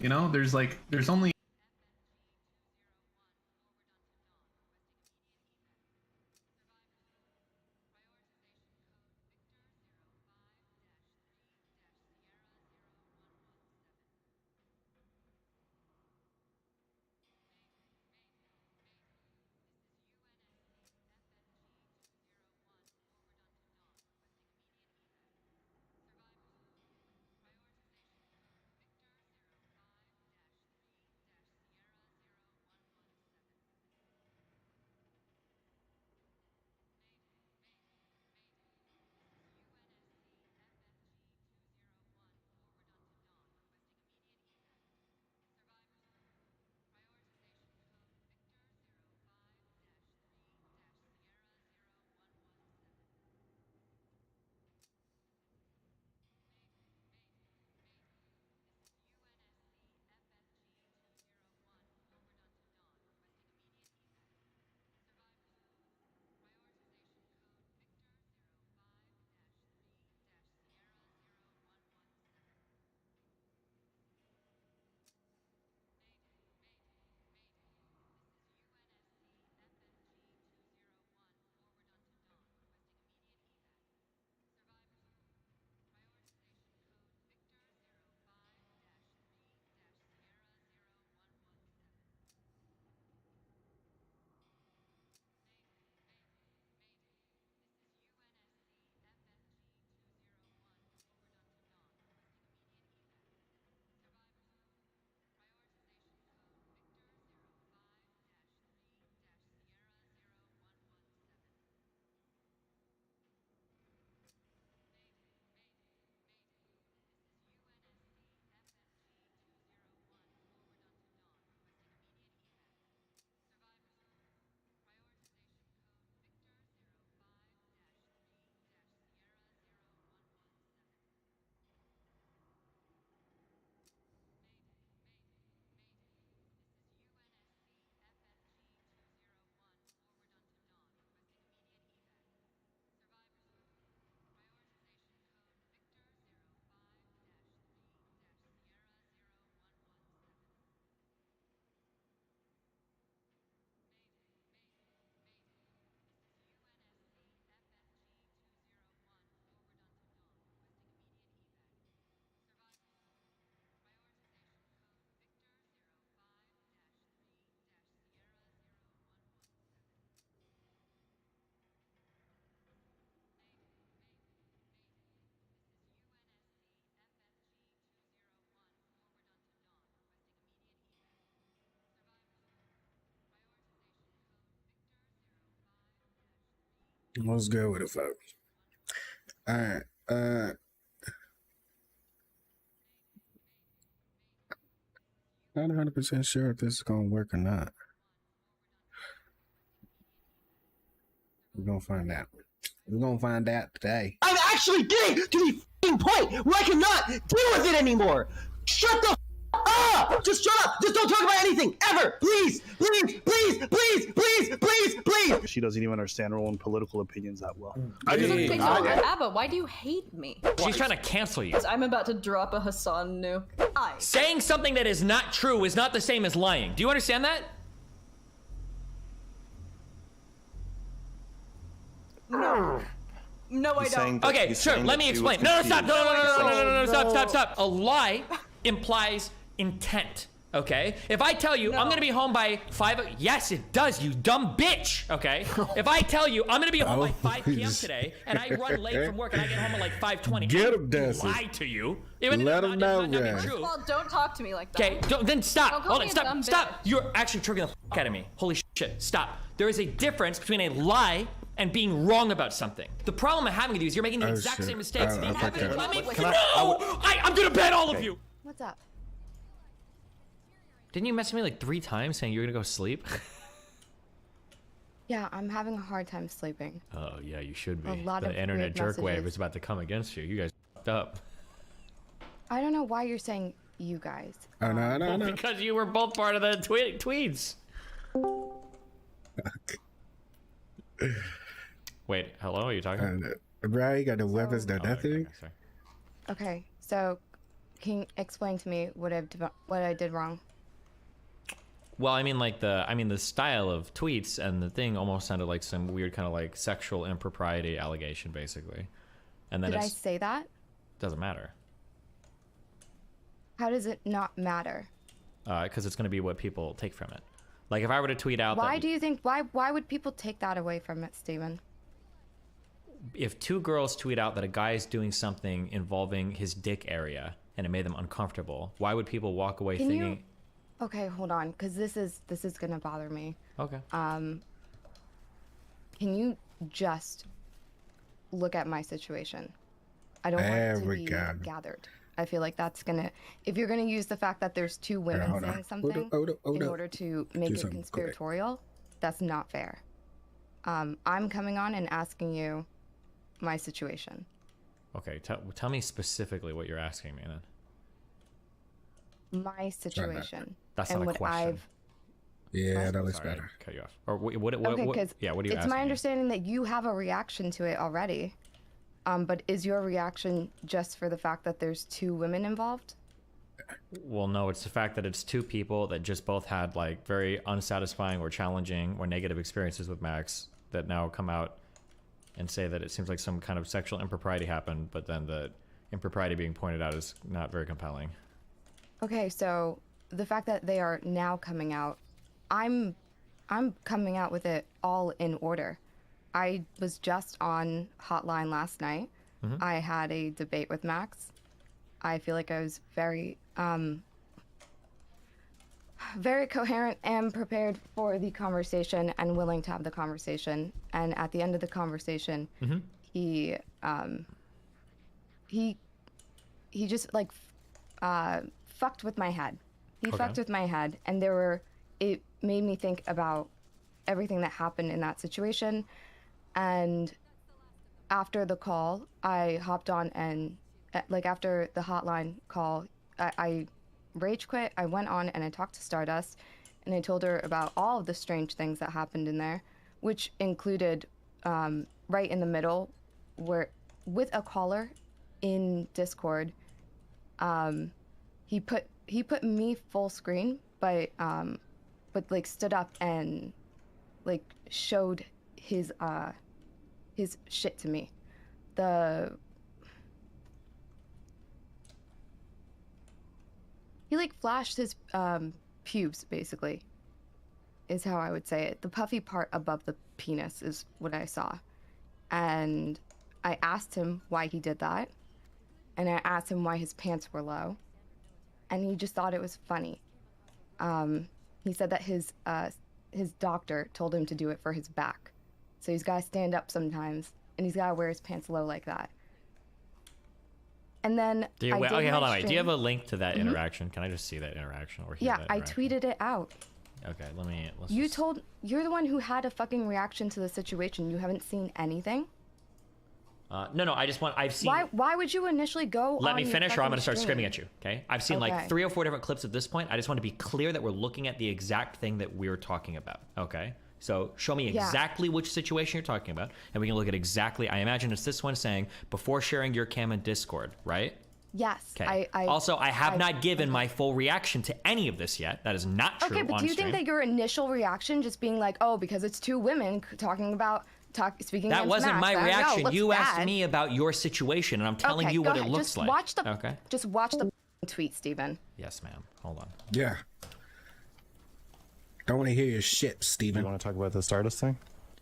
You know, there's only Let's go with it, folks. All right. Not 100% sure if this is gonna work or not. We're gonna find out. We're gonna find out today. I'm actually getting to the f***ing point where I cannot deal with it anymore. Shut the up! Just shut up! Just don't talk about anything ever! Please! Please! Please! Please! Please! Please! Please! She doesn't even understand her own political opinions that well. Abba, why do you hate me? She's trying to cancel you. I'm about to drop a Hassan nuke. Saying something that is not true is not the same as lying. Do you understand that? No, I don't. Okay, sure. Let me explain. No, stop. No, stop. A lie implies intent. Okay? If I tell you I'm gonna be home by 5, yes, it does, you dumb bitch. Okay? If I tell you I'm gonna be home by 5 p.m. today and I run late from work and I get home at like 5:20, Get him, Desi. lie to you. Even Let if him it's not know, be man. true. Well, don't talk to me like that. Okay, then stop. Don't call Hold me on, a stop. dumb Stop. bitch. You're actually triggering the out of me. Holy shit. Stop. There is a difference between a lie and being wrong about something. The problem I'm having with you is you're making the exact shit. same mistakes. I Let me- Can I'm gonna ban all of you. What's up? Didn't you message me like 3 times saying you're gonna go sleep? Yeah, I'm having a hard time sleeping. Oh yeah, you should be. A lot The of internet weird jerkwave messages. is about to come against you. You guys f***ed up. I don't know why you're saying you guys. Oh, no. Well, because you were both part of the tweets. Wait, hello? Are you talking? Bro, you got the weapons, no Oh, okay, nothing. sorry. Okay, so Can you explain to me what I did wrong? Well, I mean, like the style of tweets and the thing almost sounded like some weird kind of like sexual impropriety allegation, basically. And then Did I say that? Doesn't matter. How does it not matter? Because it's going to be what people take from it. Like if I were to tweet out Why that, do you think, why would people take that away from it, Steven? if two girls tweet out that a guy is doing something involving his dick area and it made them uncomfortable, why would people walk away thinking... Okay, hold on, because this is gonna bother me. Okay. Can you just look at my situation? I don't want it to be gathered. I feel like that's gonna, if you're gonna use the fact that there's two women saying something in order to make it conspiratorial, that's not fair. I'm coming on and asking you my situation. Okay, tell me specifically what you're asking me then. My situation. That's and not a what question. Yeah, that looks Sorry, better. Cut you off. Or what Okay, because yeah, what are you it's asking my me? understanding that you have a reaction to it already. But is your reaction just for the fact that there's two women involved? Well, no, it's the fact that it's two people that just both had like very unsatisfying or challenging or negative experiences with Max that now come out and say that it seems like some kind of sexual impropriety happened, but then the impropriety being pointed out is not very compelling. Okay, so the fact that they are now coming out, I'm coming out with it all in order. I was just on Hotline last night. I had a debate with Max. I feel like I was very coherent and prepared for the conversation and willing to have the conversation. And at the end of the conversation, he just like fucked with my head. He fucked with my head, and it made me think about everything that happened in that situation. And after the call, I hopped on and like after the hotline call, I rage quit. I went on and I talked to Stardust, and I told her about all of the strange things that happened in there, which included right in the middle, where with a caller in Discord, he put me full screen, but like stood up and like showed his shit to me. He like flashed his pubes, basically, is how I would say it. The puffy part above the penis is what I saw. And I asked him why he did that. And I asked him why his pants were low. And he just thought it was funny. He said that his doctor told him to do it for his back. So he's got to stand up sometimes, and he's got to wear his pants low like that. And then okay, hold on, wait. Do you have a link to that interaction? Can I just see that interaction or hear that interaction? I tweeted it out. Okay, You're the one who had a fucking reaction to the situation. You haven't seen anything? No, I've seen... Why would you initially go Let on me your finish or I'm going to start stream? screaming at you, okay? I've seen like 3 or 4 different clips at this point. I just want to be clear that we're looking at the exact thing that we're talking about, okay? So show me exactly which situation you're talking about, and we can look at exactly... I imagine it's this one saying, before sharing your cam in Discord, right? Yes. Okay. I have not given my full reaction to any of this yet. That is not true. Okay, but do you think that your initial reaction, just being like, oh, because it's two women speaking that against wasn't Max, my reaction. looks You asked bad. me about your situation, and I'm telling you what it looks like. Just watch the tweet, Steven. Yes, ma'am. Hold on. Yeah. Don't want to hear your shit, Do Steven. you want to talk about the Stardust thing?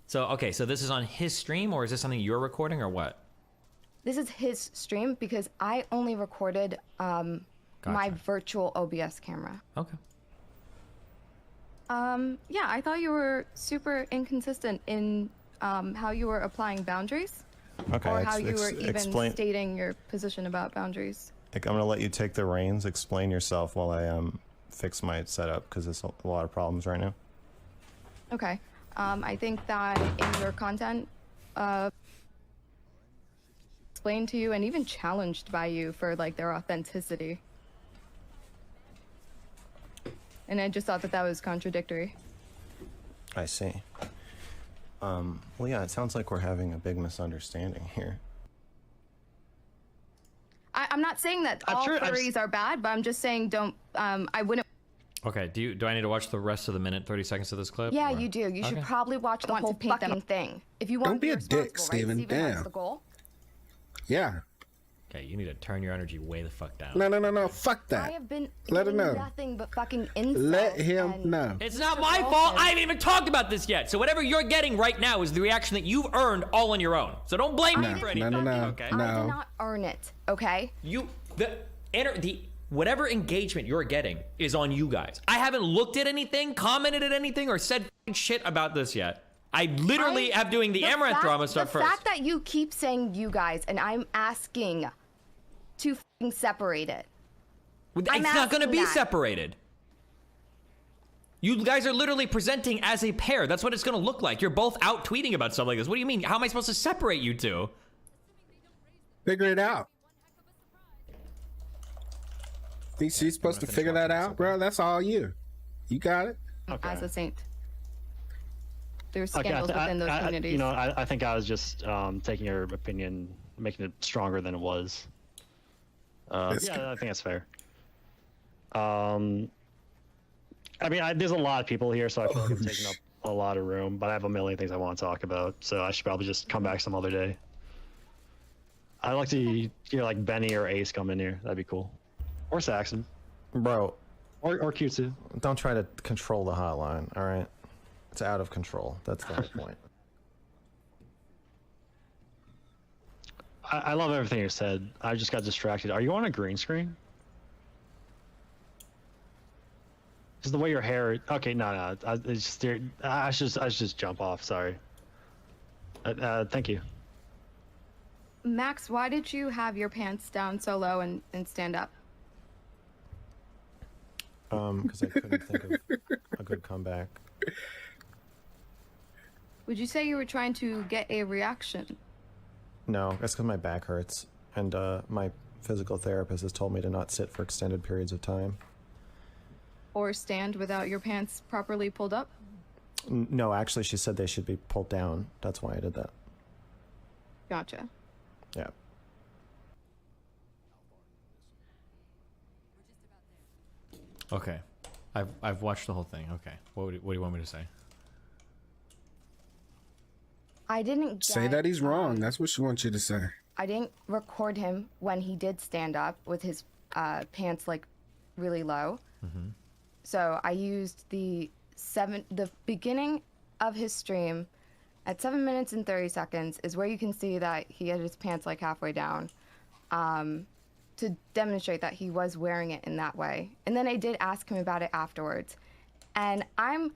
So this is on his stream, or is this something you're recording, or what? This is his stream because I only recorded my virtual OBS camera. Okay. Yeah, I thought you were super inconsistent in how you were applying boundaries. Okay. Or how you were even stating your position about boundaries. I'm going to let you take the reins. Explain yourself while I fix my setup, because there's a lot of problems right now. Okay. I think that in your content, explained to you and even challenged by you for like their authenticity. And I just thought that was contradictory. I see. Well, yeah, it sounds like we're having a big misunderstanding here. I'm I'm not saying that all furries are bad, but I'm just saying don't. I wouldn't. Okay, do I need to watch the rest of the minute 30 seconds of this clip? Yeah, or- you do. You should probably watch the whole paint fucking thing. If you want Don't be a dick, responsible, Steven. Right? That's Damn. the goal. Yeah. Okay, you need to turn your energy way the fuck down. No. Fuck I that. have been Let him getting know. nothing but fucking insults. Let him and know. It's not my fault. I haven't even talked about this yet. So whatever you're getting right now is the reaction that you've earned all on your own. So don't blame me for anything. No. Okay. I did not earn it. Okay. The whatever engagement you're getting is on you guys. I haven't looked at anything, commented at anything, or said shit about this yet. I literally have doing the Amaranth drama stuff first. The fact that you keep saying you guys, and I'm asking to fucking separate it. It's I'm not going to asking be that. separated. You guys are literally presenting as a pair. That's what it's going to look like. You're both out tweeting about stuff like this. What do you mean? How am I supposed to separate you two? Figure it out. Think she's supposed to figure that out, bro? That's all you. You got it. As a saint. There's Okay, scandals within those communities. You know, I think I was just taking your opinion, making it stronger than it was. Yeah, I think that's fair. I mean, there's a lot of people here, so I feel like I'm taking up a lot of room, but I have a million things I want to talk about, so I should probably just come back some other day. I'd like to hear like Benny or Ace come in here. That'd be cool. Or Saxon. Bro, Or Q2. don't try to control the hotline, all right? It's out of control. That's the whole point. I love everything you said. I just got distracted. Are you on a green screen? Just the way your hair. Okay, no. It's just. I should just jump off. Sorry. Thank you. Max, why did you have your pants down so low and stand up? Because I couldn't think of a good comeback. Would you say you were trying to get a reaction? No, that's because my back hurts, and my physical therapist has told me to not sit for extended periods of time. Or stand without your pants properly pulled up? No, actually, she said they should be pulled down. That's why I did that. Gotcha. Yeah. Okay. I've watched the whole thing. Okay. What do you want me to say? I didn't Say that he's wrong. That's what she wants you to say. I didn't record him when he did stand up with his pants like really low. Mm-hmm. So I used the beginning of his stream at 7 minutes and 30 seconds is where you can see that he had his pants like halfway down to demonstrate that he was wearing it in that way. And then I did ask him about it afterwards. And I'm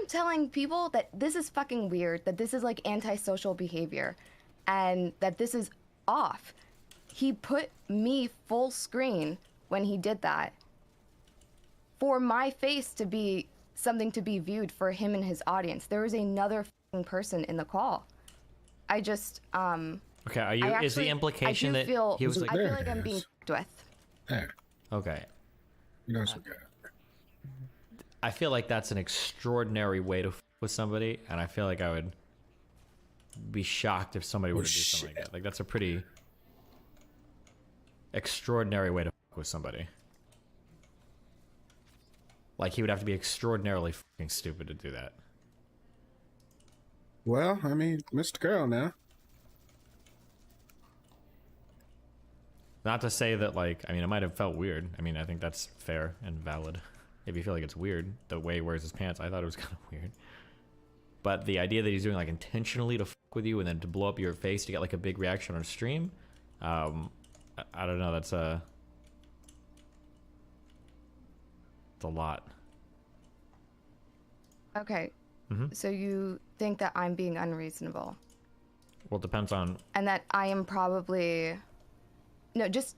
telling people that this is fucking weird, that this is like antisocial behavior, and that this is off. He put me full screen when he did that for my face to be something to be viewed for him and his audience. There was another fucking person in the call. I just, Okay, are you? Is the implication that he was like? I feel like I'm being f***ed with. There. Okay. You know what we got. I feel like that's an extraordinary way to f with somebody, and I feel like I would be shocked if somebody were to do something like that. Like, that's a pretty extraordinary way to f with somebody. Like, he would have to be extraordinarily fucking stupid to do that. Well, I mean, Mr. Girl now. Not to say that, like, I mean, it might have felt weird. I mean, I think that's fair and valid. If you feel like it's weird, the way he wears his pants, I thought it was kind of weird. But the idea that he's doing, like, intentionally to fuck with you and then to blow up your face to get, like, a big reaction on stream, I don't know, that's a lot. Okay. So you think that I'm being unreasonable? Well, it depends on... And that I am probably... No, just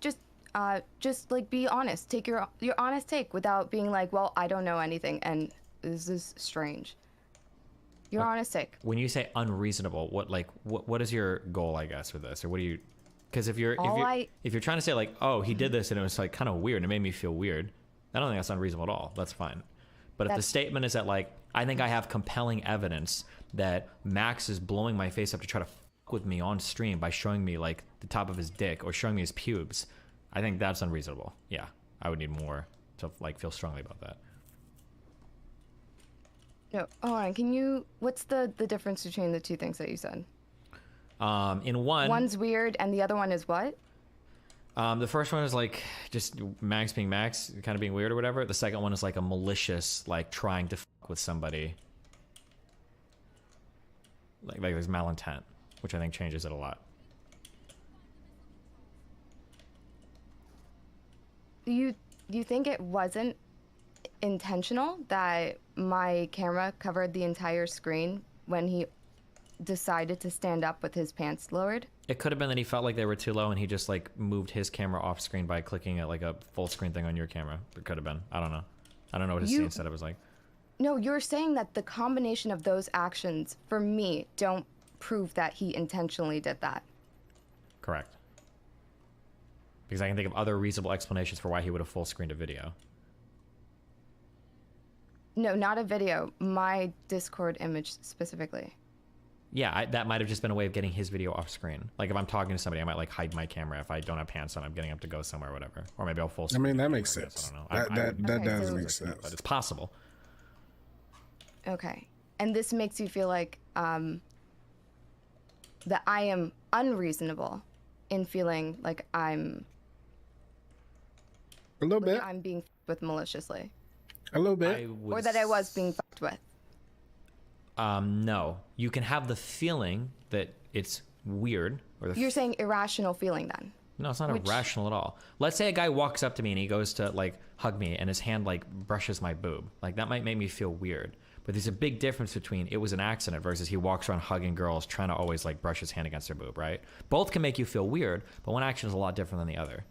like be honest. Take your honest take without being like, well, I don't know anything and this is strange. Your honest take. When you say unreasonable, what is your goal, I guess, with this? Or what do you... Because if you're trying to say, like, oh, he did this and it was, like, kind of weird and it made me feel weird, I don't think that's unreasonable at all. That's fine. But if the statement is that, like, I think I have compelling evidence that Max is blowing my face up to try to f with me on stream by showing me like the top of his dick or showing me his pubes, I think that's unreasonable. Yeah, I would need more to like feel strongly about that. No, hold on. Can you? What's the difference between the two things that you said? In One's weird, and the other one is what? The first one is like just Max being Max, kind of being weird or whatever. The second one is like a malicious, like trying to fuck with somebody. Like there's malintent, which I think changes it a lot. Do you think it wasn't intentional that my camera covered the entire screen when he decided to stand up with his pants lowered? It could have been that he felt like they were too low and he just like moved his camera off screen by clicking at like a full screen thing on your camera. It could have been. I don't know. I don't know what his scene setup was like. No, you're saying that the combination of those actions, for me, don't prove that he intentionally did that. Correct. Because I can think of other reasonable explanations for why he would have full screened a video. No, not a video. My Discord image specifically. Yeah, that might have just been a way of getting his video off screen. Like if I'm talking to somebody, I might like hide my camera if I don't have pants on. I'm getting up to go somewhere or whatever. Or maybe I'll full screen. I mean, that makes sense. I don't know. That does so- make sense. But it's possible. Okay. And this makes you feel like that I am unreasonable in feeling like I'm A little bit. I'm being f***ed with maliciously. A little bit. Or that I was being fucked with. No. You can have the feeling that it's weird. Or You're saying irrational feeling then? No, it's not irrational at all. Let's say a guy walks up to me and he goes to like hug me and his hand like brushes my boob. Like that might make me feel weird. But there's a big difference between it was an accident versus he walks around hugging girls trying to always like brush his hand against their boob, right? Both can make you feel weird, but one action is a lot different than the other.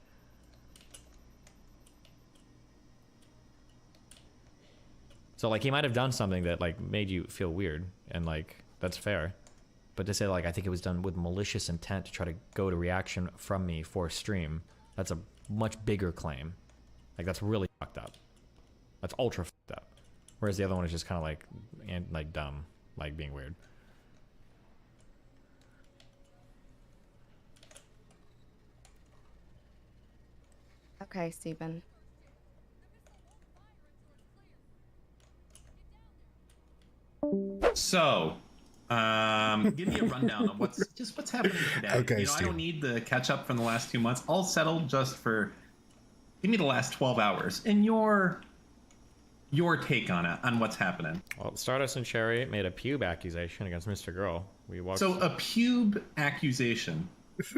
So like he might have done something that like made you feel weird and like that's fair. But to say like I think it was done with malicious intent to try to go to reaction from me for a stream, that's a much bigger claim. Like that's really fucked up. That's ultra fucked up. Whereas the other one is just kind of like dumb, like being weird. Okay, Stephen. So, give me a rundown of what's happening today. Okay, I don't need the catch up from the last 2 months. All settled just for give me the last 12 hours and your take on it, on what's happening. Well, Stardust and Cherry made a pube accusation against Mr. Girl. So a pube accusation.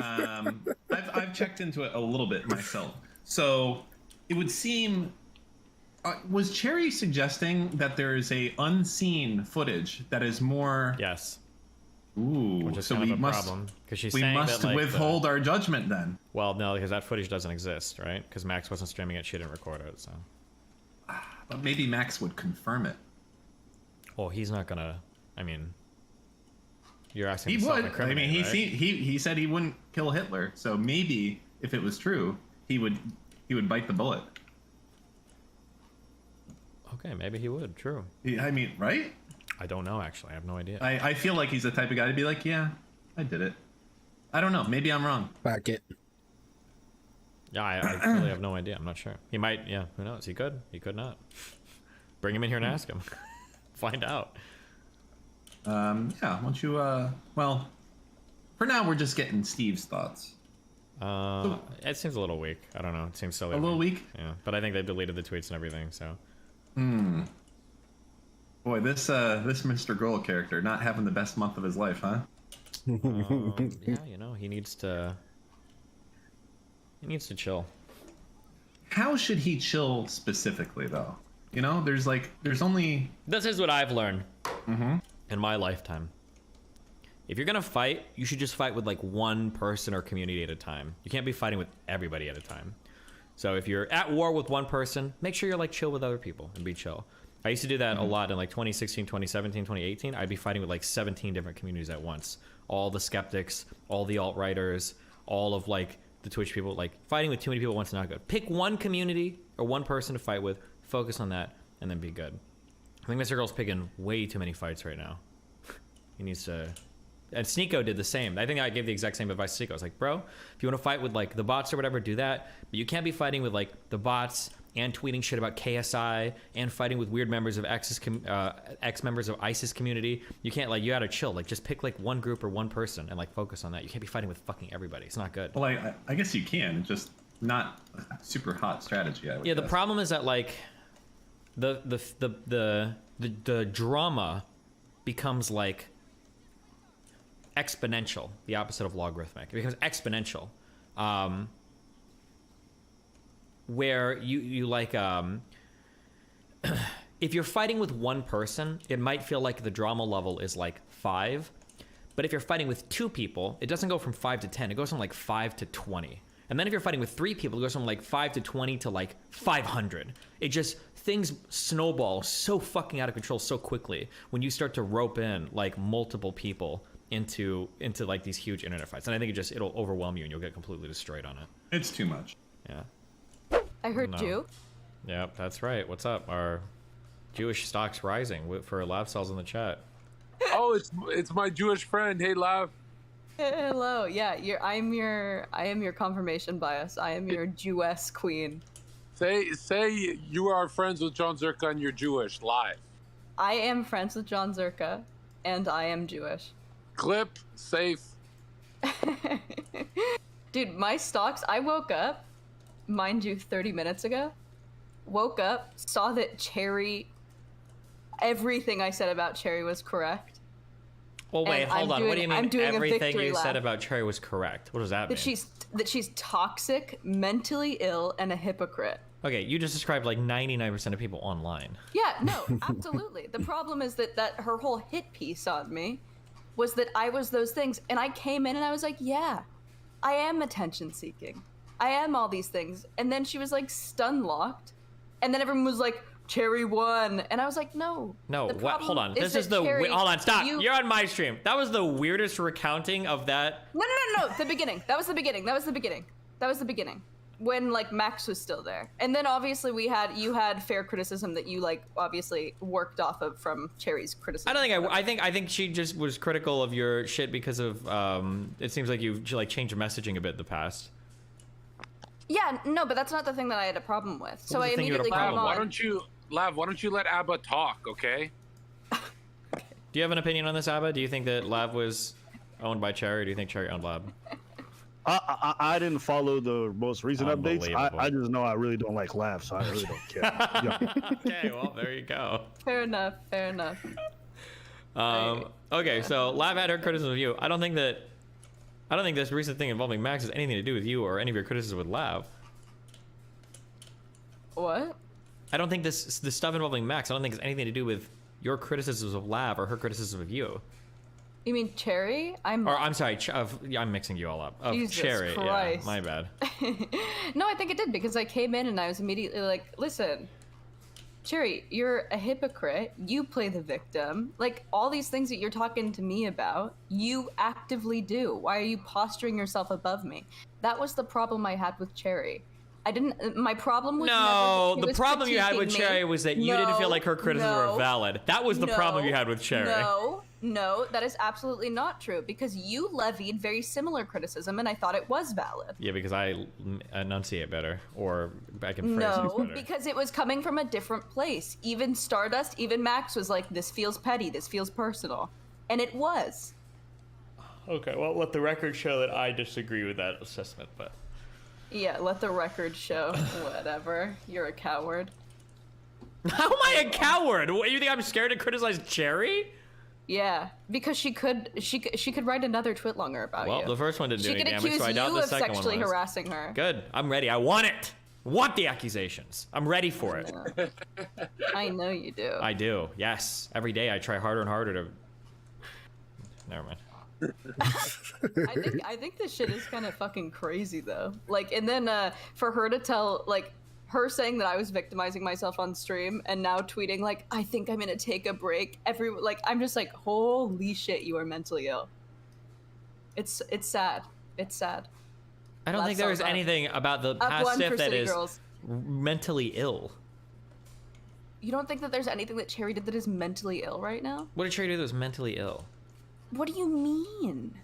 I've checked into it a little bit myself. So it would seem. Was Cherry suggesting that there is a unseen footage that is more? Yes. Ooh, Which is so kind we of a must problem because she's we saying must that, like, withhold our judgment then. Well, no, because that footage doesn't exist, right? Because Max wasn't streaming it; she didn't record it. So. But maybe Max would confirm it. Well, he's not gonna. I mean, you're asking. He to would. I self-incriminate, mean, right? he said he wouldn't kill Hitler. So maybe if it was true, he would bite the bullet. Okay, maybe he would. True. I mean, right? I don't know. Actually, I have no idea. I feel like he's the type of guy to be like, yeah, I did it. I don't know. Maybe I'm wrong. Fuck it. Yeah, I really have no idea. I'm not sure. He might. Yeah, who knows? He could. He could not. Bring him in here and ask him. Find out. Yeah. Why don't you? Well, for now, we're just getting Steve's thoughts. It seems a little weak. I don't know. It seems silly. A little weak? Yeah, but I think they deleted the tweets and everything. So. Boy, this Mr. Girl character not having the best month of his life, huh? Yeah, he needs to. He needs to chill. How should he chill specifically, though? There's only. This is what I've learned in my lifetime. If you're gonna fight, you should just fight with like one person or community at a time. You can't be fighting with everybody at a time. So if you're at war with one person, make sure you're like chill with other people and be chill. I used to do that a lot in like 2016, 2017, 2018. I'd be fighting with like 17 different communities at once. All the skeptics, all the alt-righters, all of like the Twitch people. Like fighting with too many people at once is not good. Pick one community or one person to fight with, focus on that, and then be good. I think Mr. Girl's picking way too many fights right now. He needs to And Sneeko did the same. I think I gave the exact same advice to Sneeko. I was like, bro, if you want to fight with like the bots or whatever, do that. But you can't be fighting with like the bots and tweeting shit about KSI and fighting with weird members of ex-members of ISIS community. You can't, like, you gotta chill. Like, just pick like one group or one person and like focus on that. You can't be fighting with fucking everybody. It's not good. Well, I guess you can. It's just not a super hot strategy. I would Yeah, the guess. problem is that like the drama becomes like exponential, the opposite of logarithmic. It becomes exponential, where you like if you're fighting with one person, it might feel like the drama level is like 5, but if you're fighting with 2 people, it doesn't go from 5 to 10. It goes from like 5 to 20. And then if you're fighting with 3 people, it goes from like 5 to 20 to like 500. It just, things snowball so fucking out of control so quickly when you start to rope in like multiple people into like these huge internet fights. And I think it'll overwhelm you and you'll get completely destroyed on it. It's too much. Yeah. I heard you. Yep, that's right. What's up? Our Jewish stocks rising for Lav Cells in the chat. Oh, it's my Jewish friend. Hey, Lav. Hello. Yeah, I am your confirmation bias. I am your Jewess queen. Say you are friends with John Zerka and you're Jewish. Live. I am friends with John Zerka, and I am Jewish. Clip safe. Dude, my stocks. I woke up, mind you, 30 minutes ago. Woke up, saw that Cherry. Everything I said about Cherry was correct. Well, wait, And hold on. What do you mean everything you lap. said about Cherry was correct? What does that mean? That she's toxic, mentally ill, and a hypocrite. Okay, you just described like 99% of people online. Yeah, no, absolutely. The problem is that her whole hit piece on me was that I was those things, and I came in and I was like, yeah, I am attention seeking. I am all these things. And then she was like stun locked, and then everyone was like, Cherry won, and I was like, no. No, the what? Hold on. is This is that the Cherry, hold on. Stop. you- You're on my stream. That was the weirdest recounting of that. No. The beginning. That was the beginning. When like Max was still there, and then obviously you had fair criticism that you like obviously worked off of from Cherry's criticism. I think she just was critical of your shit because of it seems like you like changed your messaging a bit in the past. Yeah, no, but that's not the thing that I had a problem with. So was I the thing you had a immediately came problem on. Lav, why don't you let Abba talk, okay? Do you have an opinion on this, Abba? Do you think that Lav was owned by Cherry, or do you think Cherry owned Lav? I didn't follow the most recent updates. Unbelievable. I just know I really don't like Lav, so I really don't care. Yeah. Okay, well, there you go. Fair enough. Okay, so Lav had her criticism of you. I don't think this recent thing involving Max has anything to do with you or any of your criticism with Lav. What? I don't think the stuff involving Max, I don't think it's anything to do with your criticisms of Lav or her criticism of you. You mean Cherry? I'm sorry, I'm mixing you all up. Of Jesus Cherry, Christ. yeah, my bad. No, I think it did because I came in and I was immediately like, listen, Cherry, you're a hypocrite. You play the victim. Like, all these things that you're talking to me about, you actively do. Why are you posturing yourself above me? That was the problem I had with Cherry. My problem was the problem you had with Cherry was that you didn't feel like her criticisms were valid. That was the problem you had with Cherry. No, that is absolutely not true because you levied very similar criticism and I thought it was valid. Yeah, because I enunciate better, or I can phrase things better. No, because it was coming from a different place. Even Stardust, even Max was like, this feels petty, this feels personal. And it was. Okay, well, let the record show that I disagree with that assessment, but... Yeah, let the record show. Whatever. You're a coward. How am I a coward? What, you think I'm scared to criticize Cherry? Yeah, because she could write another twitlonger about you. Well, the first one didn't do any damage, so I doubt the second one She could accuse you of sexually was. harassing her. Good. I'm ready. I want it. I want the accusations. I'm ready for it. I know you do. I do. Yes. Every day I try harder and harder to... Never mind. I think this shit is kind of fucking crazy though. Like, and then for her to tell, like, her saying that I was victimizing myself on stream and now tweeting like, I think I'm gonna take a break. I'm just like, holy shit, you are mentally ill. It's sad. It's sad. I don't think there's anything about the past Sif that is mentally ill. You don't think that there's anything that Cherry did that is mentally ill right now? What did Cherry do that was mentally ill? What do you mean?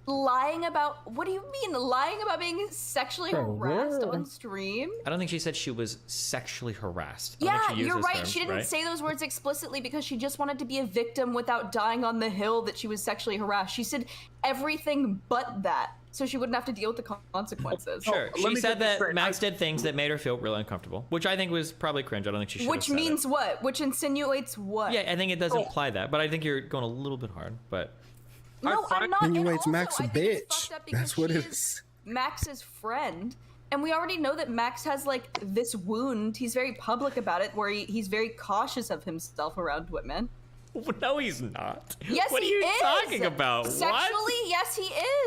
Lying about, what do you mean? Lying about being sexually harassed on stream? I don't think she said she was sexually harassed. I don't Yeah, think she used you're those right. terms, She didn't right? say those words explicitly because she just wanted to be a victim without dying on the hill that she was sexually harassed. She said everything but that, so she wouldn't have to deal with the consequences. Sure. let She me said get this that straight. Max did things that made her feel really uncomfortable, which I think was probably cringe. I don't think she should have Which said means it. what? Which insinuates what? Yeah, I think it does imply that, but I think you're going a little bit hard. But No, I'm not. And Insinuates also, Max a I think it's bitch. fucked up because That's what she it is is. Max's friend, and we already know that Max has like this wound. He's very public about it, where he's very cautious of himself around women. no, he's not. Yes, what are he you is. talking about? Sexually, What? yes, he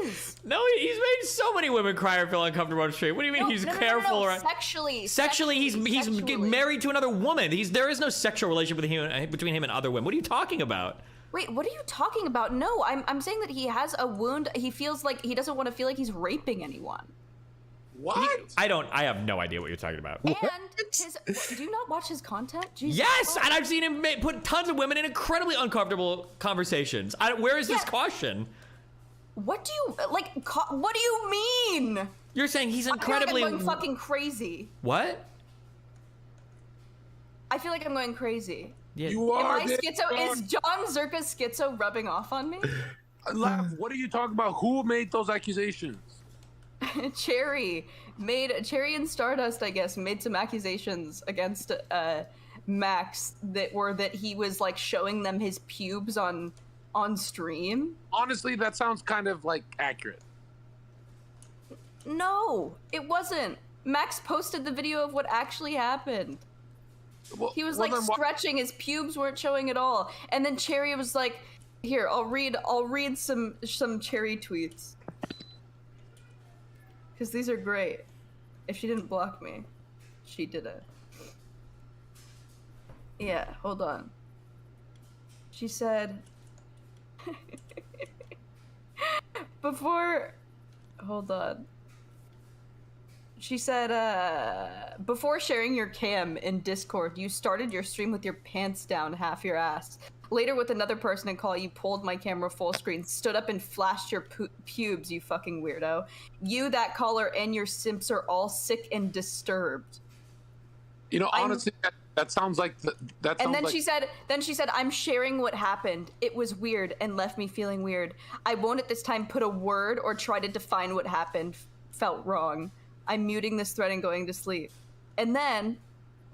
is. No, he's made so many women cry or feel uncomfortable on stream. What do you mean No, he's no, no, careful? no, no. Around... Sexually, he's sexually. married to another woman. There is no sexual relationship between him and other women. What are you talking about? Wait, what are you talking about? No, I'm saying that he has a wound. He feels like he doesn't want to feel like he's raping anyone. What? I have no idea what you're talking about. And do you not watch his content? Jesus Yes, Christ. and I've seen him put tons of women in incredibly uncomfortable conversations. Where is this caution? What do you like? What do you mean? You're saying he's I feel like incredibly I'm going fucking crazy. what? I feel like I'm going crazy. Yeah. You are. Am I schizo? Is John Zerka schizo rubbing off on me? Laugh. What are you talking about? Who made those accusations? Cherry and Stardust, I guess, made some accusations against Max that he was like showing them his pubes on stream. Honestly, that sounds kind of like accurate. No, it wasn't. Max posted the video of what actually happened. Well, He was well, like then why- stretching, his pubes weren't showing at all. And then Cherry was like, "Here, I'll read some Cherry tweets. Cuz these are great. If she didn't block me, she did it." Yeah, hold on. She said hold on. She said, before sharing your cam in Discord, you started your stream with your pants down, half your ass. Later, with another person in call, you pulled my camera full screen, stood up and flashed your pubes, you fucking weirdo. You, that caller, and your simps are all sick and disturbed. You know, honestly, that sounds like that. Sounds And then like, she said, I'm sharing what happened. It was weird and left me feeling weird. I won't at this time put a word or try to define what happened. Felt wrong. I'm muting this thread and going to sleep. And then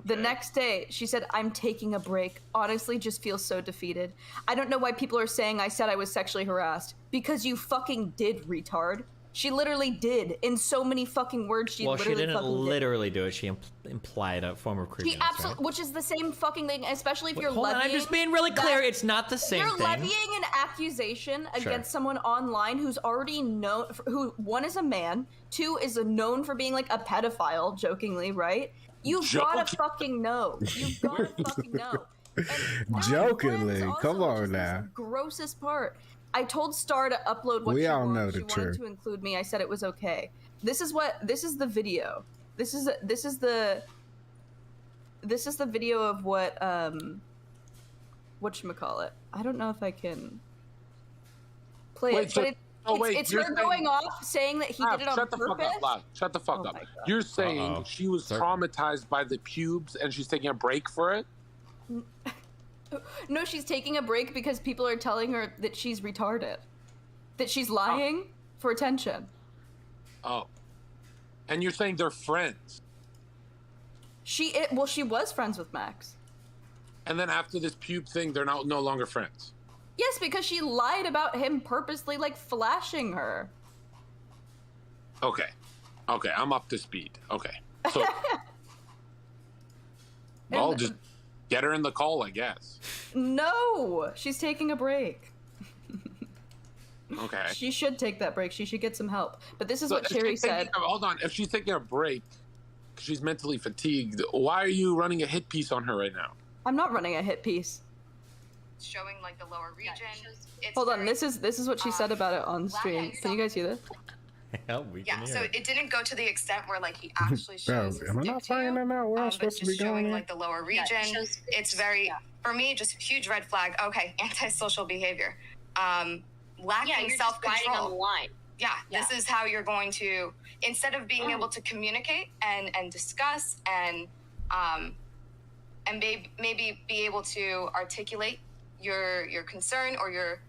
the next day, she said, I'm taking a break. Honestly, just feel so defeated. I don't know why people are saying I said I was sexually harassed. Because you fucking did, retard. She literally did. In so many fucking words, she Well, literally she didn't fucking did. literally do it. She implied a form of creepiness. He absolutely, which is the same fucking thing, especially if you're Hold on, levying. I'm just being really clear. It's not the same You're thing. levying an accusation against someone online who's already known. Who one is a man, two is known for being like a pedophile, jokingly, right? You've gotta fucking know. You've gotta fucking know. And they're Jokingly, friends also, come which on is now. the grossest part. I told Star to upload what We she all wanted. know She the wanted truth. to include me. I said it was okay. This is the video. This is the video of whatchamacallit. I don't know if I can play Wait, it, so- but it's you're her saying- going off saying that he did it on Shut the purpose. fuck up, Lad. Shut the fuck Oh up. my God. You're saying she was traumatized by the pubes and she's taking a break for it? No, she's taking a break because people are telling her that she's retarded, that she's lying for attention. Oh. And you're saying they're friends. She was friends with Max. And then after this pube thing, they're no longer friends. Yes, because she lied about him purposely, like flashing her. Okay. Okay, I'm up to speed. Okay. So well, just get her in the call, I guess. No, she's taking a break. Okay. She should take that break. She should get some help. But this is So what if Cherry she's taking said. hold on. If she's taking a break, 'cause she's mentally fatigued, why are you running a hit piece on her right now? I'm not running a hit piece. Showing like the lower region. Hold on, this is what she said about it on stream. Can you guys hear this? We Yeah, can so hear. it didn't go to the extent where like he actually Bro, shows his am I dick not to you, finding that out? Where I'm but supposed to be just showing going? like the lower region. It's very, for me, just huge red flag. Okay, antisocial behavior, lacking self-control. Yeah, this is how you're going to, instead of being able to communicate and discuss and maybe be able to articulate your concern or your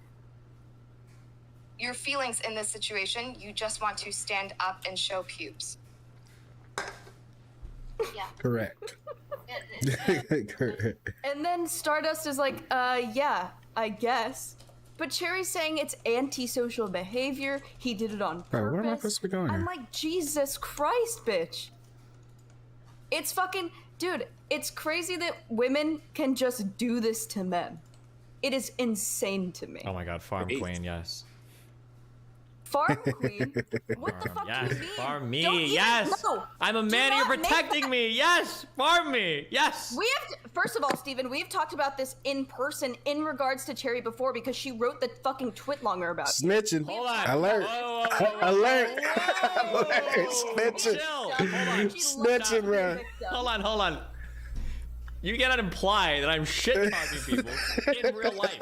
feelings in this situation, you just want to stand up and show pubes. Yeah. Correct. Correct. And then Stardust is like, yeah, I guess. But Cherry's saying it's antisocial behavior. He did it on purpose. Bro, where am I supposed to be going I'm here? like, Jesus Christ, bitch. It's fucking, dude, it's crazy that women can just do this to men. It is insane to me. Oh my god, Farm Queen, yes. Farm Queen? What the fuck Yes, do you mean? farm Don't me, even- yes. no. I'm a Do man, you're not make protecting that- me, yes. Farm me, yes. We have to, first of all, Steven, we've talked about this in person in regards to Cherry before because she wrote the fucking twitlonger about you. Snitching. Hold on. Alert. Whoa, whoa, whoa, Alert. whoa. Alert. Snitching. Chill. Hold on. Snitching, bro. Hold on. You cannot imply that I'm shit talking people in real life.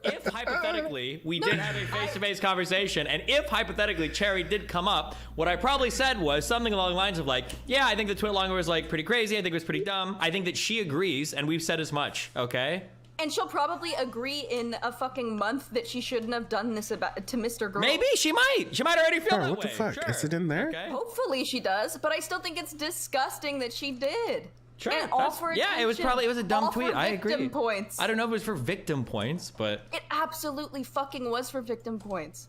If hypothetically we did have a face-to-face conversation, and if hypothetically Cherry did come up, what I probably said was something along the lines of like, yeah, I think the twitlonger was like pretty crazy. I think it was pretty dumb. I think that she agrees, and we've said as much. Okay. And she'll probably agree in a fucking month that she shouldn't have done this about to Mr. Girl. Maybe she might. She might already feel Bro, that what way. the fuck? Sure. Is it in there? Okay. Hopefully she does, but I still think it's disgusting that she did. Sure. And all for yeah, it was attention. probably a dumb All for tweet. I agree. victim points. I don't know if it was for victim points, but It absolutely fucking was for victim points.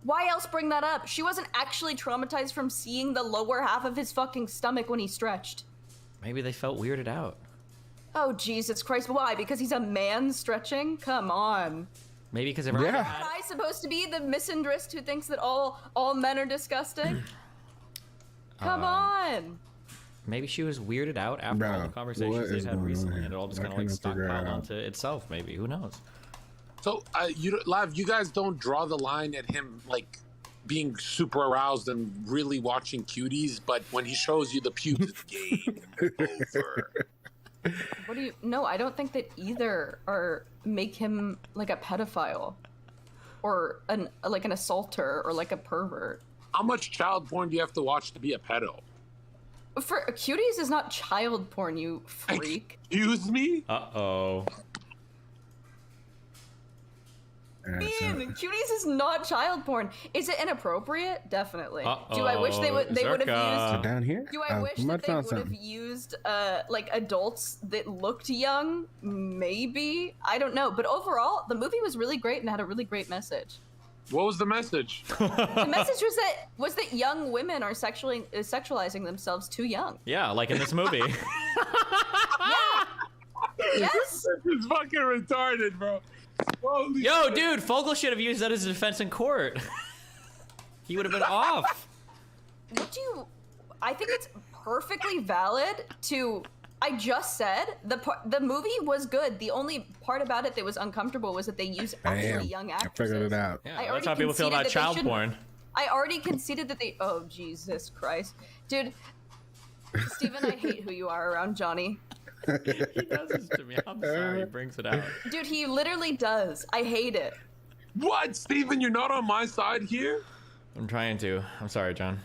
Why else bring that up? She wasn't actually traumatized from seeing the lower half of his fucking stomach when he stretched. maybe they felt weirded out. Oh, Jesus Christ. Why? Because he's a man stretching? Come on. Maybe because everyone Yeah. had Am I supposed to be the misandrist who thinks that all men are disgusting? Come on. Maybe she was weirded out after all Bro, the conversations what they've is had going on recently, here? and it all just I kind of like cannot figure it stockpiled out. onto itself. Maybe, who knows? So, Lav, you guys don't draw the line at him like being super aroused and really watching cuties, but when he shows you the pubes, it's game over. What do you? No, I don't think that either are make him like a pedophile, or an assaulter or like a pervert. How much child porn do you have to watch to be a pedo? For cuties is not child porn, you freak. Excuse me? Uh-oh. Man, cuties is not child porn. Is it inappropriate? Definitely. Do I wish they would have Zerka. used? Down here? Do I Oh, wish we might that they found would have something. used like adults that looked young? Maybe. I don't know. But overall, the movie was really great and had a really great message. What was the message? The message was that young women are sexualizing themselves too young. Yeah, like in this movie. Yes. It's fucking retarded, bro. Holy Yo, shit. dude, Fogel should have used that as a defense in court. He would have been off. What do you? I think it's perfectly valid to. I just said the movie was good. The only part about it that was uncomfortable was that they used actually Damn, young I actresses. figured it out. Yeah, I that's already how people feel conceded about that they child shouldn't- porn. I already conceded that they. Oh Jesus Christ, dude. Steven, I hate who you are around Johnny. He does this to me. I'm sorry, he brings it out. Dude, he literally does. I hate it. What, Steven? You're not on my side here? I'm trying to. I'm sorry, John.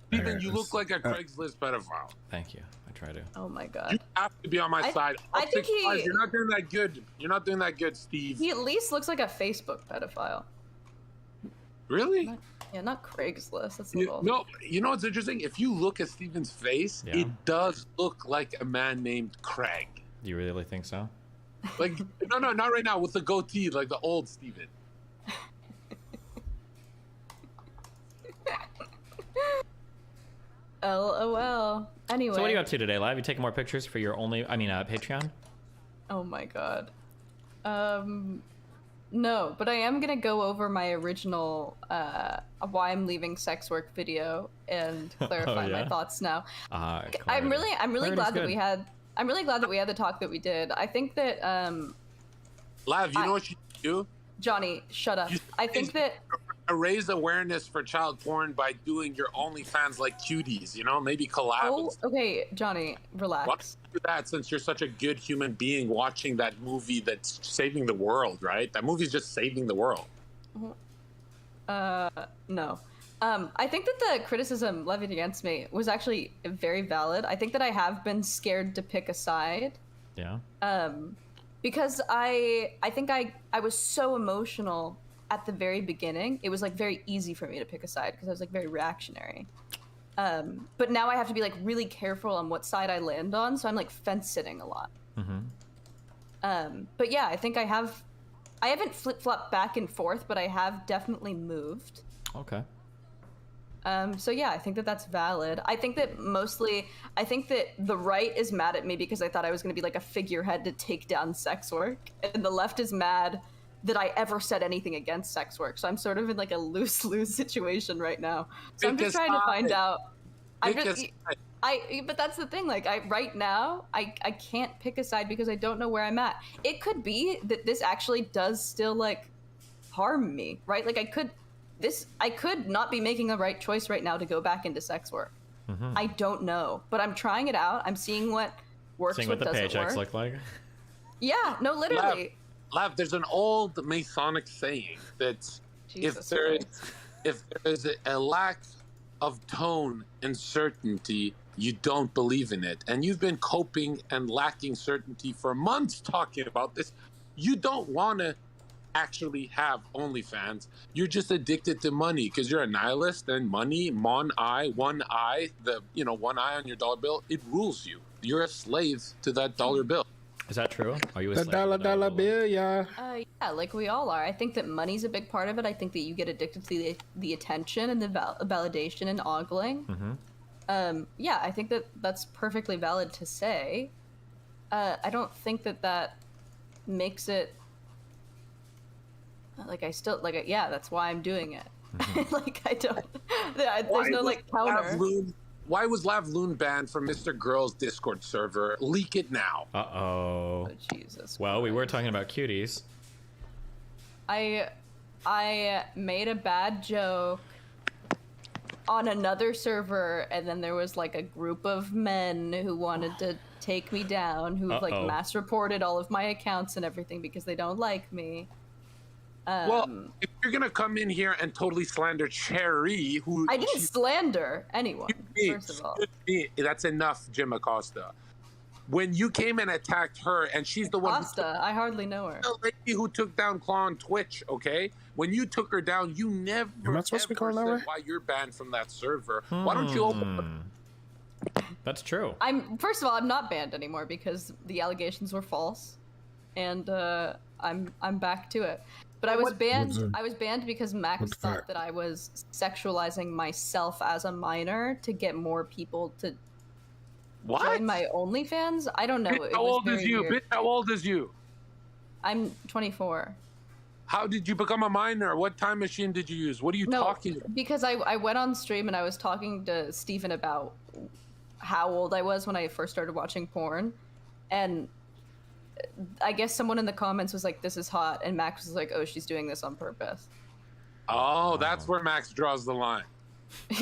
Steven, you look like a Craigslist pedophile. Thank you. I try to. Oh my You God. have to be on my side. I I'll think fix mine. he- You're not doing that good. You're not doing that good, Steve. He at least looks like a Facebook pedophile. Really? Yeah, not Craigslist. That's a You, little. no, you know what's interesting? If you look at Steven's face, Yeah. it does look like a man named Craig. Do you really think so? Like, no, not right now, with the goatee, like the old Steven. LOL. Anyway. So what are you up to today, Live? You taking more pictures for your Patreon? Oh my God. No, but I am gonna go over my original why I'm leaving sex work video and clarify my yeah? thoughts now. Clarity. I'm really Clarity's glad that good. we had. I'm really glad that we had the talk that we did. I think that Lav, you know what you do? Johnny, shut up. I think that raise awareness for child porn by doing your OnlyFans like cuties, you know, maybe collab. Oh, okay, Johnny, relax. Why don't you do that since you're such a good human being watching that movie that's saving the world, right? That movie's just saving the world. No. I think that the criticism levied against me was actually very valid. I think that I have been scared to pick a side. Yeah. Because I think I was so emotional at the very beginning. It was like very easy for me to pick a side because I was like very reactionary. But now I have to be like really careful on what side I land on, so I'm like fence sitting a lot. But yeah, I think I haven't flip-flopped back and forth, but I have definitely moved. Okay. So yeah, I think that that's valid. I think that the right is mad at me because I thought I was going to be like a figurehead to take down sex work, and the left is mad that I ever said anything against sex work. So I'm sort of in like a lose-lose situation right now. So I'm just trying to find out. But that's the thing. Like right now, I can't pick a side because I don't know where I'm at. It could be that this actually does still like harm me, right? Like I could not be making the right choice right now to go back into sex work. I don't know, but I'm trying it out. I'm seeing what works, Seeing what the doesn't paychecks work. look like. Yeah, no, literally. Lav, there's an old Masonic saying that Jesus if there is a lack of tone and certainty, you don't believe in it. And you've been coping and lacking certainty for months talking about this. You don't want to actually have OnlyFans. You're just addicted to money because you're a nihilist, and money, one eye one eye on your dollar bill, it rules you. You're a slave to that dollar bill. Is that true? Are you a The slave to the dollar bill, yeah. Yeah, like we all are. I think that money's a big part of it. I think that you get addicted to the attention and the validation and ogling. Yeah, I think that that's perfectly valid to say. I don't think that makes it like yeah, that's why I'm doing it. Like I don't. There's no like counter. Why was Lavloon banned from Mr. Girl's Discord server? Leak it now. Uh-oh. Oh, Jesus. Well, we were talking about cuties. I made a bad joke on another server, and then there was like a group of men who wanted to take me down, who like mass reported all of my accounts and everything because they don't like me. Well, if you're gonna come in here and totally slander Cherry, who I didn't slander anyone. First of all, that's enough, Jim Acosta. When you came and attacked her, and she's the one. Acosta, I hardly know her. The lady who took down Claw on Twitch. Okay, when you took her down, you never. Am I supposed to be calling that way? Why you're banned from that server? Why don't you open? That's true. First of all, I'm not banned anymore because the allegations were false, and I'm back to it. But I was banned. I was banned because Max thought that I was sexualizing myself as a minor to get more people to join my OnlyFans. I don't know. Bitch, how old is you? Bitch, how old is you? I'm 24. How did you become a minor? What time machine did you use? What are you talking about? Because I went on stream and I was talking to Steven about how old I was when I first started watching porn, and I guess someone in the comments was like, "This is hot," and Max was like, "Oh, she's doing this on purpose." Oh, that's where Max draws the line.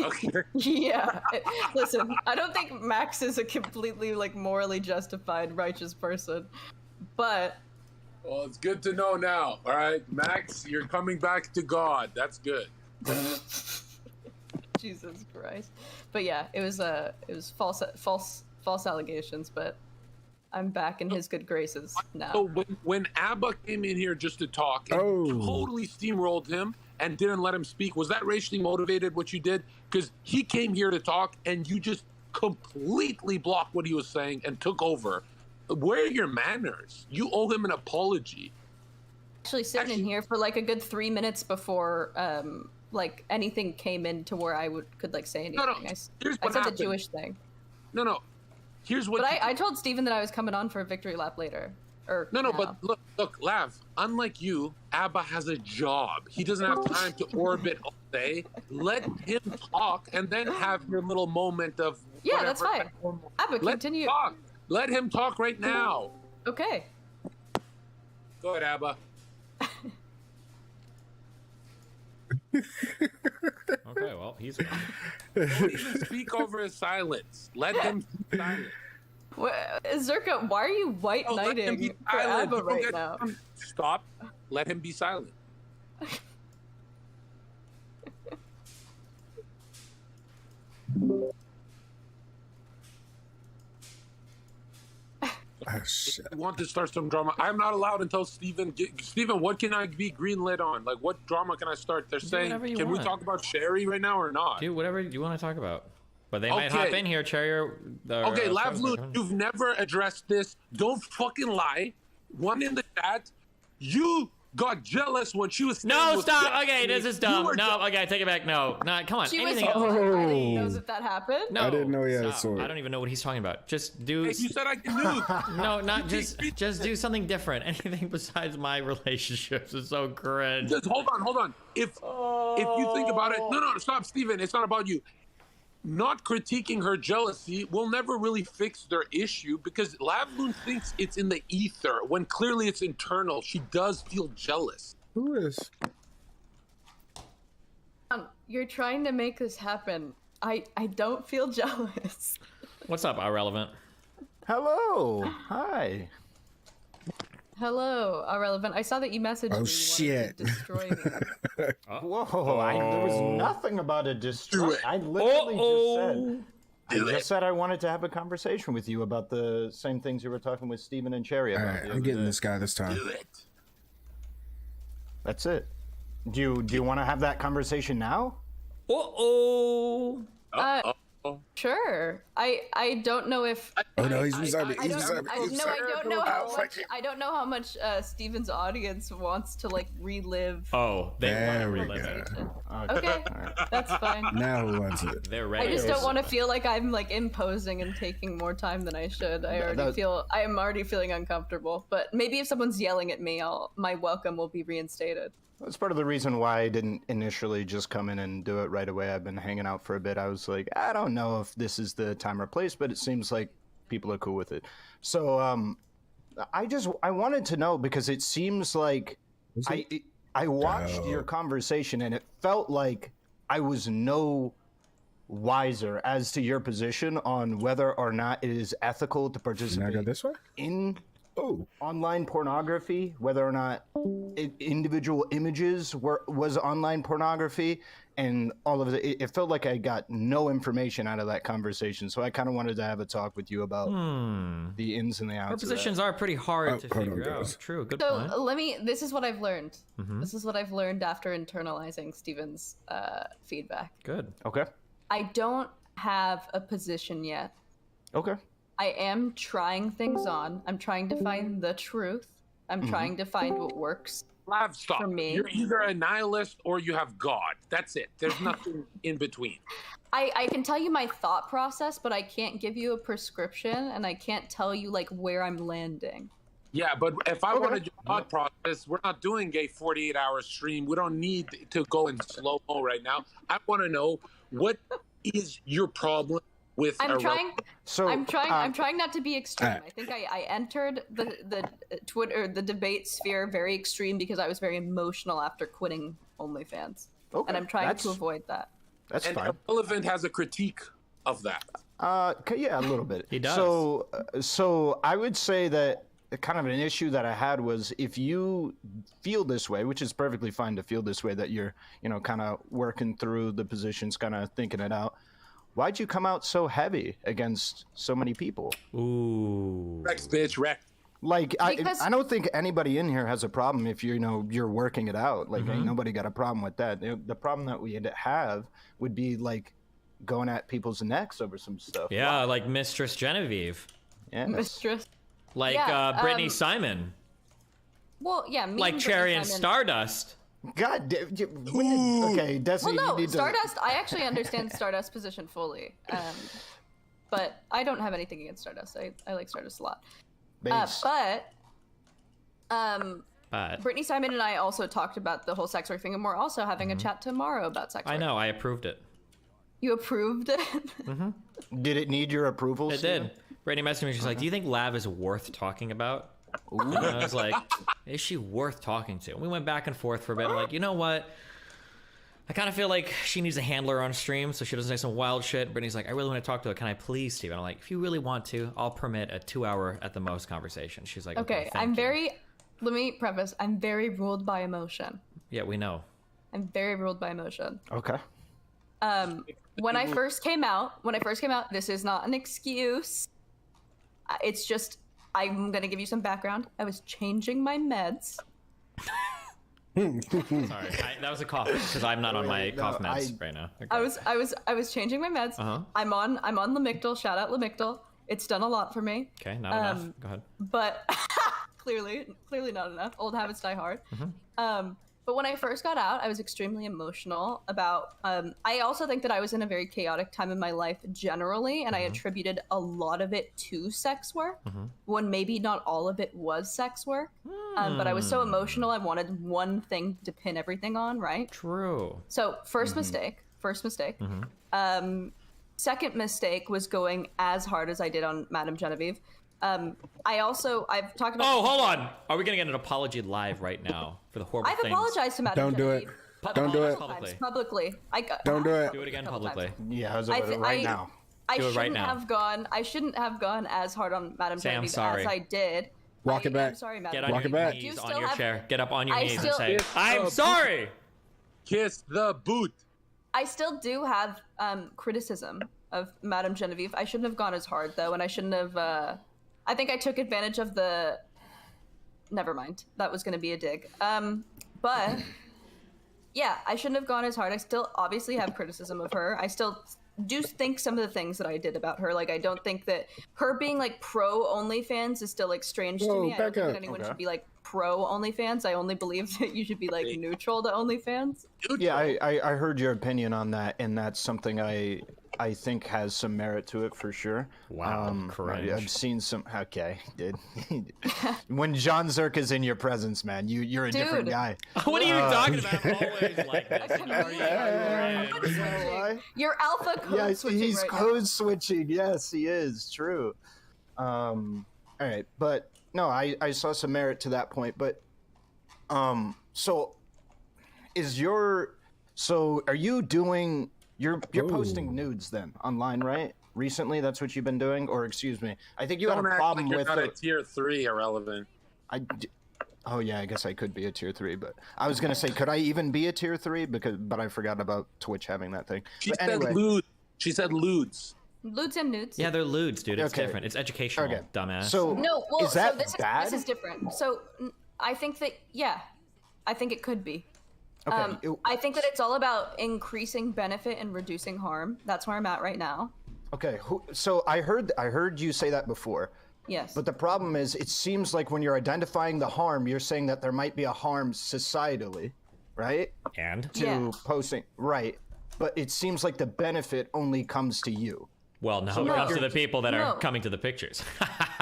Okay. Yeah. Listen, I don't think Max is a completely like morally justified, righteous person, but. Well, it's good to know now. All right, Max, you're coming back to God. That's good. Jesus Christ. But yeah, it was false allegations, but I'm back in his good graces now. So when Abba came in here just to talk and totally steamrolled him and didn't let him speak, was that racially motivated what you did? Because he came here to talk and you just completely blocked what he was saying and took over. Where are your manners? You owe him an apology. Actually sitting in here for like a good 3 minutes before like anything came in to where I could like say anything. No, I what said happened. the Jewish thing. No. Here's what. But I told Steven that I was coming on for a victory lap later. But look, Lav. Unlike you, Abba has a job. He doesn't have time to orbit all day. Let him talk, and then have your little moment of. Yeah, that's fine. Abba, continue. Talk. Let him talk right now. Okay. Go ahead, Abba. Okay, well, he's. Don't even speak over his silence. Let him be silent. Zerka, why are you white Oh, let him knighting be for silent. Abba Don't right get- now? Stop. Let him be silent. Oh, shit. You want to start some drama? I'm not allowed until Steven. Steven, what can I be greenlit on? Like, what drama can I start? They're saying, whatever you can we want. talk about Sherry right now or not? Do whatever you want to talk about. But they might Okay. hop in here, Cherry. Okay, Lavloon, you've never addressed this. Don't fucking lie. One in the chat, you got jealous when she was. staying No, with stop. Okay, Destiny. this is You dumb. were No, okay, take it back. No, not. Come on. She was. Anything I else? didn't know that happened. No, I didn't know he had a stop. sword. I don't even know what he's talking about. Just do. Hey, you said I can do. No, not just do something different. Anything besides my relationships is so cringe. Just hold on. If you think about it, no, stop, Steven. It's not about you. Not critiquing her jealousy will never really fix their issue because Lavloon thinks it's in the ether when clearly it's internal. She does feel jealous. Who is? You're trying to make this happen. I don't feel jealous. What's up, Irrelevant? Hello. Hi. Hello, Irrelevant. I saw that you messaged me. Oh, You shit. wanted to destroy me. Whoa, there was nothing about a destroy. I literally just said I wanted to have a conversation with you about the same things you were talking with Steven and Cherry All about. right, the I'm other getting day. this guy this time. Do it. That's it. Do you want to have that conversation now? Sure. I don't know if. Oh no, he's beside me. I He's don't, beside me. I, He's no, beside I me. don't know how Oh, much. fuck it. I don't know how much Steven's audience wants to like relive. Oh, they There want we to relive it. go. Okay, that's fine. Now who wants it? They're I ready. just don't want to feel like I'm like imposing and taking more time than I should. I am already feeling uncomfortable. But maybe if someone's yelling at me, my welcome will be reinstated. That's part of the reason why I didn't initially just come in and do it right away. I've been hanging out for a bit. I was like, I don't know if this is the time or place, but it seems like people are cool with it. So I wanted to know because it seems like I watched your conversation and it felt like I was no wiser as to your position on whether or not it is ethical to Can I participate go this way? in Oh, online pornography, whether or not individual images was online pornography, and all of it. It felt like I got no information out of that conversation, so I kind of wanted to have a talk with you about the ins and the outs. Our positions are pretty hard to hold on, figure out. guys. True, good So point. this is what I've learned. This is what I've learned after internalizing Steven's feedback. Good. Okay. I don't have a position yet. Okay. I am trying things on. I'm trying to find the truth. I'm trying to find what works. Lav, stop. For me. You're either a nihilist or you have God. That's it. There's nothing in between. I can tell you my thought process, but I can't give you a prescription, and I can't tell you like where I'm landing. Yeah, but if I wanted your thought process, we're not doing a 48-hour stream. We don't need to go in slow-mo right now. I want to know, what is your problem with I'm trying. So I'm trying not to be extreme. I think I entered the Twitter, the debate sphere very extreme because I was very emotional after quitting OnlyFans, and I'm trying to avoid that. That's and fine. Irrelevant has a critique of that. Yeah, a little bit. He does. So I would say that kind of an issue that I had was if you feel this way, which is perfectly fine to feel this way, that you're, kind of working through the positions, kind of thinking it out. Why'd you come out so heavy against so many people? Ooh. Rex, bitch, Rex. Like, Because- I don't think anybody in here has a problem if you're working it out. Like, ain't nobody got a problem with that. The problem that we'd have would be like going at people's necks over some stuff. Yeah, like Mistress Genevieve. Yes. Mistress. Like Yeah, Brittany Simon. Well, yeah, me Like and Cherry Brittany and Simon- Stardust. God damn. Okay, Destiny, Well, no, you need Stardust. I actually understand Stardust's position fully, but I don't have anything against Stardust. I like Stardust a lot. to. But Brittany Simon and I also talked about the whole sex work thing, and we're also having a chat tomorrow about sex work. I know, I approved it. You approved it? Did it need your approval? It Steven? did. Brittany messaged me, she's like, do you think Lav is worth talking about? And I was like, is she worth talking to? And we went back and forth for a bit. I'm like, you know what? I kind of feel like she needs a handler on stream so she doesn't say some wild shit. Brittany's like, I really want to talk to her. Can I please, Steve? And I'm like, if you really want to, I'll permit a 2-hour at the most conversation. She's like, okay, I'm very, let me preface, I'm very ruled by emotion. Yeah, we know. I'm very ruled by emotion. Okay. When I first came out, this is not an excuse. It's just, I'm going to give you some background. I was changing my meds. Sorry, that was a cough because I'm not on my cough meds right now. Okay. I was changing my meds. I'm on Lamictal. Shout out Lamictal. It's done a lot for me. Okay, not enough. Go ahead. But clearly not enough. Old habits die hard. But when I first got out, I was extremely emotional about. I also think that I was in a very chaotic time in my life generally, and I attributed a lot of it to sex work, when maybe not all of it was sex work. But I was so emotional, I wanted one thing to pin everything on, right? Talk. So first mistake. Second mistake was going as hard as I did on Madame Genevieve. I've talked about. Oh, hold on. Are we gonna get an apology live right now for the horrible I've things? apologized to Madame Don't do it. Genevieve. Don't do it. Publicly. Don't do it. Do it again publicly. Yeah, how's about it right now? Do it right now. I shouldn't have gone as hard on Madame Say, I'm Genevieve sorry. as I did. Walk it back. I'm sorry, Madame. Get on Walk it your back. knees You on still your have- chair. Get up on your I knees still- and say, I'm sorry. Kiss the boot. I still do have criticism of Madame Genevieve. I shouldn't have gone as hard though, and I shouldn't have. I think I took advantage of the. Never mind. That was going to be a dig. But yeah, I shouldn't have gone as hard. I still obviously have criticism of her. I still do think some of the things that I did about her. Like, I don't think that her being like pro OnlyFans is still like strange to me. I don't think that anyone should be like pro OnlyFans. I only believe that you should be like neutral to OnlyFans. Yeah, I heard your opinion on that, and that's something I think has some merit to it for sure. Wow, cringe. I've seen some. Okay, dude. When John Zerk is in your presence, man, you're a different guy. What are you talking about? I'm always like this. You're alpha code switching he's right code switching. Yes, he is. True. All right, but no, I saw some merit to that point. But so are you doing? You're posting nudes then online, right? Recently, that's what you've been doing, or excuse me, I think you had a problem like with you're not a tier 3 irrelevant. Oh yeah, I guess I could be a tier 3, but I was gonna say, could I even be a tier 3? But I forgot about Twitch having that thing. She said lewd. She said lewds. Lewds and nudes. Yeah, they're lewds, dude. It's Okay. different. It's educational, Okay. dumbass. So No, well, is that so this bad? this is different. So I think that I think it could be. Okay. I think that it's all about increasing benefit and reducing harm. That's where I'm at right now. Okay. So I heard you say that before. Yes. But the problem is, it seems like when you're identifying the harm, you're saying that there might be a harm societally, right? And? To posting, right? But it seems like the benefit only comes to you. Well, no, So it like comes to you're- the people that are No. coming to the pictures.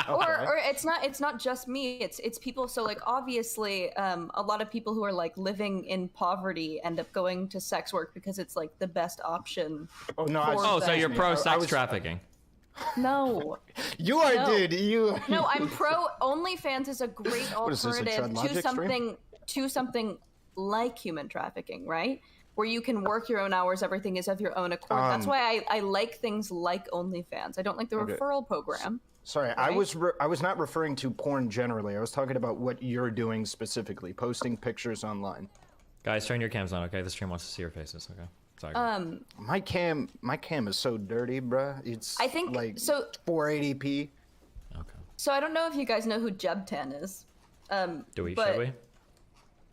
Or it's not just me. It's people. So like obviously, a lot of people who are like living in poverty end up going to sex work because it's like the best option. Oh no! Oh, so you're pro I sex was- trafficking? No. You are, No. dude. You. No, I'm pro. OnlyFans is a great What is this, a alternative Tread Logic stream? to something like human trafficking, right? Where you can work your own hours, everything is of your own accord. That's why I like things like OnlyFans. I don't like the referral program. Sorry, I Right? was not referring to porn generally. I was talking about what you're doing specifically, posting pictures online. Guys, turn your cams on, okay? The stream wants to see your faces, okay? Sorry. My cam is so dirty, bruh. It's I think like so. 480p. Okay. So I don't know if you guys know who Jebtan is. Do we? but, Should we?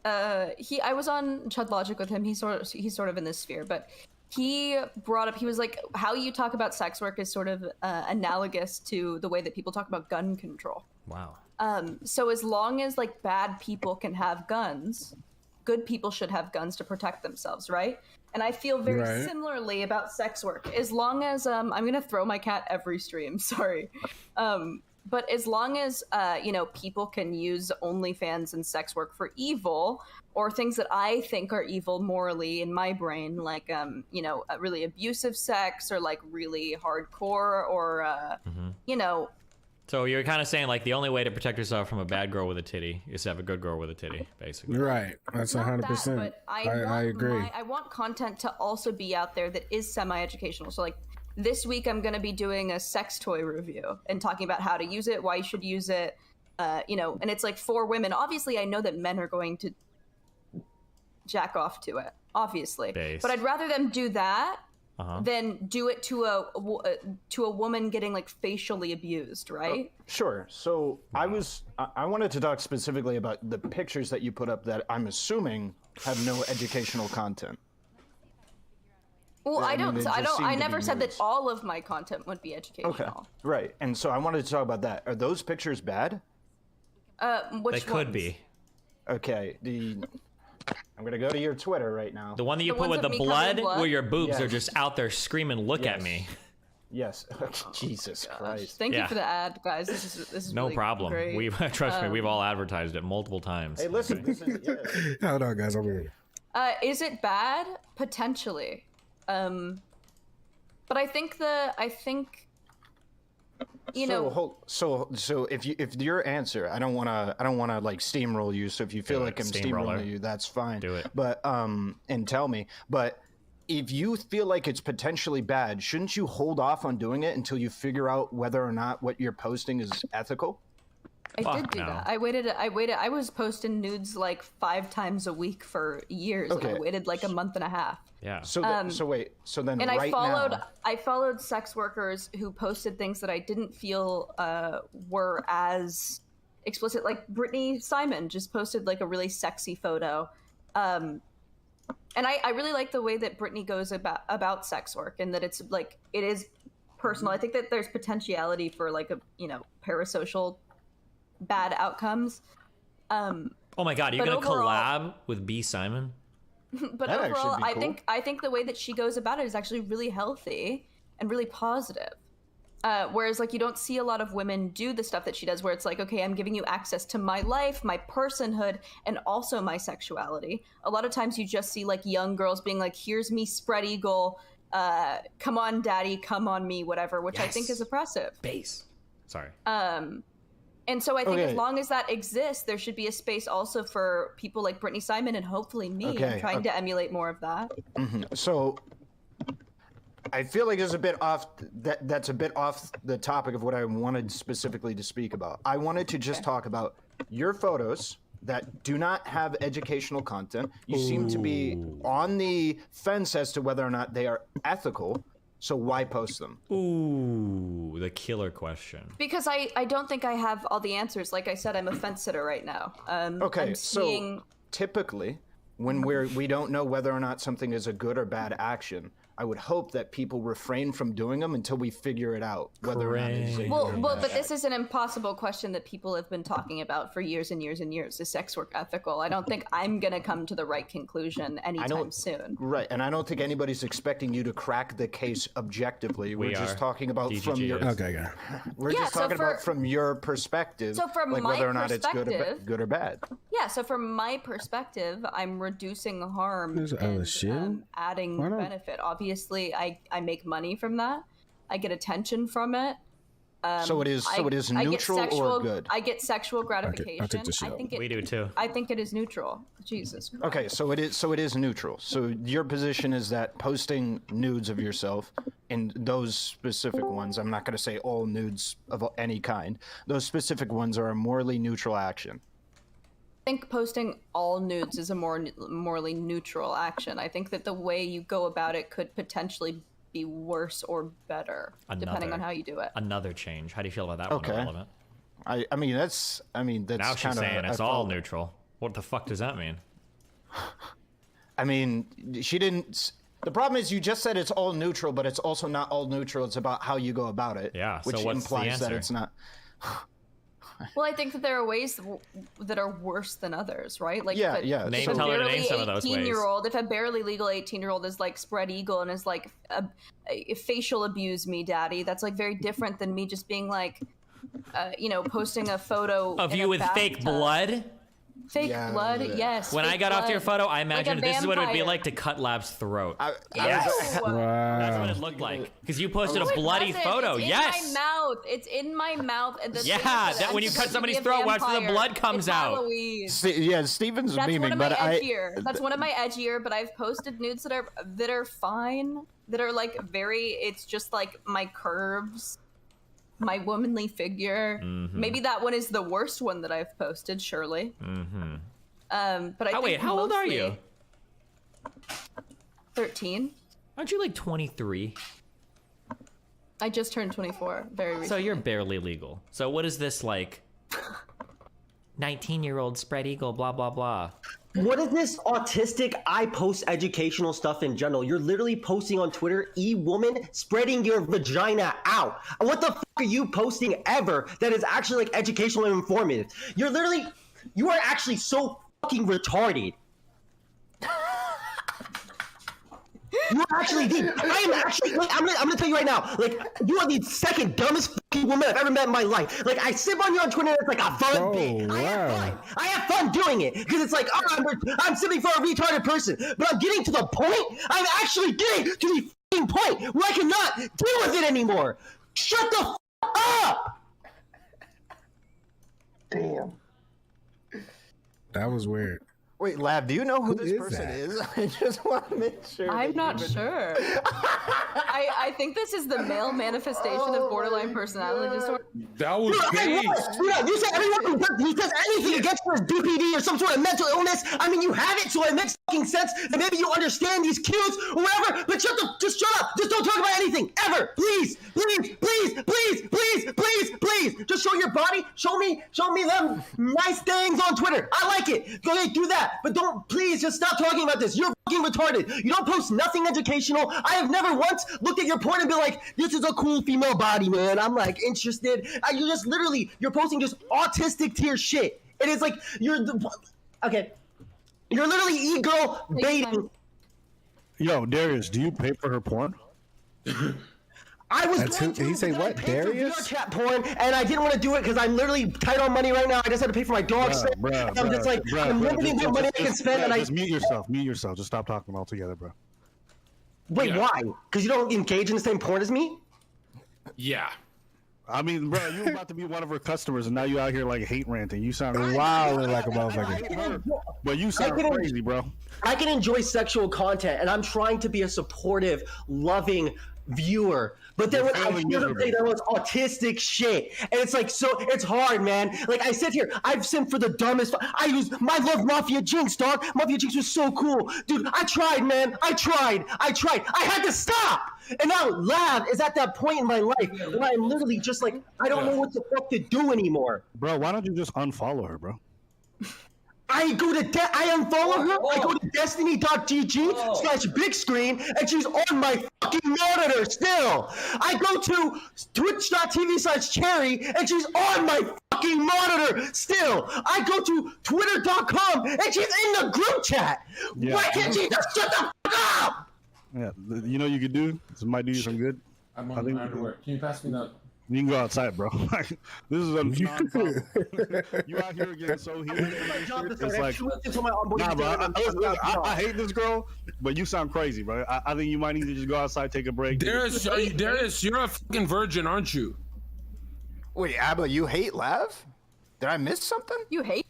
I was on Chud Logic with him. He's sort of in this sphere, but he brought up, he was like, how you talk about sex work is sort of analogous to the way that people talk about gun control. Wow. So as long as like bad people can have guns, good people should have guns to protect themselves, right? And I feel very similarly about sex work. As long as I'm gonna throw my cat every stream, sorry. But as long as people can use OnlyFans and sex work for evil, or things that I think are evil morally in my brain, like really abusive sex, or like really hardcore, or So you're kind of saying like the only way to protect yourself from a bad girl with a titty is to have a good girl with a titty, basically. Right. That's Not 100%. that, but I agree. I want content to also be out there that is semi-educational. So like this week, I'm going to be doing a sex toy review and talking about how to use it, why you should use it, you know, and it's like for women. Obviously, I know that men are going to jack off to it, obviously. Base. But I'd rather them do that than do it to a woman getting like facially abused, right? Sure. So I wanted to talk specifically about the pictures that you put up that I'm assuming have no educational content. Well, I mean, I never said that all of my content would be educational. Okay. Right. And so I wanted to talk about that. Are those pictures bad? Which They could ones? be. Okay. I'm gonna go to your Twitter right now. The one that you The put ones with of the me covered in blood, blood? where your boobs Yes. are just out there screaming, "Look at Yes. me." Yes. Jesus Christ. Thank Yeah. you for the ad, guys. This is No really problem. great. We've trust me, we've all advertised it multiple times. Hey, listen. This is Hold on, guys. Over here. Is it bad? Potentially. But I think you know. So if your answer, I don't wanna like steamroll you. So if you feel Do like it, I'm steamroller. steamrolling you, that's fine. Do it. But and tell me. But if you feel like it's potentially bad, shouldn't you hold off on doing it until you figure out whether or not what you're posting is ethical? I did Fuck do no. that. I waited. I was posting nudes like 5 times a week for years. And I Okay. waited like a month and a half. Yeah. So wait. So then And right now. I followed sex workers who posted things that I didn't feel were as explicit. Like Brittany Simon just posted like a really sexy photo. And I really like the way that Brittany goes about sex work, and that it's like it is personal. I think that there's potentiality for like a parasocial bad outcomes. Oh my God, you're but gonna overall- collab with B. Simon? But That'd actually overall, be cool. I think the way that she goes about it is actually really healthy and really positive. Whereas like you don't see a lot of women do the stuff that she does, where it's like, okay, I'm giving you access to my life, my personhood, and also my sexuality. A lot of times you just see like young girls being like, here's me spread eagle, come on daddy, come on me, whatever, which I think is oppressive. Base. Sorry. And so I think Okay. as long as that exists, there should be a space also for people like Brittany Simon and hopefully me. Okay, I'm trying to emulate more of that. So I feel like it's a bit off. That's a bit off the topic of what I wanted specifically to speak about. I wanted to just talk about your photos that do not have educational content. You seem to be on the fence as to whether or not they are ethical. So why post them? Ooh, the killer question. Because I don't think I have all the answers. Like I said, I'm a fence sitter right now. Okay, I'm seeing... so typically, when we don't know whether or not something is a good or bad action, I would hope that people refrain from doing them until we figure it out whether or not it is a Well, good or well, bad but this is an impossible question that people have been talking about for years and years and years. Is sex work ethical? I don't think I'm gonna come to the right conclusion anytime soon. Right, and I don't think anybody's expecting you to crack the case objectively. We're just talking about from your Okay. we're Yeah, just so talking about for- from your perspective, So from like my whether or not it's perspective- good or bad. Yeah, so from my perspective, I'm reducing harm There's and LSU? adding Why not? benefit. Obviously, I make money from that. I get attention from it. So it is I get neutral sexual, or good? I get sexual gratification. I'll take the shot. We do too. I think it is neutral. Jesus Christ. Okay, so it is neutral. So your position is that posting nudes of yourself, and those specific ones, I'm not going to say all nudes of any kind, those specific ones are a morally neutral action. I think posting all nudes is a more morally neutral action. I think that the way you go about it could potentially be worse or better, depending on how you do it. Another change. How do you feel about that one? Okay. Irrelevant. I mean that's Now she's kinda, saying it's I all follow. neutral. What the fuck does that mean? I mean, she didn't. The problem is you just said it's all neutral, but it's also not all neutral. It's about how you go about it. Yeah, so which what's the implies that answer? it's not. Well, I think that there are ways that are worse than others, right? Like, Yeah, if a, yeah. if Name- a tell her to barely name some of those ways. 18-year-old, if a barely legal 18-year-old is like spread eagle and is like a facial abuse me, daddy, that's like very different than me just being like, posting a photo Of in you a with fake bathtub. blood? Fake blood, yes. When fake I got off your blood. photo, I imagined Like a this is what it would be vampire. like to cut Lab's throat. Yes. That's what it looked like. Because you posted No, a it bloody doesn't. photo. It's yes. in my mouth. It's in my mouth. And the Yeah, thing is that when you I'm cut supposed to somebody's be a throat, watch the vampire. blood comes It's out. Halloween. Yeah, Steven's That's one memeing, of my but edgier. That's one of my edgier, but I've posted nudes that are fine. That are like very. It's just like my curves, my womanly figure. Maybe that one is the worst one that I've posted. Surely. But I think wait, how old are mostly- you? 13. Aren't you like 23? I just turned 24 very recently. So you're barely legal. So what is this like? 19-year-old spread eagle, blah blah blah. What is this autistic? I post educational stuff in general. You're literally posting on Twitter, woman, spreading your vagina out. What the are you posting ever that is actually like educational and informative? You are actually so fucking retarded. You actually did. I am actually. Like, I'm gonna tell you right now. Like, you are the second dumbest fucking woman I've ever met in my life. Like, I sip on you on Twitter. It's like a fun bit. I have fun doing it because it's like, oh, I'm sipping for a retarded person. But I'm getting to the point. I'm actually getting to the fucking point where I cannot deal with it anymore. Shut the up. Damn. That was weird. Wait, Lab, do you know who this is person that? is? I just want to make sure. I'm not sure. I think this is the male manifestation of borderline personality disorder. That was You said everyone who says anything against you is BPD or some sort of mental illness. I mean, you have it, so it makes fucking sense that maybe you understand these cues or whatever. But just shut up. Just don't talk about anything ever, please, please, please, please, please, please, please. Just show your body. Show me them nice things on Twitter. I like it. Go ahead, do that. But don't, please, just stop talking about this. You're fucking retarded. You don't post nothing educational. I have never once looked at your porn and been like, this is a cool female body, man. I'm like interested. You're just literally, you're posting just autistic tier shit. It is like, okay. You're literally e-girl baiting. Yo, Darius, do you pay for her porn? I was That's going who- to. he say but then I what, paid for Darius? VR chat porn, and I didn't want to do it because I'm literally tight on money right now. I just had to pay for my dog. I'm just like, I'm limiting the money I can spend, and just mute yourself. Mute yourself. Just stop talking altogether, bro. Wait, why? Because you don't engage in the same porn as me? Yeah. I mean, bro, you about to be one of her customers, and now you out here like hate ranting. You sound wilding like a motherfucker. But you sound crazy, bro. I can enjoy sexual content, and I'm trying to be a supportive, loving viewer. But then when I hear them say that was autistic shit, and it's like, so it's hard, man. Like I sit here, I've simmed for the dumbest. I love Mafia Jinx, dog. Mafia Jinx was so cool, dude. I tried, man. I tried. I had to stop. And now Lab is at that point in my life where I'm literally just like, I don't know what the fuck to do anymore. Bro, why don't you just unfollow her, bro? I unfollow her. I go to destiny.gg/big screen, and she's on my fucking monitor still. I go to twitch.tv/cherry, and she's on my fucking monitor still. I go to twitter.com, and she's in the group chat. Yeah. Why can't she just shut the fuck up? Yeah, you know what you could do? This might do you some good. I'm on my underwear. Can you pass me that? You can go outside, bro. This is a non-problem. You out here getting so heated. It's like, nah, bro. I hate this girl, but you sound crazy, bro. I think you might need to just go outside, take a break. Darius, you're a fucking virgin, aren't you? Wait, Abba, you hate Lav? Did I miss something? You hate?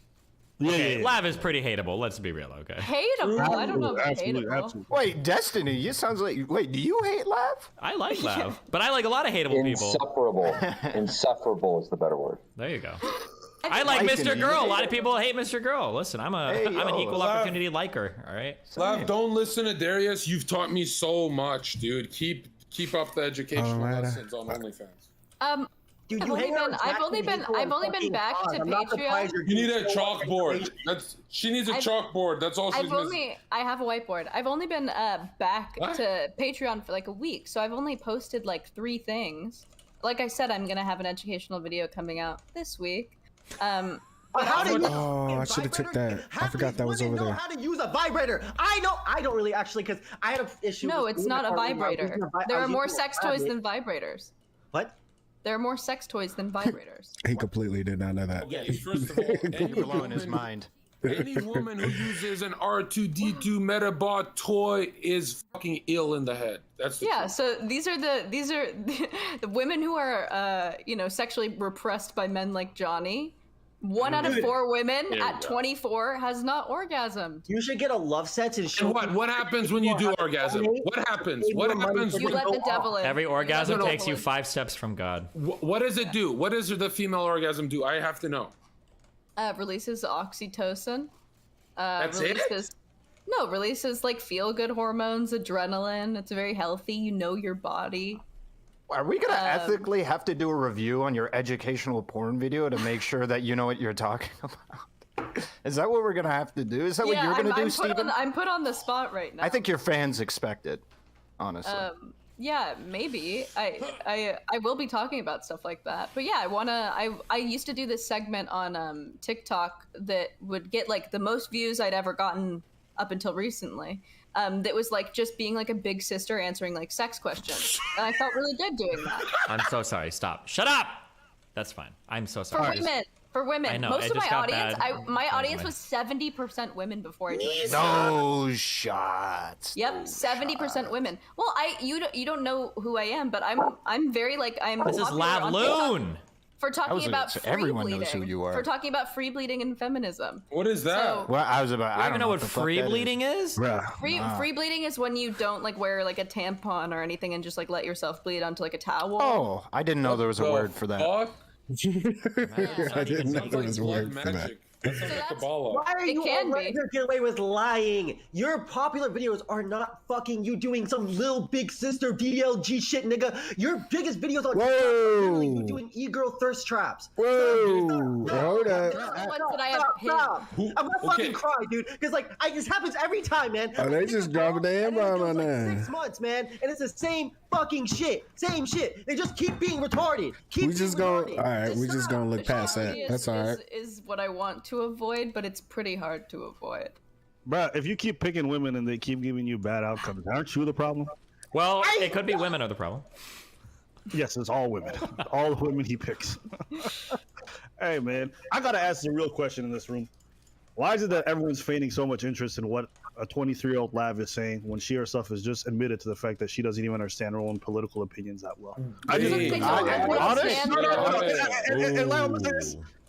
Okay, Lav is pretty hateable. Let's be real, okay? Hateable? I don't know if hateable. Wait, Destiny, you sounds like. Wait, do you hate Lav? I like Lav, but I like a lot of hateable people. Insufferable is the better word. There you go. I like Mr. Girl. A lot of people hate Mr. Girl. Listen, I'm an equal opportunity liker. All right. Lav, don't listen to Darius. You've taught me so much, dude. Keep up the educational lessons on OnlyFans. Dude, I've only been back to Patreon. You need a chalkboard. She needs a chalkboard. That's all she's missing. I have a whiteboard. I've only been back to Patreon for like a week, so I've only posted like 3 things. Like I said, I'm gonna have an educational video coming out this week. Oh, I should have took that. I forgot that was over know there. how to use a vibrator. I don't really actually, because I had an issue. No, with it's not a vibrator. There are more sex toys than vibrator. vibrators. What? There are more sex toys than vibrators. He completely did not know that. Okay, first of all, You're blowing his mind. Any woman who uses an R2D2 Metabot toy is fucking ill in the head. That's the truth. So these are the women who are sexually repressed by men like Johnny. 1 out of 4 women at 24 has not orgasmed. You should get a love set and show. And what happens when you do orgasm? What happens? What happens? You let the devil in. Every orgasm takes you 5 steps from God. What does it do? What does the female orgasm do? I have to know. Releases oxytocin. That's releases, No, releases like feel-good hormones, adrenaline. It's very healthy. You know your body. Are we gonna ethically have to do a review on your educational porn video to make sure that you know what you're talking about? Is that what we're gonna have to do? Is that what you're gonna do, Steven? I'm put on the spot right now. I think your fans expect it, honestly. Yeah, maybe. I will be talking about stuff like that. But yeah, I used to do this segment on TikTok that would get like the most views I'd ever gotten up until recently. That was like just being like a big sister answering like sex questions. And I felt really good doing that. I'm so sorry. Stop. Shut up. That's fine. I'm so sorry. For women. I know, Most it of my just got audience, bad. my audience was 70% women before I joined. No shots. Yep, 70% women. Well, you don't know who I am, but I'm very like I'm. This is Lav Loon. For talking about free everyone bleeding. knows who you are. For talking about free bleeding and feminism. What is that? So, Well, I was about. You I even don't know what the fuck free that bleeding is? Free bleeding is when you don't like wear like a tampon or anything and just like let yourself bleed onto like a towel. Oh, I didn't know there was a word for that. I didn't know there was a word for that. Why are you already get away with lying? Your popular videos are not fucking you doing some little big sister DLG shit, nigga. Your biggest videos on TikTok are literally you doing e-girl thirst traps. Whoa, hold up. Stop. I'm gonna fucking cry, dude. Because like, this happens every time, man. Oh, they just dropping the M-bomb on like that. 6 months, man, and it's the same fucking shit. Same shit. They just keep being retarded. We just gonna look past that. That's all right. Is what I want to avoid, but it's pretty hard to avoid. Bro, if you keep picking women and they keep giving you bad outcomes, aren't you the problem? Well, it could be women are the problem. Yes, it's all women. All the women he picks. Hey, man, I gotta ask the real question in this room. Why is it that everyone's feigning so much interest in what a 23-year-old Lav is saying when she herself has just admitted to the fact that she doesn't even understand her own political opinions that well? I just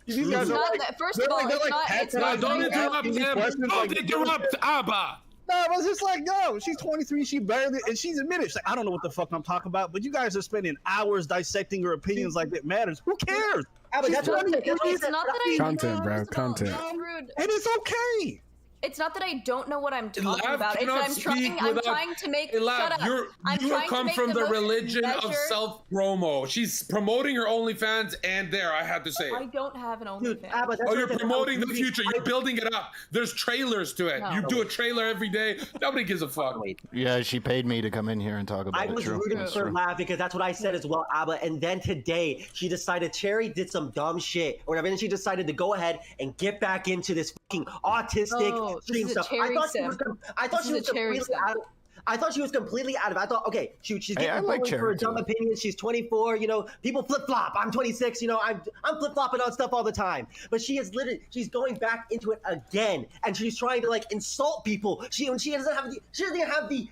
these guys are like, first of all, it's not. Don't interrupt him. Don't interrupt Abba. No, but it's just like, no, she's 23, she barely, and she's admitted, she's like, I don't know what the fuck I'm talking about, but you guys are spending hours dissecting her opinions like it matters. Who cares? It's not that I content, bro, content. And it's okay. It's not that I don't know what I'm talking Lav about. It's that I'm trying to make. Hey, Lav, shut up. you come from the most religion of measured- self-promo. She's promoting her OnlyFans, and I had to say it. I don't have an OnlyFans. Oh, you're promoting the future. You're building it up. There's trailers to it. No. You do a trailer every day. Nobody gives a fuck. Yeah, she paid me to come in here and talk about I it. was True. rooting That's for true. Lav because that's what I said as well, Abba. And then today she decided Cherry did some dumb shit or whatever, and she decided to go ahead and get back into this fucking autistic stream stuff. I thought she was completely out of. I thought she was completely out of it. I thought, okay, she's getting like bullied for a Cherry dumb too. opinion. She's 24. You know, people flip flop. I'm 26. You know, I'm flip flopping on stuff all the time. But she's going back into it again, and she's trying to like insult people. She doesn't even have the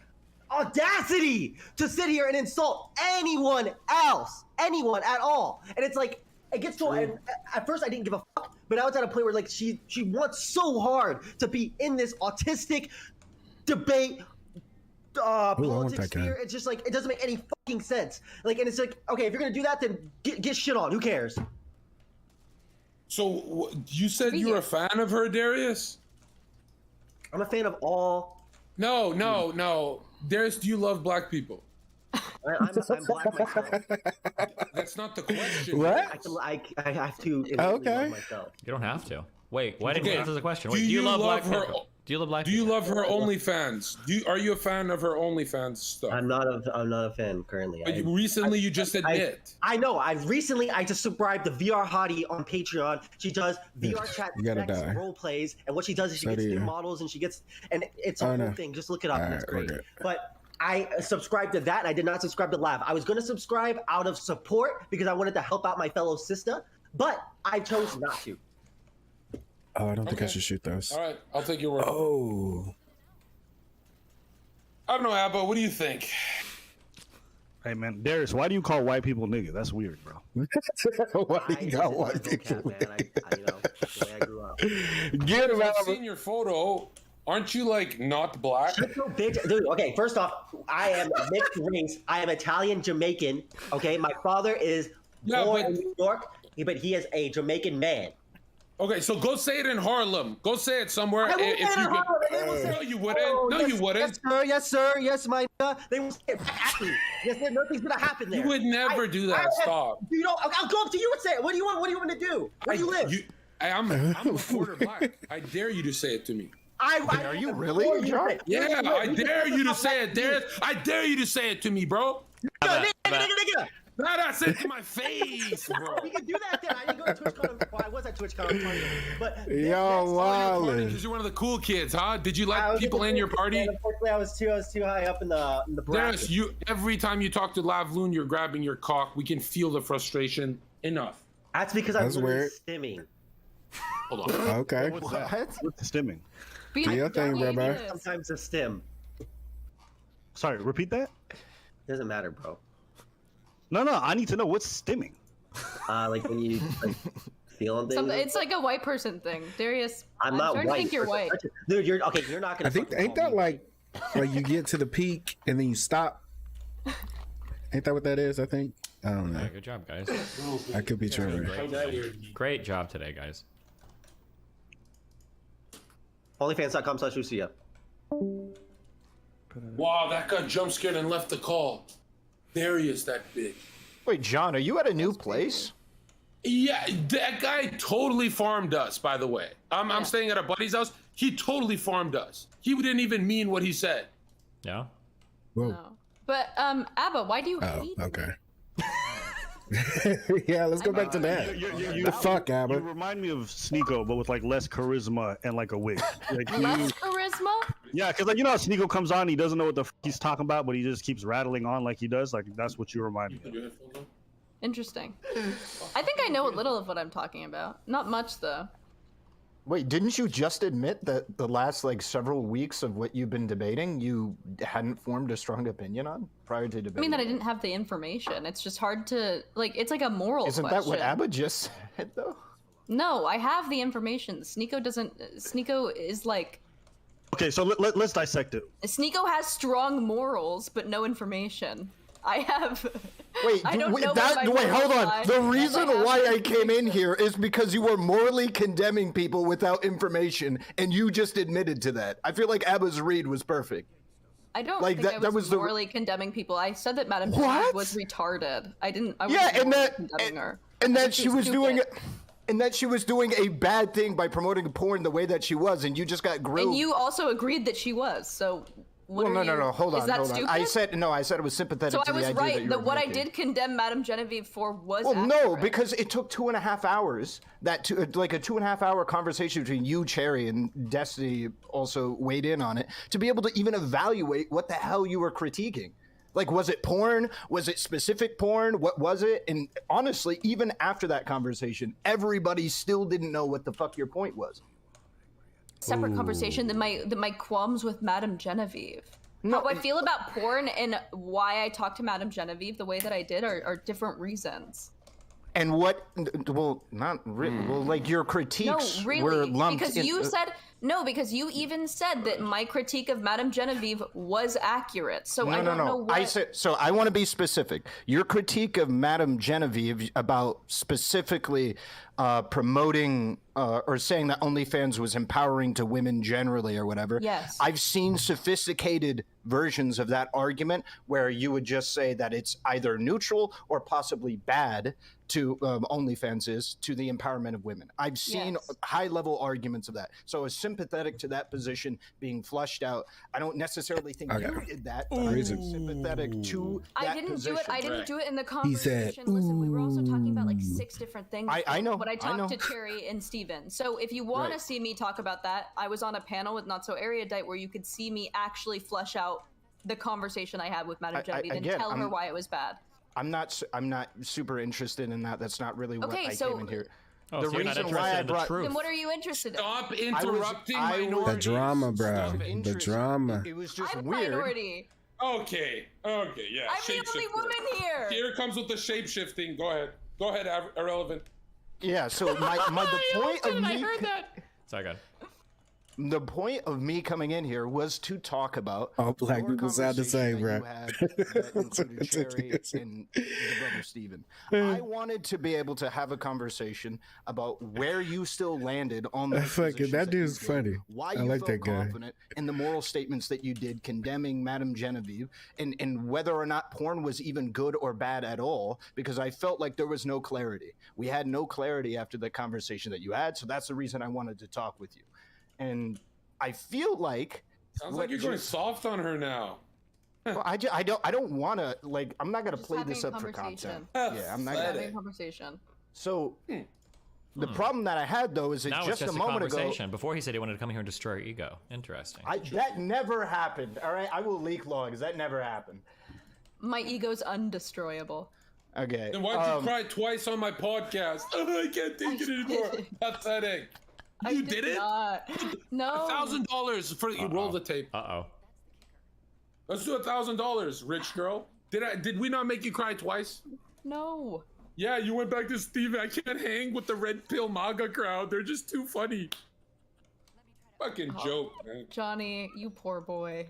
audacity to sit here and insult anyone else, anyone at all. And it's like it gets to. And at first, I didn't give a fuck, but now it's at a point where like she wants so hard to be in this autistic debate. Politics sphere. It's just like it doesn't make any fucking sense. Like, and it's like, okay, if you're gonna do that, then get shit on. Who cares? So you said you were a fan of her, Darius? I'm a fan of all. No. Darius, do you love black people? I'm black myself. That's not the question. What? I have to. Okay. Myself. You don't have to. Wait, why didn't you answer the question? Wait, Do you love black her? people? Do you love black Do you people? love her OnlyFans? Are you a fan of her OnlyFans stuff? I'm not a fan currently. But recently, you just admit. I know. I just subscribed to VR Hottie on Patreon. She does VR chat sex role plays, and what she does is she gets new models, and it's a whole thing. Just look it up. It's great. But I subscribed to that, and I did not subscribe to Lav. I was going to subscribe out of support because I wanted to help out my fellow sister, but I chose not to. Oh, I don't think I should shoot those. All right, I'll take your word. Oh. I don't know, Abba. What do you think? Hey man, Darius, why do you call white people niggas? That's weird, bro. Why do you call white people? Man, you know, the way I grew up. Get him out I've of seen your photo. Aren't you like not black? Shut your bitch, dude. Okay, first off, I am mixed race. I am Italian Jamaican. Okay, my father is born in New York, but he is a Jamaican man. Okay, so go say it in Harlem. Go say it somewhere. I won't say it in Harlem. No, you wouldn't. No, you wouldn't. Yes, sir. Yes, my nigga. They will say it at me. Yes, sir. Nothing's gonna happen there. You would never do that. Stop. You know, I'll go up to you and say it. What do you want? What do you want me to do? Where do you live? I'm a quarter black. I dare you to say it to me. Are you really, John? Yeah, I dare you to say it, Darius. I dare you to say it to me, bro. Nigga. Nah, say it to my face, bro. We can do that then. I didn't go to TwitchCon. Well, I was at TwitchCon, but yo, wow. Because you're one of the cool kids, huh? Did you let people in your party? Unfortunately, I was too high up in the bracket. Darius, every time you talk to Lavloon, you're grabbing your cock. We can feel the frustration. Enough. That's because I'm stimming. Hold on. Okay. What's that? What's the stimming? Do your thing, bro. Sometimes a stim. Sorry, repeat that? Doesn't matter, bro. No, I need to know what's stimming. Like when you feeling things. It's like a white person thing, Darius. I'm not starting white. to think you're white. Dude, you're okay. You're not gonna. I think ain't that like you get to the peak and then you stop? Ain't that what that is? I think. I don't know. Yeah, good job, guys. I could be tripping. Great job today, guys. OnlyFans.com/Lucia. Wow, that got jump scared and left the call. Darius, that bitch. Wait, John, are you at a new place? Yeah, that guy totally farmed us, by the way. I'm staying at a buddy's house. He totally farmed us. He didn't even mean what he said. Yeah? Whoa. No. But, Abba, why do you hate okay. Yeah, let's go back to that. The fuck, Abba. You remind me of Sneeko, but with like less charisma and like a wig. Like, less charisma? Yeah, because like you know how Sneeko comes on, he doesn't know what the he's talking about, but he just keeps rattling on like he does. Like that's what you remind me of. Interesting. I think I know a little of what I'm talking about. Not much, though. Wait, didn't you just admit that the last like several weeks of what you've been debating, you hadn't formed a strong opinion on prior to debating? I mean that I didn't have the information. It's just hard to like. It's like a moral Isn't question. that what Abba just said though? No, I have the information. Sneeko doesn't. Sneeko is like. Okay, so let's dissect it. Sneeko has strong morals, but no information. I have. Wait, I don't know wait, hold on. The reason why I came in here is because you were morally condemning people without information, and you just admitted to that. I feel like Abba's read was perfect. I don't like think I was morally condemning people. I said that Madame Genevieve was retarded. I didn't. I wasn't condemning her. And that she was doing. And that she was doing a bad thing by promoting porn the way that she was, and you just got grilled. And you also agreed that she was. So. Well, no. Hold on. I said it was sympathetic. So to I was the idea right. that what I did condemn Madame Genevieve for was. Well, accurate. no, because it took 2.5 hours. Like a 2.5 hour conversation between you, Cherry, and Destiny also weighed in on it to be able to even evaluate what the hell you were critiquing. Like, was it porn? Was it specific porn? What was it? And honestly, even after that conversation, everybody still didn't know what the fuck your point was. Separate conversation than my qualms with Madame Genevieve. No, how I feel about porn and why I talk to Madame Genevieve the way that I did are different reasons. And what? Well, not really. Well, like your critiques were lumped because you said no. Because you even said that my critique of Madame Genevieve was accurate. So I don't know what. I said so. I want to be specific. Your critique of Madame Genevieve about specifically promoting or saying that OnlyFans was empowering to women generally or whatever. Yes. I've seen sophisticated versions of that argument where you would just say that it's either neutral or possibly bad to OnlyFans is to the empowerment of women. I've seen high-level arguments of that. So I was sympathetic to that position being flushed out. I don't necessarily think you did that, but I'm sympathetic to that position. I didn't do it in the conversation. Listen, we were also talking about like 6 different things. I know. But I talked to Cherry and Steven. So if you want to see me talk about that, I was on a panel with Not So Erudite where you could see me actually flesh out the conversation I had with Madame Genevieve and tell her why it was bad. I'm not super interested in that. That's not really what I came in here. Oh, the so you're not reason interested why I in the brought truth. Then what are you interested in? Stop interrupting I was- minorities. The drama, bro. Stop The it. drama. It was just I'm a weird. minority. Okay, yeah. I'm the only shapeshifter. woman here. Here comes with the shape shifting. Go ahead, irrelevant. Yeah. So the point of me. I heard that. Sorry, go ahead. The point of me coming in here was to talk about All black your people sound the same, conversation bro. that you had that included Cherry and the brother Steven. I wanted to be able to have a conversation about where you still landed on the Fucking that dude's did, funny. why I you like felt that guy. confident in the moral statements that you did condemning Madame Genevieve, and whether or not porn was even good or bad at all, because I felt like there was no clarity. We had no clarity after the conversation that you had, so that's the reason I wanted to talk with you. And I feel like Sounds like you're going soft on her now. well, I don't want to, like, I'm not gonna Just play having this a up for conversation. content. Yeah, I'm not Having gonna. a conversation. So the problem that I had though is that Now just it's just a moment ago, conversation. Before he said he wanted to come here and destroy your ego. Interesting. that never happened. All right, I will leak logs. That never happened. My ego's undestroyable. Okay. Then why'd you cry twice on my podcast? Oh, I can't take it anymore. Pathetic. You did it? No. $1,000 for you. Roll the tape. Let's do $1,000, rich girl. Did we not make you cry twice? No. Yeah, you went back to Steven. I can't hang with the red pill MAGA crowd. They're just too funny. Fucking joke, man. Johnny, you poor boy.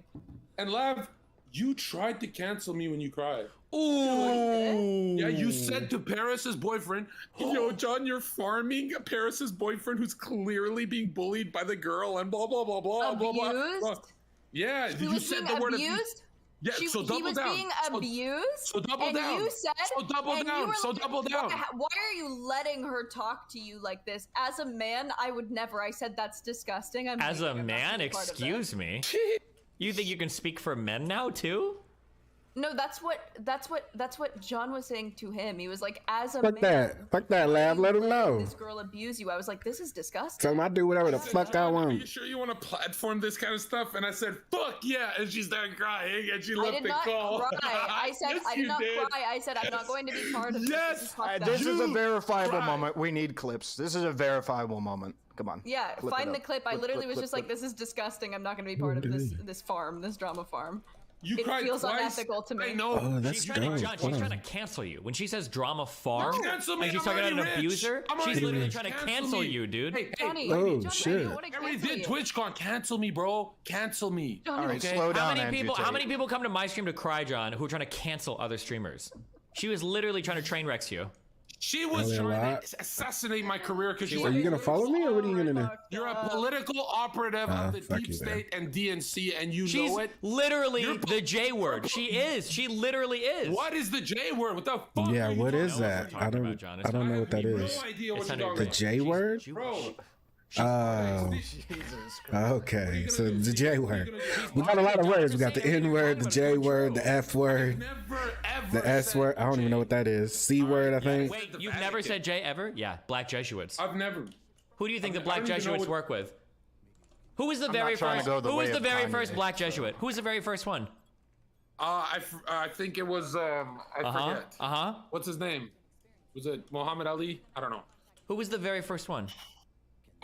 And Lav, you tried to cancel me when you cried. Ooh. Yeah, you said to Paris's boyfriend, yo, John, you're farming Paris's boyfriend who's clearly being bullied by the girl and blah, blah, blah, blah, blah, blah, blah. Yeah, He you was said being the word abused? Yeah, so double he was down. being abused. So double and down. You said, So double and down. you were So like, double down. Why are you letting her talk to you like this? As a man, I would never. I said that's disgusting. As a man, excuse me. You think you can speak for men now too? No, that's what John was saying to him. He was like, as a Fuck man, that, Lab. Let him know. this girl abuse you. I was like, this is disgusting. Tell him I do whatever the fuck I Are want. you sure you want to platform this kind of stuff? And I said, fuck yeah. And she started crying and she I left did the not call. cry. I said Yes, I did you not did. cry. I said I'm not going to be part of Yes. this. Fuck This that. is a verifiable moment. We need clips. This is a verifiable moment. Come on. Yeah, Clip find it the up. clip. I literally was clip, just like, this is disgusting. I'm not going to be part of this farm, this drama farm. You it cried feels twice. unethical to me. I know. Oh, that's She's trying to, dope. John, she's trying to cancel you. When she says drama farm, No. Cancel me, and she's I'm talking about an already rich. abuser, I'm she's already literally rich. trying to Cancel cancel me. you, dude. Hey, Johnny, Oh, Johnny, shit. I want to I already cancel did you. TwitchCon. Cancel me, bro. Cancel me. Johnny, All right, Okay, slow how down, many people? Andrew How Tate. many people come to my stream to cry, John, who are trying to cancel other streamers? She was literally trying to train wreck you. She was Really a trying lot. to assassinate my career because Are you gonna follow me or what are you gonna do? You're a political operative of the fuck deep you, state and DNC, and you She's know it. literally the J word. She is. She literally is. What is the J word? What the fuck? Yeah, are you what talking is know what that? we're talking I don't. about, John. I don't know what that about? is. No idea what It's you're under talking The about. J word? Bro, Oh. Jesus Christ. Okay, so the J word. We got a lot of words. We got the N word, the J word, the F word, never ever. the S said word. I don't even know what that is. C word, I think. Wait, you've never said J ever? Yeah, Black Jesuits. I've never. Who do you think the I Black don't even know Jesuits what- work with? Who was the not very trying to first? go the Who was way the of very Kanye, first Black Jesuit? Who was the very first one? I think it was I forget. Uh-huh. What's his name? Was it Muhammad Ali? I don't know. Who was the very first one?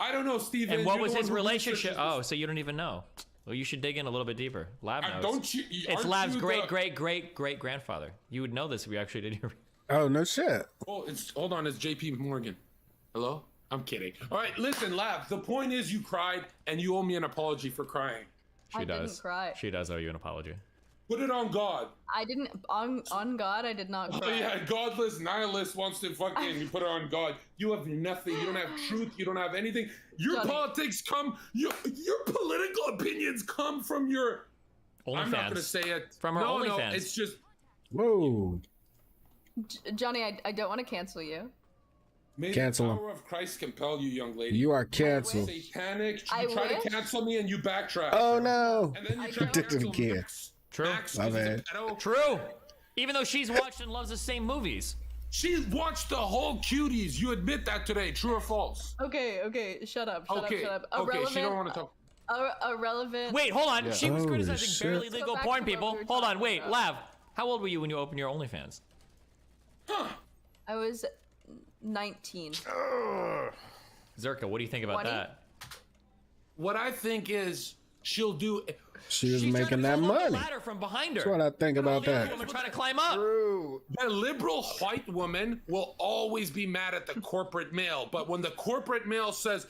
I don't know, Steven. And what You're was the his one who relationship? researches Oh, so you don't even know. Well, you should dig in a little bit deeper. Lab knows. Don't you? It's aren't Lab's you great, the- great, great, great grandfather. You would know this if you actually did your. Oh, no shit. Oh, hold on. It's J.P. Morgan. Hello? I'm kidding. All right, listen, Lab. The point is, you cried, and you owe me an apology for crying. She I does. didn't cry. She does owe you an apology. Put it on God. I didn't on God. I did not Oh cry. yeah, godless nihilist wants to fucking you put it on God. You have nothing. You don't have truth. You don't have anything. Your Johnny. politics come. Your political opinions come from your. I'm not OnlyFans. gonna say it. From her no, OnlyFans. No, it's just. Whoa. Johnny, I don't want to cancel you. May Cancel the him. power of Christ compel you, young lady. You are canceled. Satanic. You I try wish. to cancel me and you backtrack. Oh no. And then you I try to did it cancel again. Max. True. Max My 'cause he's a bad. pedo. True. Even though she's watched and loves the same movies. She watched the whole Cuties. You admit that today. True or false? Okay, shut up, shut Okay. up. Okay. She don't want to talk. Irrelevant. Wait, hold on. She was Oh, criticizing shit. barely Let's go legal back porn to what people. we were Hold on, talking wait, about. Lav. How old were you when you opened your OnlyFans? I was 19. Zerka, what do you think about 20? that? What I think is she'll do. She was She's trying making to that pull up the money. ladder from behind her. That's what I think about The that. woman trying to climb up. The liberal white woman will always be mad at the corporate male, but when the corporate male says,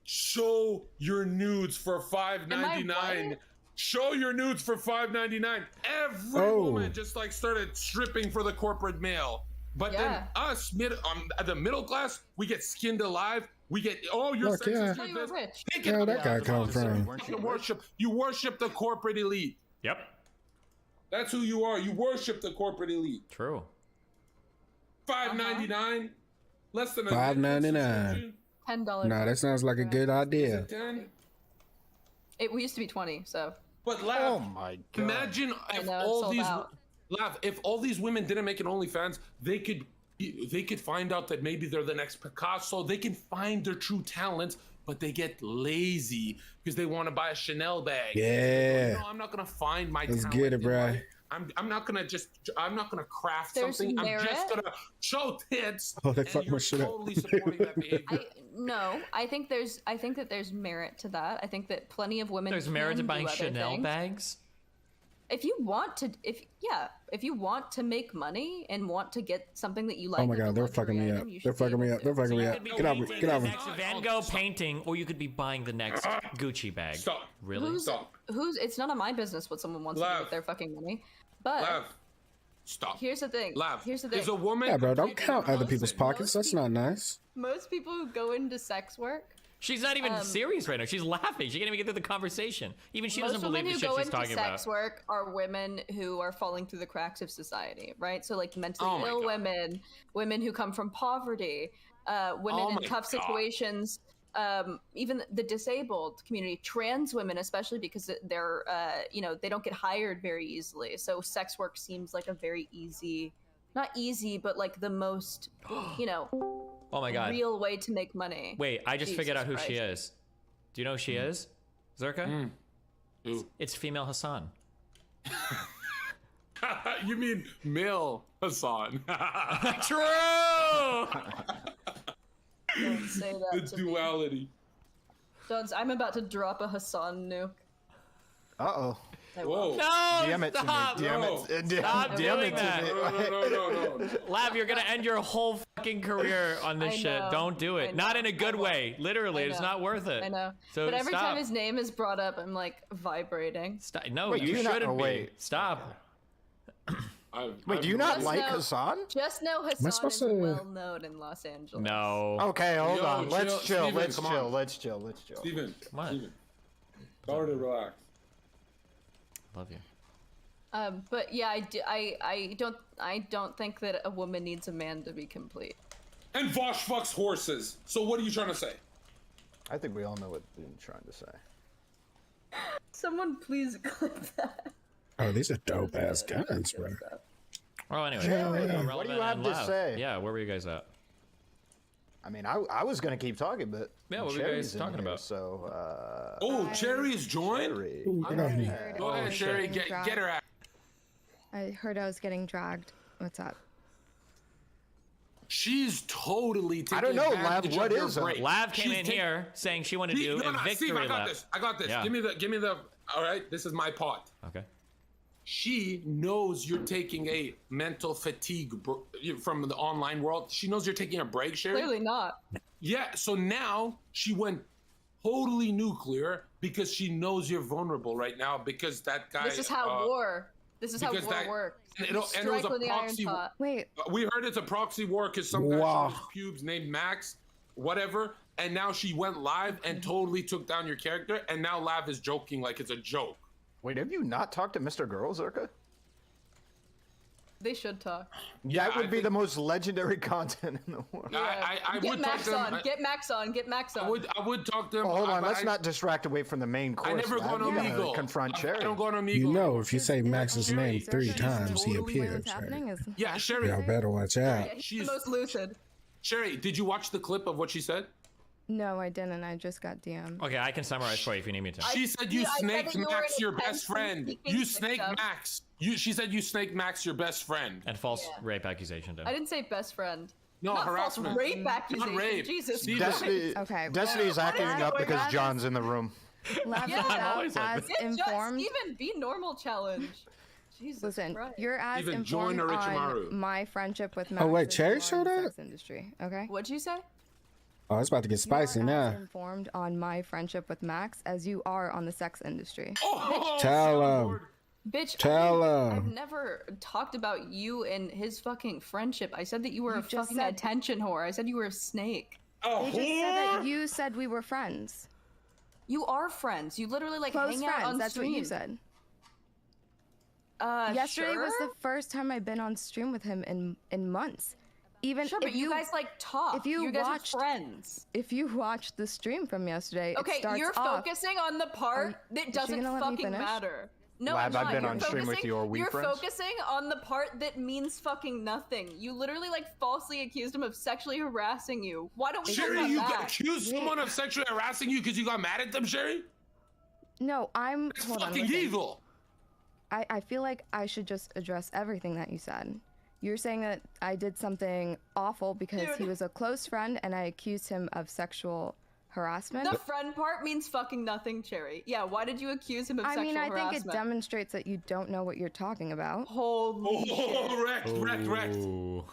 "Show your nudes for $5.99," show your nudes for $5.99, every woman just like started stripping for the corporate male. But then us, the middle class, we get skinned alive. We get, you're Look, sexist. yeah. You're this. Take Where it that guy come from? You worship the corporate elite. Yep. That's who you are. You worship the corporate elite. True. $5.99, less than $5.99. $10. Nah, that sounds like a good idea. We used to be 20, so. But oh my god! Imagine if if all these women didn't make an OnlyFans, they could find out that maybe they're the next Picasso. They can find their true talents, but they get lazy because they want to buy a Chanel bag. Yeah. No, I'm not gonna find my Let's talent. get it, bro. I'm not gonna craft There's something. I'm merit. just gonna show tits. Oh, they and fucked my you're shit up. totally supporting that behavior. No, I think that there's merit to that. I think that plenty of women. There's merit to can buying do other Chanel things. bags. If you want to make money and want to get something that you like. Oh my like a god, they're luxury fucking me up. item, you They're should be fucking me able up. to. They're fucking me up. Get out of here. Get out of The here. next Van Gogh painting, or you could be buying the next Gucci bag. Stop. Really? Who's? It's none of my business what someone wants to do with their fucking money. But Stop. here's the thing. Here's the thing. There's a woman. Yeah, bro, don't count other people's pockets. That's not nice. Most people who go into sex work. She's not even serious right now. She's laughing. She can't even get through the conversation. Even she doesn't believe the shit she's talking who go into sex work are women who are falling through the cracks of society, right? So like mentally ill women, women who come from poverty, women in tough situations, even the disabled community, trans women especially, because they're they don't get hired very easily. So sex work seems like a very easy, not easy, but like the most, Oh my god. real way to make money. Wait, I just figured out who Jesus she Christ. is. Do you know who she is? Zerka? It's female Hassan. You mean male Hassan? True. Don't say that. The to me. duality. I'm about to drop a Hassan nuke. Uh-oh. Whoa. No, DM it stop. to me. Stop DM doing it that. to me. Lav, you're gonna end your whole fucking career on this I shit. know. Don't do I it. Not know. in a good way. Literally, I it's know. not worth it. I know. So but every stop. time his name is brought up, I'm like vibrating. Stop. No, Wait, you do you not- shouldn't oh, be. wait. Stop. Wait, do you not Just like know- Hassan? Just know Am I Hassan supposed is to- well known in Los Angeles. No. Okay, hold Yo, on. Let's chill. Steven, Let's come chill. on. Let's chill. Let's chill. Steven. What? Steven. Tell her to relax. Love you. But yeah, I don't think that a woman needs a man to be complete. And Vosh fucks horses. So what are you trying to say? I think we all know what you're trying to say. Someone please clip that. Oh, these are dope ass guns, bro. Well, anyway. What do you have to say? Yeah, where were you guys at? I mean, I was gonna keep talking, but Yeah, what were you Cherry's guys in talking here, about? So, Oh, Cherry's joined? Cherry. Ooh, get off me. Go ahead, Cherry. Get her out. I heard I was getting dragged. What's up? She's totally taking I don't know, Lav, advantage what of your is it? break. Lav came She's in taking- here saying she wanted to do No, a no, victory Steve, I got lap. this. I got this. Yeah. Give me the. All right, this is my pot. Okay. She knows you're taking a mental fatigue from the online world. She knows you're taking a break, Sherry. Clearly not. Yeah, so now she went totally nuclear because she knows you're vulnerable right now because that guy. This is how war. This is how war because that- works. and You it was strike a when the iron's proxy- hot. Wait, We heard it's a proxy war because some guy Wow. showed his pubes named Max, whatever, and now she went live and totally took down your character, and now Lav is joking like it's a joke. Wait, have you not talked to Mr. Girl, Zerka? They should talk. Yeah, That would I be think- the most legendary content in the world. I Get would Max talk to him. on. Get Max on. Get Max on. I would talk to him. Oh, hold on, but let's not distract away from the main course. I never go Lav. on You gotta Omegle. confront Cherry. I don't go on Omegle. You know, if you say Max's name Is there 3 something times, he totally appears. what's happening? Is Yeah, Sherry. Y'all better watch out. He's She's- the most lucid. Sherry, did you watch the clip of what she said? no, I didn't. I just got DM'd. Okay, I can summarize for you if you need me to. She said you I said snaked that you were Max, an your best intensely friend. speaking You snaked victim. Max. She said you snaked Max, your best friend. And false rape accusation, too. I didn't say best friend. No, Not harassment. false rape accusation. Not rape. Jesus Steven. Destiny, Okay. Destiny's acting up because John's in the room. Lav Yeah, is I'm always like as Get informed. Steven, be normal challenge. Jesus Listen, Christ. you're as Steven, join informed Orochimaru. on my friendship with Max. Oh, wait, as Cherry you are showed in the up? sex industry. Okay. What'd you say? Oh, it's about to get spicy you are now. as informed on my friendship with Max as you are on the sex industry. Oh, Tell him. Bitch, Tell I've him. never talked about you and his fucking friendship. I said that you were You a just fucking said- attention whore. I said you were a snake. Oh, They just said that you said we were friends. You are friends. You literally like Close hang out friends. on That's stream. what you said. Yesterday was the first time I've been on stream with him in months. Even Sure, if but you guys like talk. if you guys watched- are friends. if you watched the stream from yesterday, it Okay, starts you're off. focusing on the part that she doesn't gonna let me fucking finish? matter. No, Lab, I'm I've not. been You're on stream with focusing- you. Are we You're friends? focusing on the part that means fucking nothing. You literally like falsely accused him of sexually harassing you. Why don't we talk Sherry, about you that? accused someone of sexually harassing you because you got mad at them, Sherry? No, I'm. It's Hold on. fucking listen. evil. I feel like I should just address everything that you said. You're saying that I did something awful because he was a close friend and I accused him of sexual harassment. The friend part means fucking nothing, Cherry. Yeah, why did you accuse him of I sexual mean, I harassment? think it demonstrates that you don't know what you're talking about. Holy shit. Wrecked.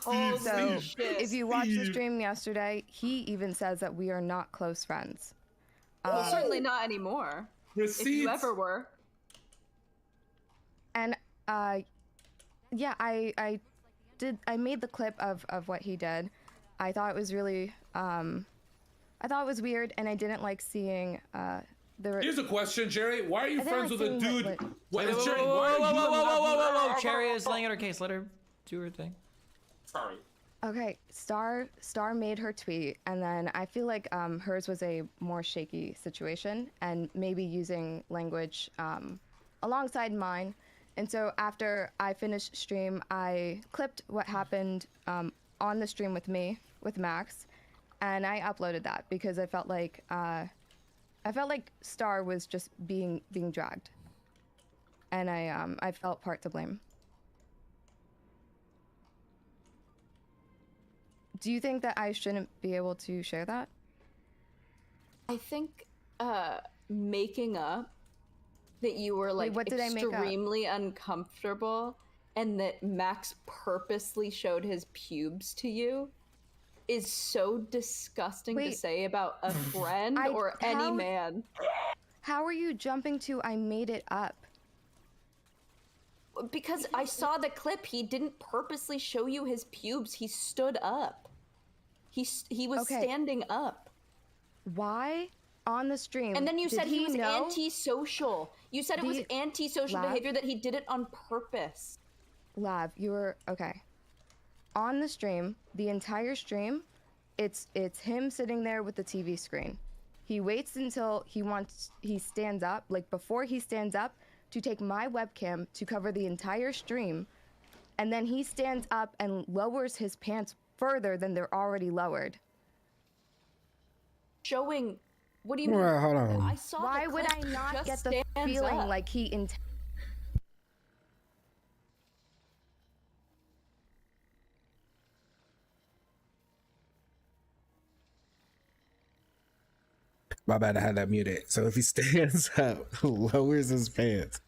Holy So, shit. if you watched the stream yesterday, he even says that we are not close friends. Well, certainly not anymore. If Receipts. you ever were. And yeah, I made the clip of what he did. I thought it was really I thought it was weird, and I didn't like seeing Here's a question, Jerry. Why are you I didn't friends like with a seeing dude? what- Wait, Jerry, whoa, why are whoa, you- whoa, whoa, whoa, whoa, whoa! Cherry is laying out her case. Let her do her thing. Sorry. Okay, Star made her tweet, and then I feel like hers was a more shaky situation, and maybe using language alongside mine. And so after I finished stream, I clipped what happened on the stream with me, with Max, and I uploaded that because I felt like Star was just being dragged, and I felt part to blame. Do you think that I shouldn't be able to share that? I think making up that you were like what did I make up? extremely uncomfortable and that Max purposely showed his pubes to you is so disgusting to Wait. say about a friend or any man. How are you jumping to I made it up? Because I saw the clip, he didn't purposely show you his pubes. He stood up. He was Okay. standing up. Why on the stream? And then you did said he was know? antisocial. You said it was antisocial Lav? behavior, that he did it on purpose. Lav, you were okay. On the stream, the entire stream, it's him sitting there with the TV screen. He waits until he stands up, like before he stands up, to take my webcam to cover the entire stream, and then he stands up and lowers his pants further than they're already lowered. Showing, what do you mean? Well, hold on. I saw. Why the would clip, I he not just get the stands feeling up. like he My bad, I had that muted. So if he stands up, lowers his pants,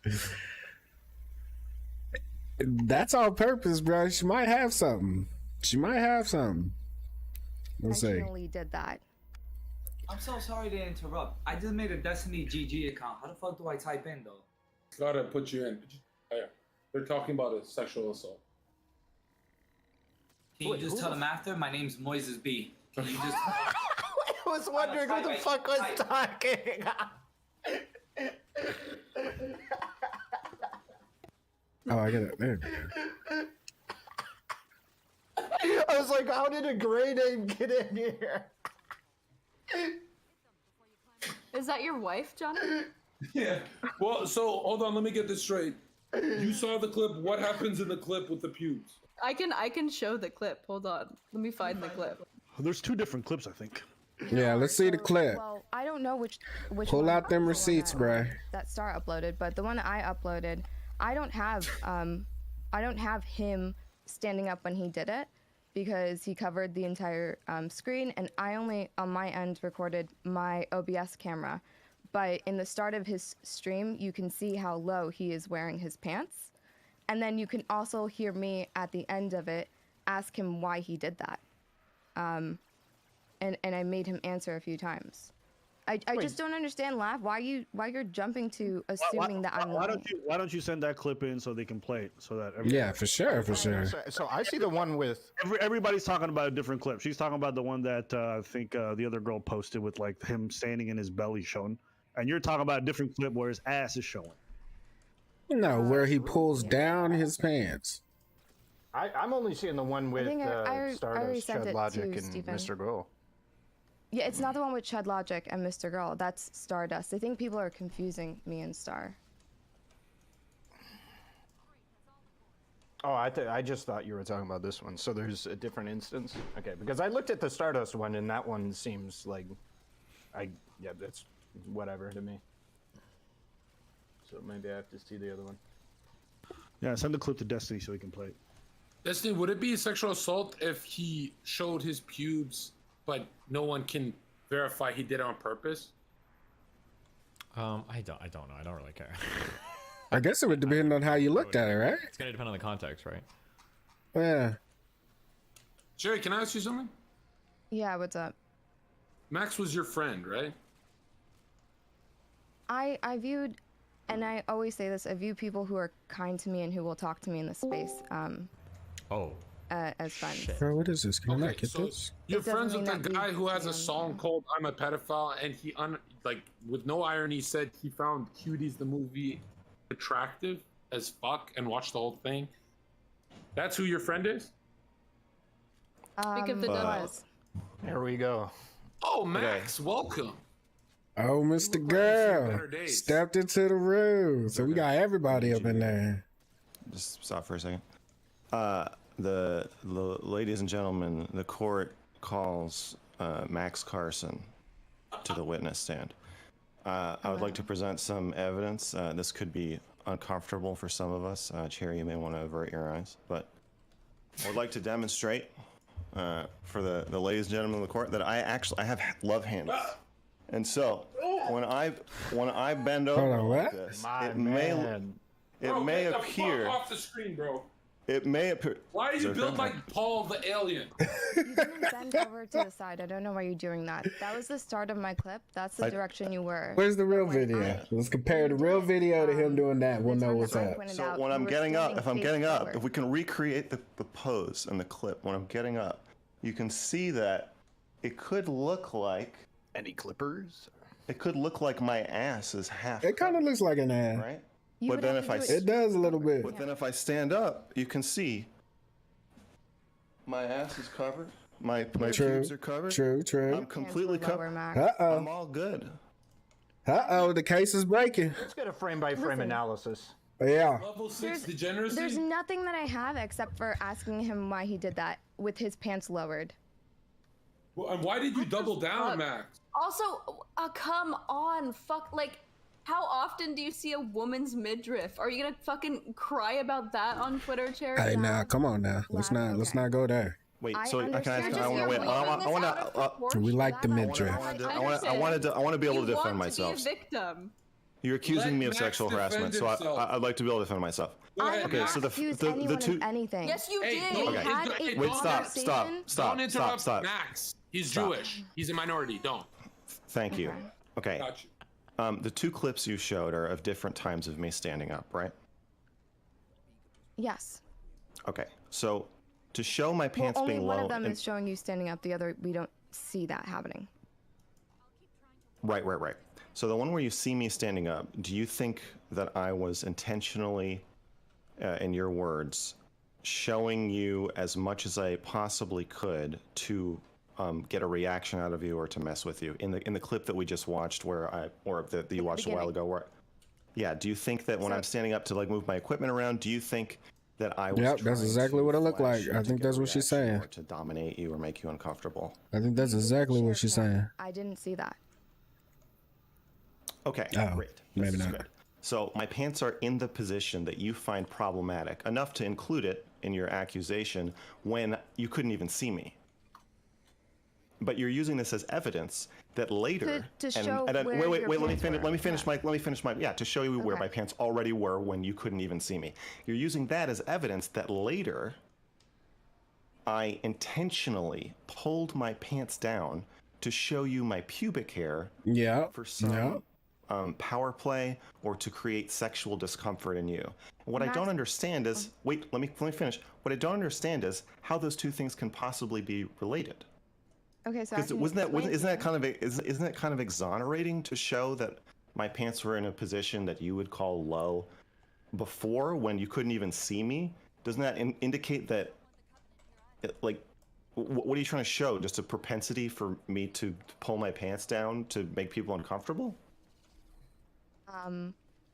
that's on purpose, bro. She might have something. Let's see. intentionally did that? I'm so sorry to interrupt. I just made a Destiny GG account. How the fuck do I type in though? Gotta put you in. Oh, yeah. They're talking about a sexual assault. Can you just tell them after? My name's Moises B. Can you just? I was wondering who the fuck was talking. Oh, I get it. There. I was like, how did a gray name get in here? Is that your wife, Johnny? Yeah. Well, so hold on. Let me get this straight. You saw the clip. What happens in the clip with the pubes? I can show the clip. Hold on. Let me find the clip. There's two different clips, I think. Yeah, let's see the clip. Well, I don't know which Pull one out them was the one receipts, bruh. that Star uploaded, but the one that I uploaded, I don't have him standing up when he did it. because he covered the entire screen, and I only, on my end, recorded my OBS camera. But in the start of his stream, you can see how low he is wearing his pants. And then you can also hear me at the end of it ask him why he did that. And I made him answer a few times. I just don't understand, Lav, why you're jumping to assuming that I'm lying. Why don't you send that clip in so they can play it so that Yeah, for sure. So I see the one with everybody's talking about a different clip. She's talking about the one that I think the other girl posted with like him standing in his belly showing, and you're talking about a different clip where his ass is showing. No, where he pulls down his pants. I'm only seeing the one with I Stardust, sent Chud it Logic, to and Steven. Mr. Girl. Yeah, it's not the one with Chud Logic and Mr. Girl. That's Stardust. I think people are confusing me and Star. Oh, I just thought you were talking about this one. So there's a different instance? Okay, because I looked at the Stardust one, and that one seems like... yeah, that's whatever to me. So maybe I have to see the other one. Yeah, send the clip to Destiny so he can play it. Destiny, would it be sexual assault if he showed his pubes, but no one can verify he did it on purpose? I don't know. I don't really care. I guess it would depend on how you looked at it, right? It's gonna depend on the context, right? Yeah. Jerry, can I ask you something? Yeah, what's up? Max was your friend, right? I viewed, and I always say this, I view people who are kind to me and who will talk to me in this space as friends. Bro, what is this? Can I not get so this? you're It doesn't friends with mean the that guy we who has a can, song called "I'm a Pedophile," and he with no irony said he found Cuties the movie attractive as fuck and watched the whole thing. That's who your friend is? Speak of the devils. Here we go. Oh, Max, welcome. Oh, Mr. Girl stepped into the room. So we got everybody up in there. Just stop for a second. The ladies and gentlemen, the court calls Max Carson to the witness stand. I would like to present some evidence. This could be uncomfortable for some of us. Cherry, you may want to avert your eyes, but I would like to demonstrate for the ladies and gentlemen of the court that I have love handles. And so when I bend over like this, it may appear off the screen, bro. It may appear. Why are you built like Paul the alien? You didn't bend over to the side. I don't know why you're doing that. That was the start of my clip. That's the direction you were. Where's the real video? Let's compare the real video to him doing that. We'll know what's up. So when I'm getting up, if we can recreate the pose and the clip, when I'm getting up, you can see that it could look like... Any clippers? It could look like my ass is half. It kind of looks like an ass. Right? But then it does a little bit. But then if I stand up, you can see my ass is covered. My pubes are covered. True. I'm completely covered. Uh-oh. I'm all good. Uh-oh, the case is breaking. Let's get a frame-by-frame analysis. Yeah. Level 6 degeneracy? There's nothing that I have except for asking him why he did that with his pants lowered. Well, and why did you double down, Max? Also, come on, fuck, like, how often do you see a woman's midriff? Are you gonna fucking cry about that on Twitter, Cherry? Hey, now, come on now. Let's not go there. Wait, so I can ask? I want to. We like the midriff. I want to be able to defend myself. To be a victim. You're accusing me of sexual harassment, so I'd like to be able to defend myself. Okay, so the two. Anything. Yes, you did. Okay, wait, stop. Don't interrupt Max. He's Jewish. He's a minority. Don't. Thank you. Okay. Got you. The two clips you showed are of different times of me standing up, right? Yes. Okay, so to show my pants only being one low, of them is showing you standing up. The other, we don't see that happening. Right. So the one where you see me standing up, do you think that I was intentionally, in your words, showing you as much as I possibly could to get a reaction out of you or to mess with you in the clip that we just watched, that you watched a while ago? Do you think that when I'm standing up to like move my equipment around, do you think that I was? Yep, that's exactly what it looked like. I think that's what she's saying. Or to dominate you or make you uncomfortable. I think that's exactly what she's saying. I didn't see that. Okay, great. Maybe not. Good. So my pants are in the position that you find problematic enough to include it in your accusation when you couldn't even see me. But you're using this as evidence that later To show where wait, your let me pants finish. were. Let me finish my to show you where Okay. my pants already were when you couldn't even see me. You're using that as evidence that later I intentionally pulled my pants down to show you my pubic hair Yeah. for some power play or to create sexual discomfort in you. What I don't understand is wait, let me finish. What I don't understand is how those two things can possibly be related. Okay, so Because isn't that kind of exonerating to show that my pants were in a position that you would call low before when you couldn't even see me? Doesn't that indicate that, like, what are you trying to show? Just a propensity for me to pull my pants down to make people uncomfortable?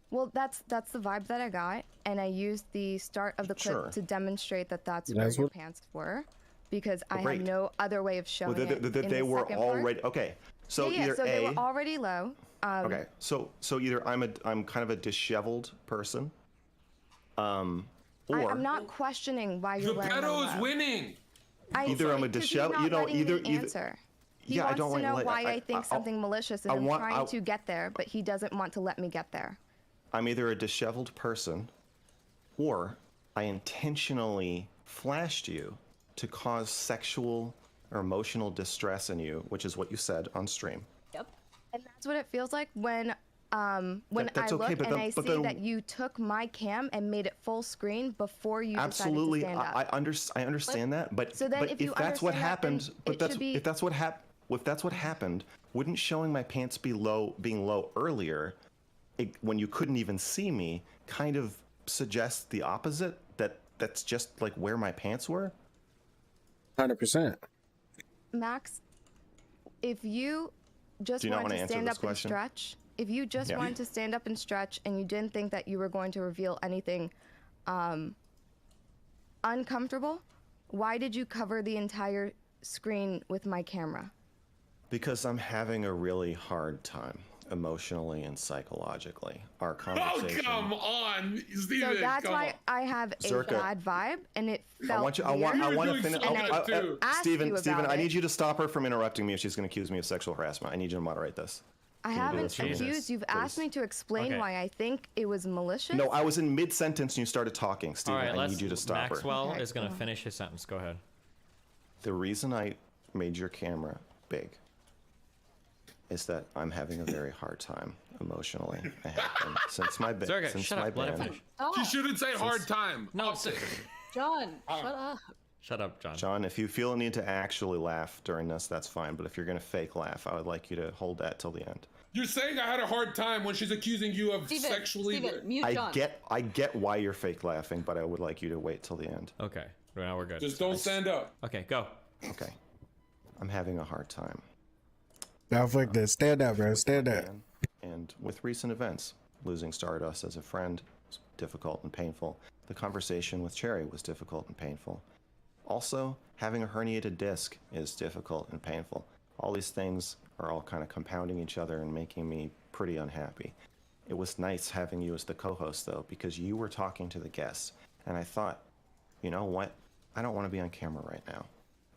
Well, that's the vibe that I got, and I used the start of the clip Sure. to demonstrate that that's That's where your what- pants were, because I Great. have no other way of showing Well, it. that in they the were second part. already okay. So yeah, either so A, they were already low. okay. So either I'm kind of a disheveled person, or I'm not questioning why you're wearing them Geppetto is low. winning. Either I'm a because he's disheveled, not you know, letting me either answer. He yeah, I wants don't to want know let- why I think something malicious, and I I'm want- trying to get there, but he doesn't want to let me get there. I'm either a disheveled person, or I intentionally flashed you to cause sexual or emotional distress in you, which is what you said on stream. Yep. And that's what it feels like when That's I okay, look but and then- I but see then- that you took my cam and made it full screen before you Absolutely, decided to stand up. I understand that, but So then but if you that's what understand that, then happened, but it that's should be- if that's what happened, wouldn't showing my pants being low earlier, when you couldn't even see me, kind of suggest the opposite? That's just like where my pants were. 100%. Max, if you just Do you not wanted wanna to answer stand this up and question? stretch, if you just Yeah. wanted to stand up and stretch and you didn't think that you were going to reveal anything uncomfortable, why did you cover the entire screen with my camera? Because I'm having a really hard time emotionally and psychologically. Our Oh, conversation. come on, Steven. So that's come why on. I have a Zerka, bad vibe, and it I felt want you. I weird. want to doing finish. so bad, too. asked Steven, you Steven, about I it. need you to stop her from interrupting me if she's going to accuse me of sexual harassment. I need you to moderate this. I Can you do haven't this for me? accused. You've asked Please. me to explain Okay. why I think it was malicious. No, I was in mid-sentence and you started talking, All Steven. right, I need you to stop her. Maxwell Okay, is going to cool. finish his sentence. Go ahead. The reason I made your camera big is that I'm having a very hard time emotionally. I have been since my band. Zerga, Since shut my up. Let him band. finish. You shouldn't say hard time. No, John, shut up. shut up, John. John, if you feel a need to actually laugh during this, that's fine. But if you're going to fake laugh, I would like you to hold that till the end. You're saying I had a hard time when she's accusing you of sexually. Mute John. I get why you're fake laughing, but I would like you to wait till the end. Okay, now we're good. Just don't stand up. Okay, go. Okay. I'm having a hard time. Now, fuck this. Stand up, bro. Stand up. And with recent events, losing Stardust as a friend was difficult and painful. The conversation with Cherry was difficult and painful. Also, having a herniated disc is difficult and painful. All these things are all kind of compounding each other and making me pretty unhappy. It was nice having you as the co-host, though, because you were talking to the guests. And I thought, you know what? I don't want to be on camera right now.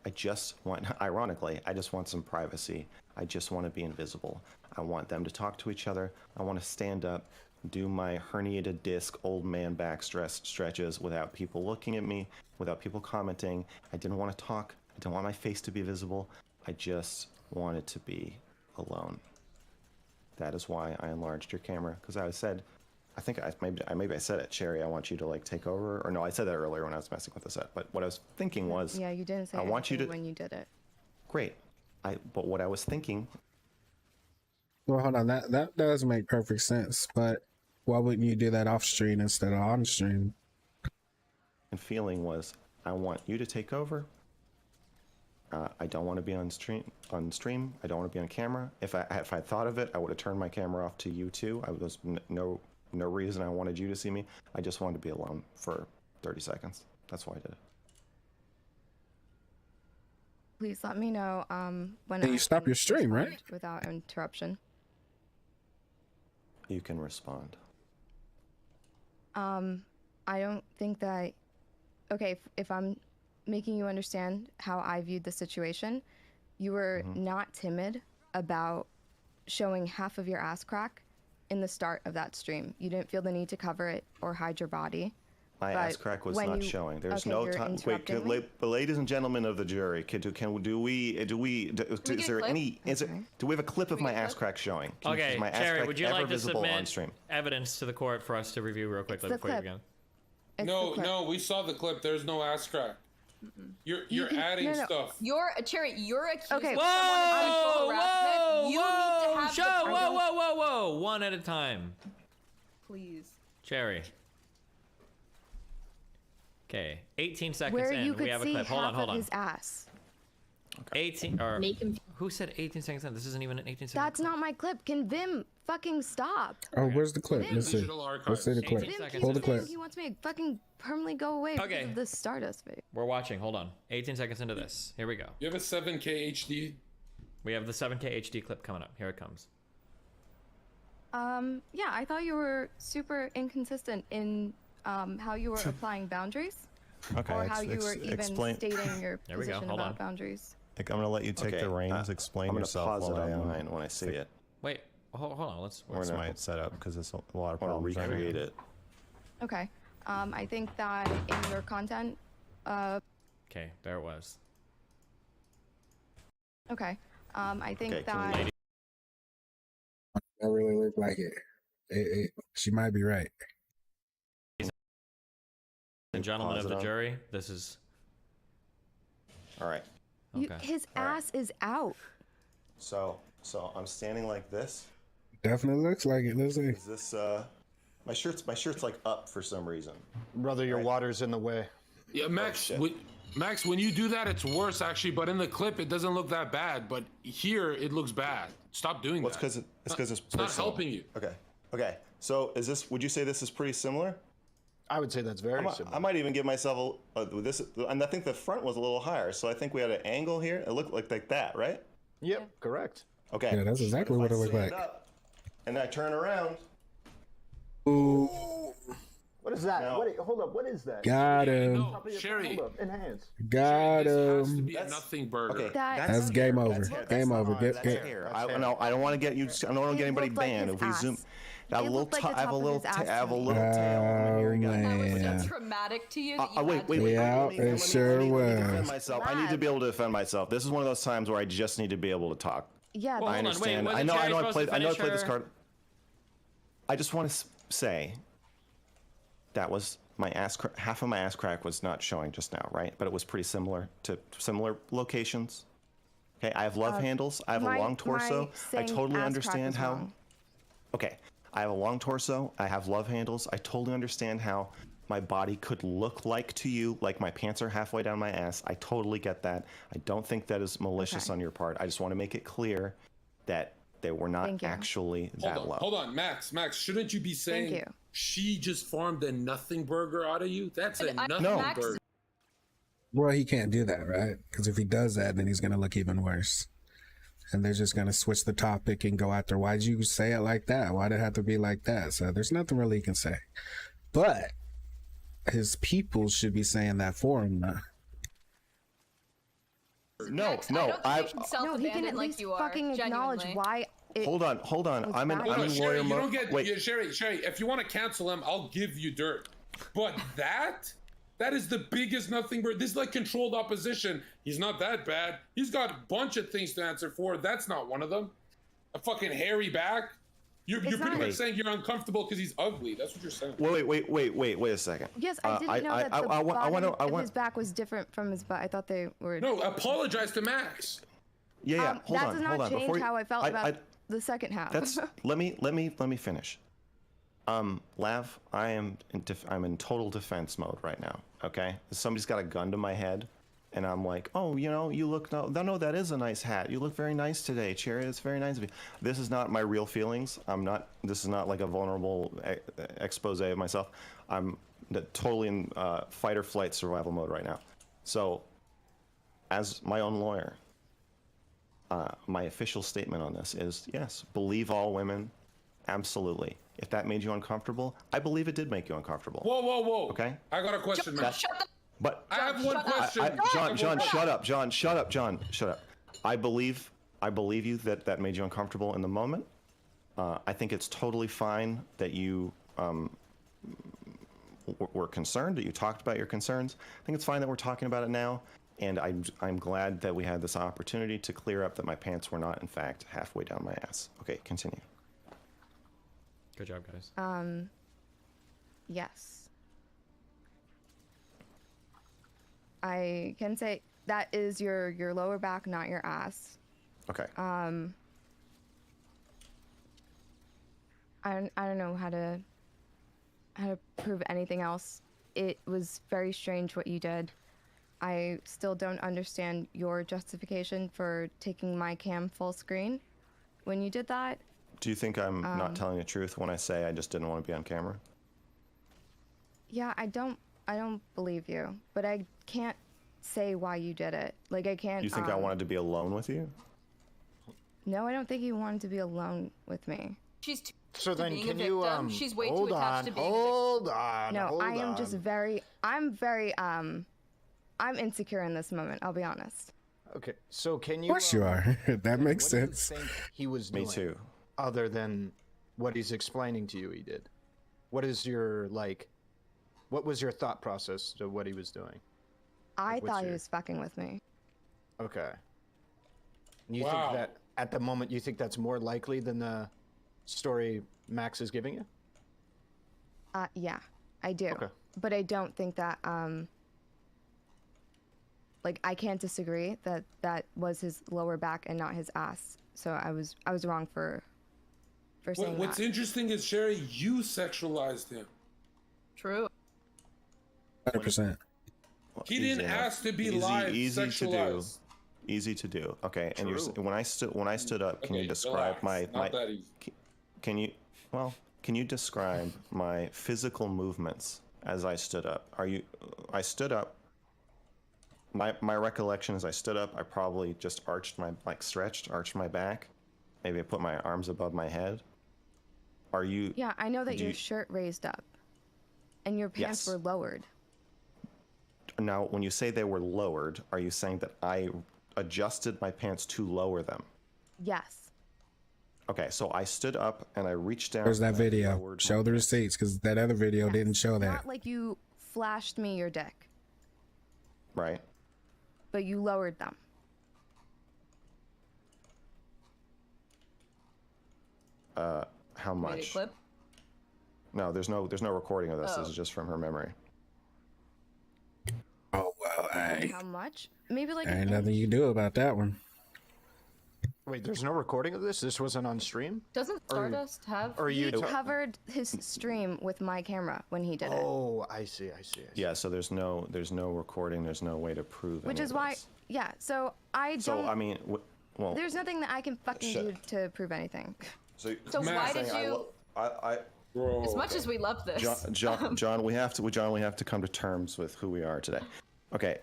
I just want, ironically, I just want some privacy. I just want to be invisible. I want them to talk to each other. I want to stand up, do my herniated disc, old man back stretches without people looking at me, without people commenting. I didn't want to talk. I didn't want my face to be visible. I just wanted to be alone. That is why I enlarged your camera, because I said, I think maybe I said it, Cherry, I want you to like take over, or no, I said that earlier when I was messing with the set. But what I was thinking was, Yeah, you didn't say I want you anything to- when you did it. great. But what I was thinking, Well, hold on. That does make perfect sense. But why wouldn't you do that off stream instead of on stream? and feeling was, I want you to take over. I don't want to be on stream. I don't want to be on camera. If I thought of it, I would have turned my camera off to you too. I was no reason I wanted you to see me. I just wanted to be alone for 30 seconds. That's why I did it. Please let me know when And you I stop can your stream, respond right? Without interruption. You can respond. I don't think that. okay, if I'm making you understand how I viewed the situation, you were not timid about showing half of your ass crack in the start of that stream. You didn't feel the need to cover it or hide your body. My But ass crack was when not you- showing. There's okay, no you're time. Wait, interrupting me? ladies and gentlemen of the jury, is there any? Do we have a clip of my ass crack showing? Okay, is my ass Cherry, crack would you ever like to visible on submit stream? evidence to the court for us to review real quickly the before you clip. begin? No, we saw the clip. There's no ass crack. You're You- adding no, no. stuff. You're Cherry. You're accusing Okay. someone of sexual harassment. Whoa! You need to have Show! the Whoa! One at a time. Please. Cherry. Okay, 18 seconds Where in, you we could have a see clip. half Hold of on. his ass. 18 or Make him- who said 18 seconds in? This isn't even an 18 seconds. That's not my clip. Can Vim fucking stop? Oh, where's the clip? Let's see. Digital archives. Let's see the clip. 18 seconds. Pull the Vim clip. He wants me to fucking permanently go away Okay. because of the Stardust face. We're watching. Hold on. 18 seconds into this. Here we go. You have a 7K HD. We have the 7K HD clip coming up. Here it comes. Yeah, I thought you were super inconsistent in how you were applying boundaries, Okay, or how you were even explain. stating your There we go. position Hold about on. boundaries. I'm gonna let you take the reins. Explain I'm yourself. I'm gonna pause it on mine when I see it. Wait, hold on. Let's. That's my setup because it's a lot of problems. Recreate it. Okay. I think that in your content, Okay, there it was. okay. I think Okay, can that Lady- That really look like it. She might be right. And gentlemen pause of it the on? jury, this is All right. you, okay. his ass is out. So I'm standing like this. Definitely looks like it. Let's see. Is this my shirt's like up for some reason. Brother, your water's in the way. Yeah, Max. Oh, shit. Max, when you do that, it's worse actually. But in the clip, it doesn't look that bad. But here, it looks bad. Stop doing Well, that. it's because it's not personal. helping you. Okay. So is this? Would you say this is pretty similar? I would say that's very similar. I might even give myself this, and I think the front was a little higher. So I think we had an angle here. It looked like that, right? Yep, correct. Okay. Yeah, that's exactly what it looked like. And I turn around. Ooh, What is that? No. Hold up. What is that? got him. No, Sherry. Hold up. Enhance. Got This has to him. be a nothing burger. Okay. That's game over. Game over. That's Get. hair. I don't want to get you. I don't want to get It anybody looked like banned. his If we ass. zoom, I have It a little. looked like I the have a top of little. his ass I have a to me. little tail. Oh Here you go. That was man. so traumatic to you. That you Wait, had wait, to- wait. Yeah, let me it sure defend was. myself. I need to be able to defend myself. This is one of those times where I just need to be able to talk. Yeah, Well, I hold on, wait, understand. wasn't I know. Cherry I supposed to played. I know. I finish played this her- card. I just want to say that was my ass. Half of my ass crack was not showing just now, right? But it was pretty similar to similar locations. Okay, I have love handles. I have a long torso. I totally understand how. Wrong. Okay, I have a long torso. I have love handles. I totally understand how my body could look like to you, like my pants are halfway down my ass. I totally get that. I don't think that is malicious Okay. on your part. I just want to make it clear that they were not Thank you. actually that low. Hold on, Max. Shouldn't you be saying you. she just farmed a nothing burger out of you? That's a nothing No. burger. Well, he can't do that, right? Because if he does that, then he's gonna look even worse. And they're just gonna switch the topic and go after. Why'd you say it like that? Why'd it have to be like that? So there's nothing really he can say. But his people should be saying that for him now. No, Max, I no. don't think you should No, he can self-abandon at like least you are. fucking acknowledge genuinely. why it. Hold on. was I'm in bad. No, lawyer Sherry, you mode. don't get. Wait. Yeah, Sherry, if you want to cancel him, I'll give you dirt. But that is the biggest nothing burger. This is like controlled opposition. He's not that bad. He's got a bunch of things to answer for. That's not one of them. A fucking hairy back. You're pretty not- much saying you're uncomfortable because he's ugly. That's what you're saying. Wait a second. Yes, I didn't know that the I bottom want of his back was different from his butt. I thought they were. No, apologize to Max. Yeah, hold that on, does hold not on. change Before you, how I felt about the second half. That's let me finish. Lav, I'm in total defense mode right now. Okay, somebody's got a gun to my head, and I'm like, oh, you look no, that is a nice hat. You look very nice today, Cherry. It's very nice of you. This is not my real feelings. This is not like a vulnerable expose of myself. I'm totally in fight or flight survival mode right now. So, as my own lawyer, my official statement on this is yes, believe all women. Absolutely. If that made you uncomfortable, I believe it did make you uncomfortable. Whoa. Okay. I got a question, Max. But I have one question. John, shut up. John, shut up. John, shut up. I believe you that made you uncomfortable in the moment. I think it's totally fine that you were concerned, that you talked about your concerns. I think it's fine that we're talking about it now. And I'm glad that we had this opportunity to clear up that my pants were not, in fact, halfway down my ass. Okay, continue. Good job, guys. Yes. I can say that is your lower back, not your ass. Okay. I don't know how to prove anything else. It was very strange what you did. I still don't understand your justification for taking my cam full screen when you did that. Do you think I'm not telling the truth when I say I just didn't want to be on camera? Yeah, I don't believe you, but I can't say why you did it. Like, I can't. You think I wanted to be alone with you? No, I don't think you wanted to be alone with me. She's too So to then being can a you victim. She's way too hold attached on, to being hold on, No, hold I am just on. I'm insecure in this moment, I'll be honest. Okay, so can you? Of course you are. That makes what do you sense. think he was doing? Me too. Other than what he's explaining to you, he did. What is your what was your thought process to what he was doing? I what's thought he your- was fucking with me. Okay. And you Wow. think that at the moment you think that's more likely than the story Max is giving you? Yeah, I do. Okay. But I don't think that like, I can't disagree that that was his lower back and not his ass. So I was wrong for saying What's that. interesting is, Sherry, you sexualized him. True. 100%. He didn't Easy enough. ask to be Easy- live easy to do. sexualized. Easy to do. Okay, and when I stood up, can Okay, you describe relax. Not that easy. Can you describe my physical movements as I stood up? I stood up. My recollection is I stood up. I probably just arched my back. Maybe I put my arms above my head. Yeah, I know that do your you- shirt raised up and your pants Yes. were lowered. Now, when you say they were lowered, are you saying that I adjusted my pants to lower them? Yes. Okay, so I stood up and I reached down. Where's that and I video? lowered Show my the pants. receipts, because that other video Yes. didn't show that. Not like you flashed me your dick, Right. but you lowered them. How Made a much? clip. No, there's no recording of this. Oh. This is just from her memory. Oh, well, How much? Maybe like ain't an nothing inch. you can do about that one. Wait, there's no recording of this? This wasn't on stream? Doesn't Stardust have? Or you He covered his stream with my camera when he did it. Oh, I see. Yeah, so there's no recording. There's no way to prove. Which any is of why, this. yeah, so I don't, So I mean, well. there's nothing that I can fucking do to prove anything. So why did you? Bro, As much as we love this, John, we have to come to terms with who we are today. Okay,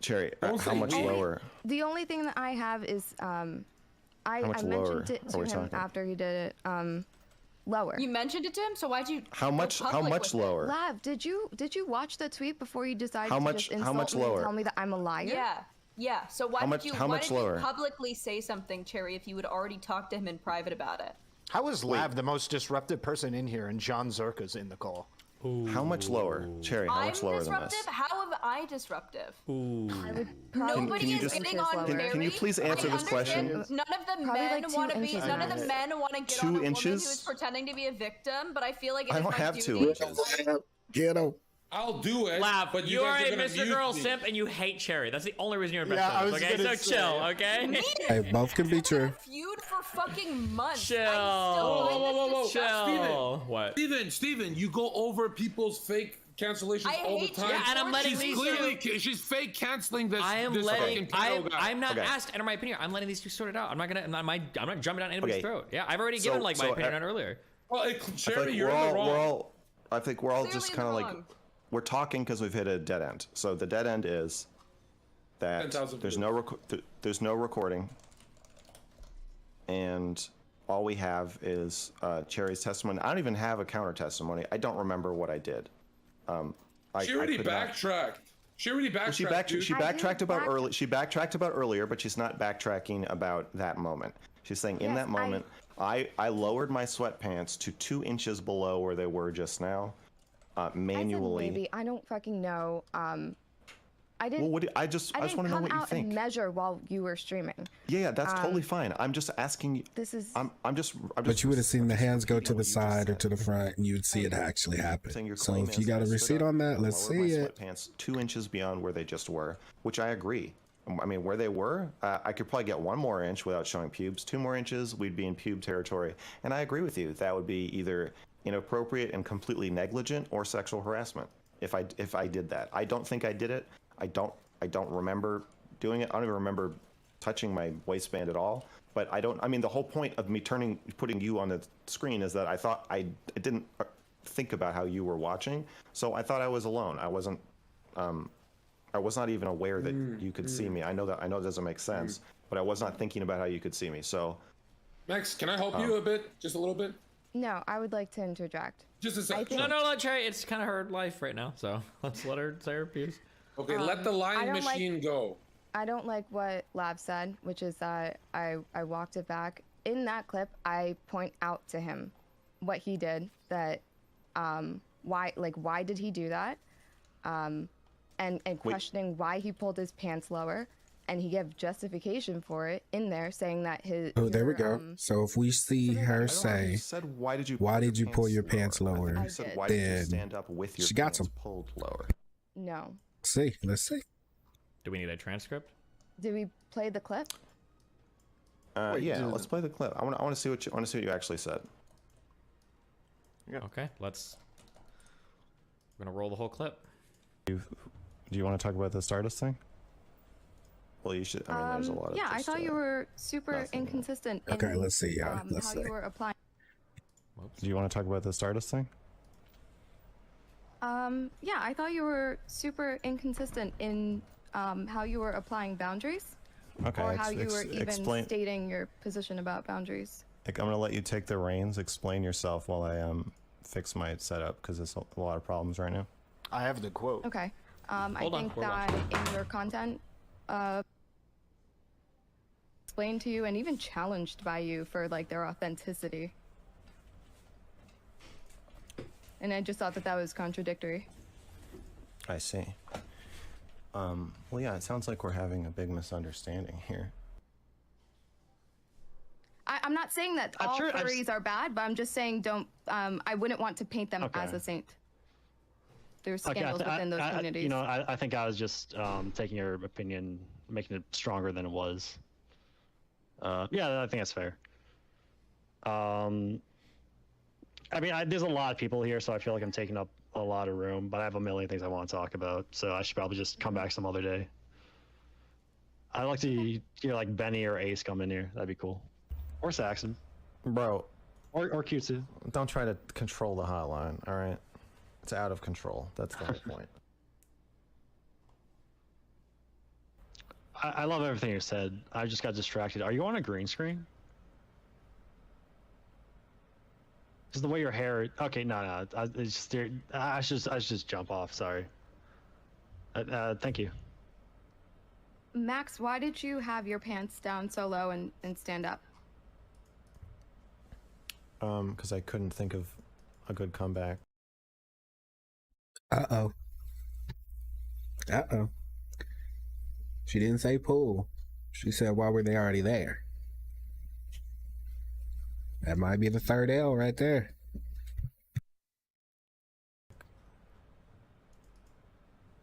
Cherry, Don't how say much we. lower? The only thing that I have is, I much lower mentioned it are to we him talking? after he did it, lower. you mentioned it to him, so why'd you? How go much public with it? lower? Lav, did you watch the tweet before you decided How to much- just how insult much me and lower? tell me that I'm a liar? Yeah. So why How did much- you? how Why much did lower? you publicly say something, Cherry, if you had already talked to him in private about it? How is Lav the most disruptive person in here and John Zerka's in the call? How much lower, Cherry? How I'm much lower disruptive. than this? How am I disruptive? I would Nobody Can you is just- getting on Can- Mary. can you please answer I this question? understand None of the Probably men like 2 want to be. inches None of lower. the men want to get 2 on a woman inches? who is pretending to be a victim. But I feel like it I is don't my have duty. 2 inches. Get him. I'll do it. Lav, but you guys are a gonna Mr. mute Girl me. simp and you hate Cherry. That's the only reason you're best Yeah, I friends, was okay? So gonna say. chill, okay? Hey, both can be true. Feud for fucking months. Chill. I'm still Whoa. this disgusting. Chill. What? Steven, you go over people's fake cancellations I all the hate time. you. Yeah, and I'm letting she's these clearly two. she's fake canceling this. I am this letting. fucking pedo guy. I'm not Okay. asked to enter my opinion. I'm letting these two sort it out. I'm not jumping down anybody's Okay. throat. Yeah, I've already So- given like my so, opinion on it earlier. Well, I feel Cherry, like you're in the wrong. I think we're all Clearly just in kind of the like wrong. we're talking because we've hit a dead end. So the dead end is that 10,000 there's views. there's no recording, and all we have is Cherry's testimony. I don't even have a counter testimony. I don't remember what I did. She already could not- backtracked. She already backtracked. She backtracked about early. She backtracked about earlier, but she's not backtracking about that moment. She's saying in that moment, I lowered my sweatpants to 2 inches below where they were just now, manually. I said maybe. I don't fucking know. I didn't. Well, I just want to know what you come out think. and measure while you were streaming. Yeah, that's totally fine. I'm just asking you. This is. I'm just. But you would have seen the hands go to the side or to the front, and you'd see it actually happen. So if you got a receipt on that, let's see it. Sweatpants 2 inches beyond where they just were, which I agree. I mean, where they were, I could probably get 1 more inch without showing pubes. 2 more inches, we'd be in pube territory. And I agree with you. That would be either inappropriate and completely negligent or sexual harassment if I did that. I don't think I did it. I don't remember doing it. I don't even remember touching my waistband at all. But I mean, the whole point of me putting you on the screen is that I thought I didn't think about how you were watching. So I thought I was alone. I wasn't. I was not even aware that you could see me. I know it doesn't make sense, but I was not thinking about how you could see me. So, Max, can I help you a bit? Just a little bit? No, I would like to interject. Just a second. No, Cherry. It's kind of her life right now, so let's let her say her piece. Okay, let the lying machine go. I don't like what Lav said, which is that I walked it back. In that clip, I point out to him what he did, that why did he do that? And questioning why he pulled his pants lower, and he gave justification for it in there, saying that his. Oh, there we go. So if we see her say, why did you pull your pants lower? You said, why did you stand up with your she got pants some. pulled lower? No. Let's see. Do we need a transcript? Did we play the clip? Yeah, let's play the clip. I want to see what you actually said. Yeah. Okay, we're gonna roll the whole clip. Do you want to talk about the Stardust thing? Well, you should. I mean, there's a lot of. Yeah, I thought you were super inconsistent. Okay, let's see. Let's how see. you were applying. Do you want to talk about the Stardust thing? Yeah, I thought you were super inconsistent in how you were applying boundaries, Okay. or how you were even stating your position about boundaries. I'm gonna let you take the reins. Explain yourself while I fix my setup because there's a lot of problems right now. I have the quote. Okay. I think that in your content, explained to you and even challenged by you for like their authenticity. And I just thought that was contradictory. I see. Well, yeah, it sounds like we're having a big misunderstanding here. I'm not saying that all furries are bad, but I'm just saying I wouldn't want to paint them as a saint. There's scandals within those communities. I think I was just taking your opinion, making it stronger than it was. Yeah, I think that's fair. I mean, there's a lot of people here, so I feel like I'm taking up a lot of room, but I have a million things I want to talk about, so I should probably just come back some other day. I'd like to hear like Benny or Ace come in here. That'd be cool. Or Saxon. Bro. Or Q2. Don't try to control the hotline, all right? It's out of control. That's the whole point. I love everything you said. I just got distracted. Are you on a green screen? Just the way your hair. Okay, no. I should just jump off. Sorry. Thank you. Max, why did you have your pants down so low and stand up? Because I couldn't think of a good comeback. Uh-oh. She didn't say pull. She said, why were they already there? That might be the third L right there.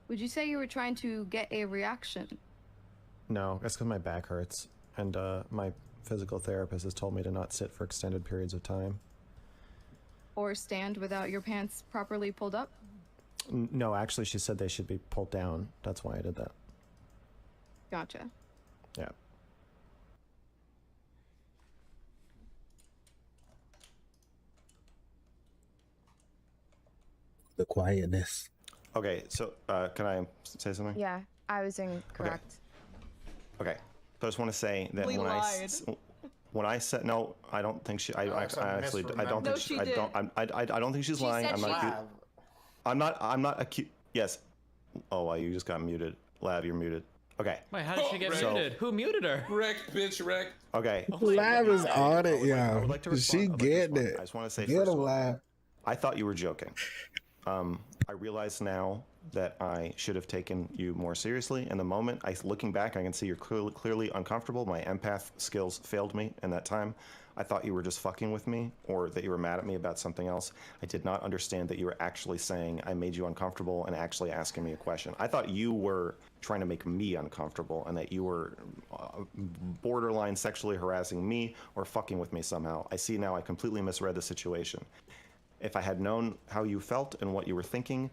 Would you say you were trying to get a reaction? No, that's because my back hurts. And my physical therapist has told me to not sit for extended periods of time. Or stand without your pants properly pulled up? No, actually, she said they should be pulled down. That's why I did that. Gotcha. Yeah. The quietness. Okay, so can I say something? Yeah, I was incorrect. Okay, so I just want to say that when I said no, I don't think she. I actually I don't think she. I don't think she's lying. I'm not. I'm not accused. Yes, Oh, well, you just got muted. Lab, you're muted. Okay. Wait, how did she get So- muted? Who muted her? Wrecked, bitch, wrecked. Okay. Lab is on it, I would yo. like to respond. She I'd like to getting respond. it. I just want to say Get first him, of all, Lab. I thought you were joking. I realize now that I should have taken you more seriously. In the moment, looking back, I can see you're clearly uncomfortable. My empath skills failed me in that time. I thought you were just fucking with me, or that you were mad at me about something else. I did not understand that you were actually saying I made you uncomfortable and actually asking me a question. I thought you were trying to make me uncomfortable and that you were borderline sexually harassing me or fucking with me somehow. I see now I completely misread the situation. If I had known how you felt and what you were thinking,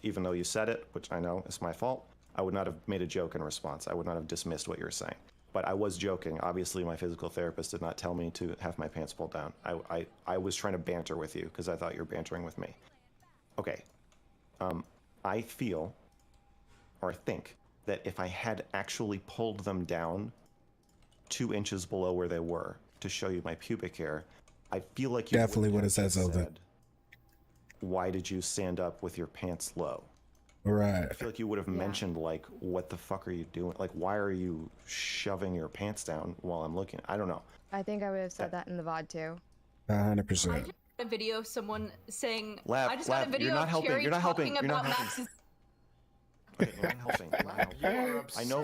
even though you said it, which I know is my fault, I would not have made a joke in response. I would not have dismissed what you were saying. But I was joking. Obviously, my physical therapist did not tell me to have my pants pulled down. I was trying to banter with you because I thought you were bantering with me. Okay. I feel, or I think, that if I had actually pulled them down 2 inches below where they were to show you my pubic hair, I feel like you Definitely would have said something. Why did you stand up with your pants low? Right. I feel like you would have mentioned, like, what the fuck are you doing? Like, why are you shoving your pants down while I'm looking? I don't know. I think I would have said that in the VOD too. 100%. A video of someone saying, Lab, I just got a video you're not of helping. Cherry You're not helping. talking You're not about helping. Max's. Okay, you're not helping. You're not helping. I know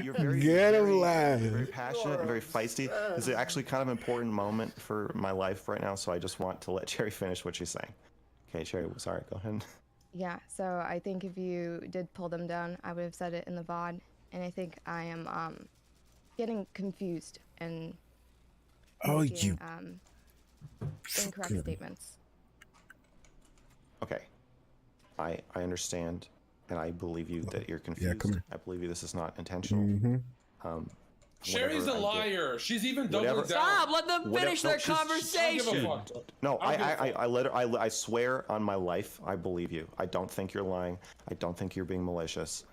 you're very, Get him, very, Lab. very passionate and very feisty. This is actually kind of an important moment for my life right now, so I just want to let Cherry finish what she's saying. Okay, Cherry, sorry, go ahead. Yeah, so I think if you did pull them down, I would have said it in the VOD, and I think I am getting confused and making, incorrect statements. Okay, I understand, and I believe you that you're confused. Yeah, come here. I believe you this is not intentional. Mm-hmm. Sherry's a whatever I did- liar. She's even Whatever- doubling down. Stop! Let them finish their I don't give a conversation. fuck. No, I don't give a fuck. I let her. I swear on my life, I believe you. I don't think you're lying. I don't think you're being malicious.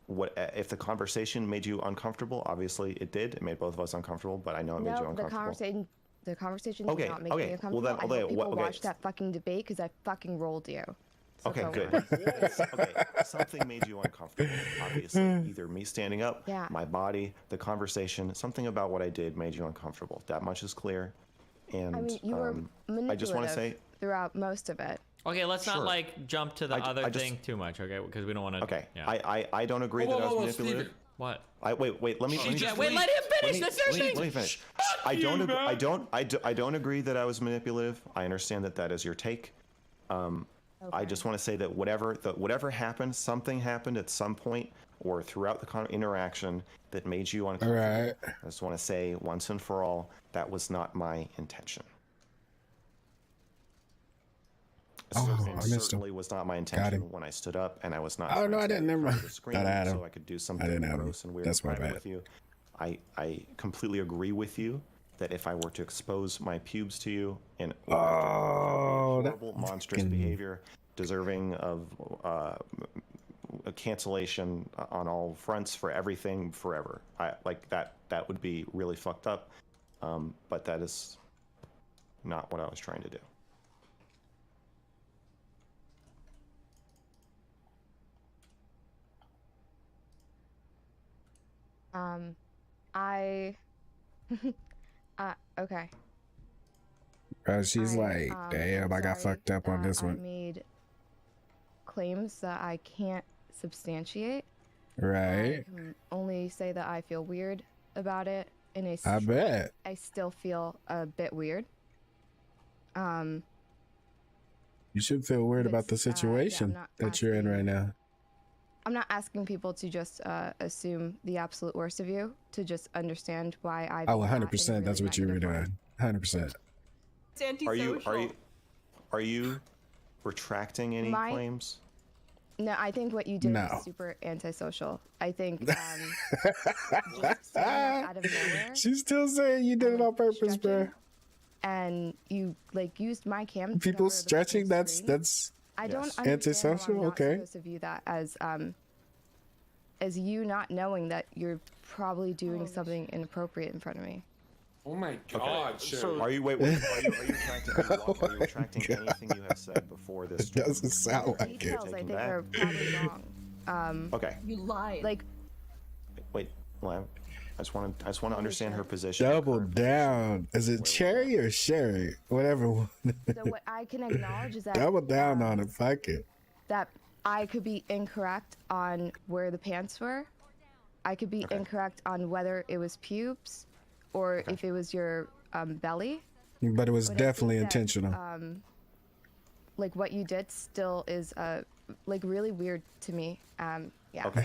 What if the conversation made you uncomfortable? Obviously, it did. It made both of us uncomfortable. But I know it made you No, uncomfortable. the conversation Okay, did not make okay. me Well, uncomfortable. then- I okay, hope people okay. watch that fucking debate because I fucking rolled you. So Okay, go good. on. Okay, something made you uncomfortable. Obviously, either me standing up, Yeah. my body, the conversation, something about what I did made you uncomfortable. That much is clear. And I mean, you were manipulative I just want to say, throughout most of it. Okay, let's not Sure. like jump to the I other just- thing too much, okay? Because we don't want to. okay, Yeah. I don't agree that I was manipulative. Steven. What? Wait, let me. Let me Yeah, just, wait, let him finish. That's their thing. let me finish. Fuck you, man. I don't agree that I was manipulative. I understand that is your take. I just want to say that whatever happened, something happened at some point or throughout the interaction that made you uncomfortable. All right. I just want to say once and for all that was not my intention. I missed him. Certainly was not my him. intention when I stood up, and I was not. Oh, no, I didn't. Never mind. Screen Thought I had him. so I could do something I didn't have him. gross and weird That's and my private bad. with you. I completely agree with you that if I were to expose my pubes to you in horrible, monstrous behavior, deserving of a cancellation on all fronts for everything forever, that would be really fucked up. But that is not what I was trying to do. Okay. She's like, damn, I got fucked up on this I one. made claims that I can't substantiate. Right. I can only say that I feel weird about it. In a I bet. I still feel a bit weird. You should feel weird about the situation that you're in right now. I'm not asking people to just assume the absolute worst of you, to just understand why I. Oh, 100%. That's what you were doing. 100%. It's antisocial. Are you retracting any claims? No, I think what you did No. was super antisocial. I think just standing up out of nowhere. She's still saying you did it on purpose, bro. And you like used my cam. to People cover the stretching, fucking that's screen. I don't understand how antisocial. I'm not Okay. supposed to view that as you not knowing that you're probably doing something inappropriate in front of me. Oh my God, Cherry. So are you retracting anything you have said before this? It doesn't sound like it. Details I think are probably wrong. Okay. You lied. Like, Wait, Lamb. I just want to understand her position. Double down. Is it Cherry or Sherry? Whatever. so what I can acknowledge is that Double down on it. Fuck it. that I could be incorrect on where the pants were. I could be incorrect on whether it was pubes or if it was your belly. But it was But I definitely think that, intentional. Like what you did still is like really weird to me. Yeah. Okay.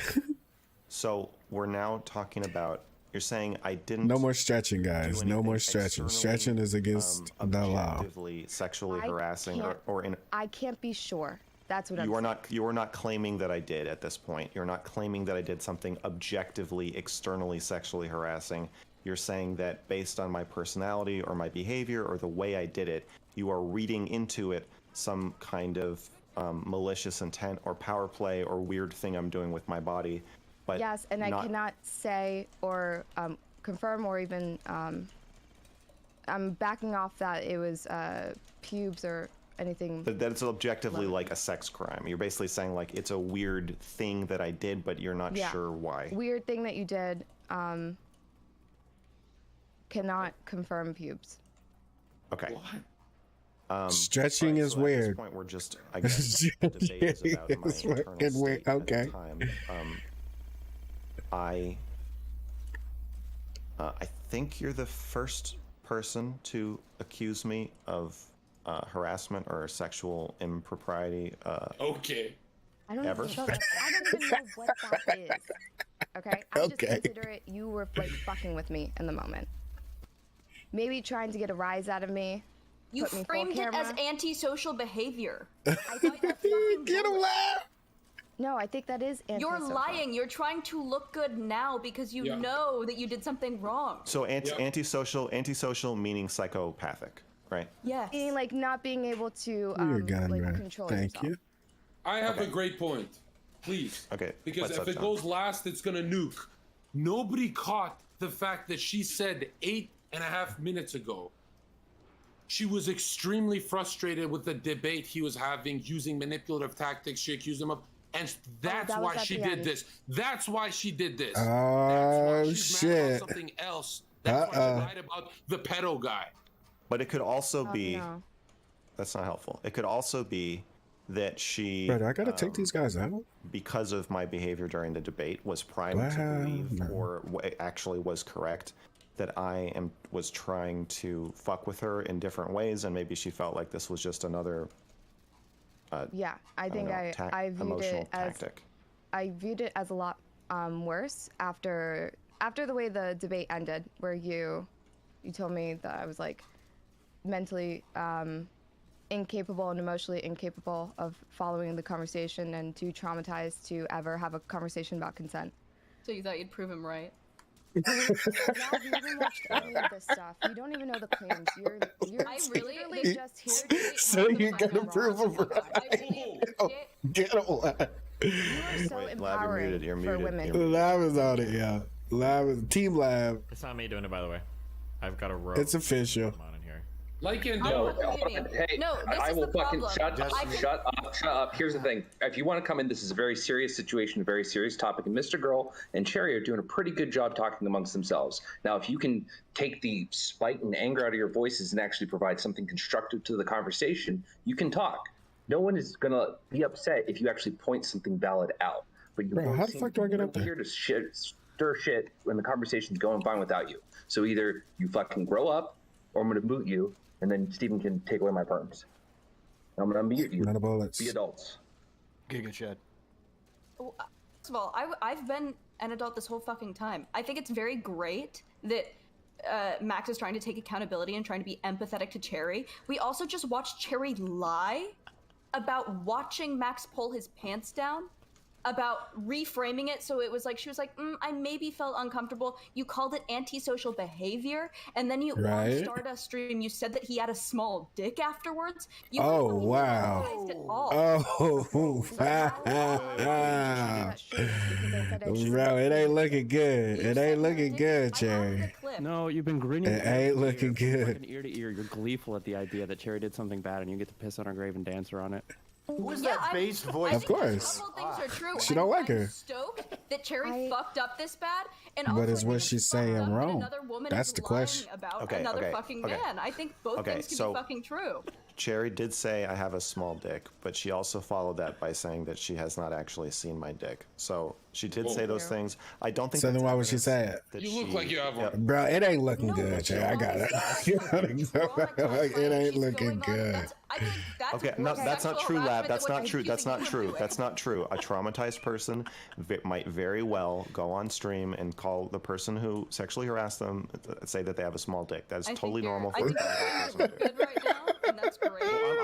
So we're now talking about. You're saying I didn't. No more stretching, guys. No more stretching. externally, Stretching is against the law. objectively sexually I harassing can't- or in. I can't be sure. That's what I'm You are saying. not. You are not claiming that I did at this point. You're not claiming that I did something objectively, externally sexually harassing. You're saying that based on my personality or my behavior or the way I did it, you are reading into it some kind of malicious intent or power play or weird thing I'm doing with my body. But Yes, and I not- cannot say or confirm or even I'm backing off that it was pubes or anything. But that's objectively like a sex crime. You're basically saying like it's a weird thing that I did, but you're not Yeah. sure why. Weird thing that you did. Cannot confirm pubes. Okay. Stretching is At this weird. point, we're just, I guess, the debate is about my It's internal fucking state weird. at Okay. the time. I think you're the first person to accuse me of harassment or sexual impropriety. Okay. I don't Ever? Even know, I don't even know what that is. Okay. I Okay. just consider it you were like fucking with me in the moment. Maybe trying to get a rise out of me. You put me full framed it as camera. antisocial behavior. I think that's fucking Get him bullshit. laugh. No, I think that is You're antisocial. lying. You're trying to look good now because you Yeah. know that you did something wrong. So antisocial meaning psychopathic, right? Yes. Meaning like not being able to You're gun, like man. control Thank yourself. you. I have a great point. Please. Okay. Because what's if up, it John? goes last, it's gonna nuke. Nobody caught the fact that she said 8.5 minutes ago she was extremely frustrated with the debate he was having using manipulative tactics. She accused him of, and that's that was why at she the did end. this. That's why she did this. Oh, That's why she's mad shit. about something else. That's why she lied about the pedo guy. But it could also Oh, be. no. That's not helpful. It could also be that she. Brother, I gotta take these guys out. Because of my behavior during the debate, was primed to Wow. believe, or actually was correct, that I was trying to fuck with her in different ways, and maybe she felt like this was just another. Yeah, I think don't know, I viewed emotional it as tactic. I viewed it as a lot worse after the way the debate ended, where you told me that I was like mentally incapable and emotionally incapable of following the conversation and too traumatized to ever have a conversation about consent. So you thought you'd prove him right? Rob, you haven't watched any of this stuff. You don't even know the claims. You're I really literally just here to So you gotta prove him right. Shit. Get him laugh. You are so Wait, Lab, you're empowering muted, you're for muted, women. you're muted. Lab is on it, yeah. Lab is Team Lab. It's not me doing it, by the way. I've got a row. It's official. on in here. Like and No, do. hey, no, this I is will the fucking problem. shut up. Here's the thing. If you want to come in, this is a very serious situation, a very serious topic, and Mr. Girl and Cherry are doing a pretty good job talking amongst themselves. Now, if you can take the spite and anger out of your voices and actually provide something constructive to the conversation, you can talk. No one is going to be upset if you actually point something valid out. But you Bro, how the fuck do I get up there? here to stir shit when the conversation's going fine without you. So either you fucking grow up, or I'm going to boot you, and then Steven can take away my perms. I'm going to mute you. None of bullets. Be adults. Giga Shed. First of all, I've been an adult this whole fucking time. I think it's very great that Max is trying to take accountability and trying to be empathetic to Cherry. We also just watched Cherry lie about watching Max pull his pants down about reframing it so it was like she was like I maybe felt uncomfortable. You called it antisocial behavior, and then you on Stardust stream you said that he had a small dick afterwards. You wow. Bro, it ain't looking good. It ain't looking good, Cherry. No, you've been grinning. It ain't looking good. Ear to ear, you're gleeful at the idea that Cherry did something bad and you get to piss on her grave and dance around it. Who is that bass voice? Of course. A couple things are true. She don't like her. I'm stoked that Cherry fucked up this bad, and But is what she's saying wrong? another woman That's is the lying question. about another fucking man. I think both things can be fucking true. Cherry did say I have a small dick, but she also followed that by saying that she has not actually seen my dick. So she did say those things. I don't think. So then why would she say it? You look like you have one. Bro, it ain't looking good, Cherry. I got it. It ain't looking good. Okay, no, that's not true, Lab. That's not true. That's not true. That's not true. A traumatized person might very well go on stream and call the person who sexually harassed them, say that they have a small dick. That is totally normal for a person.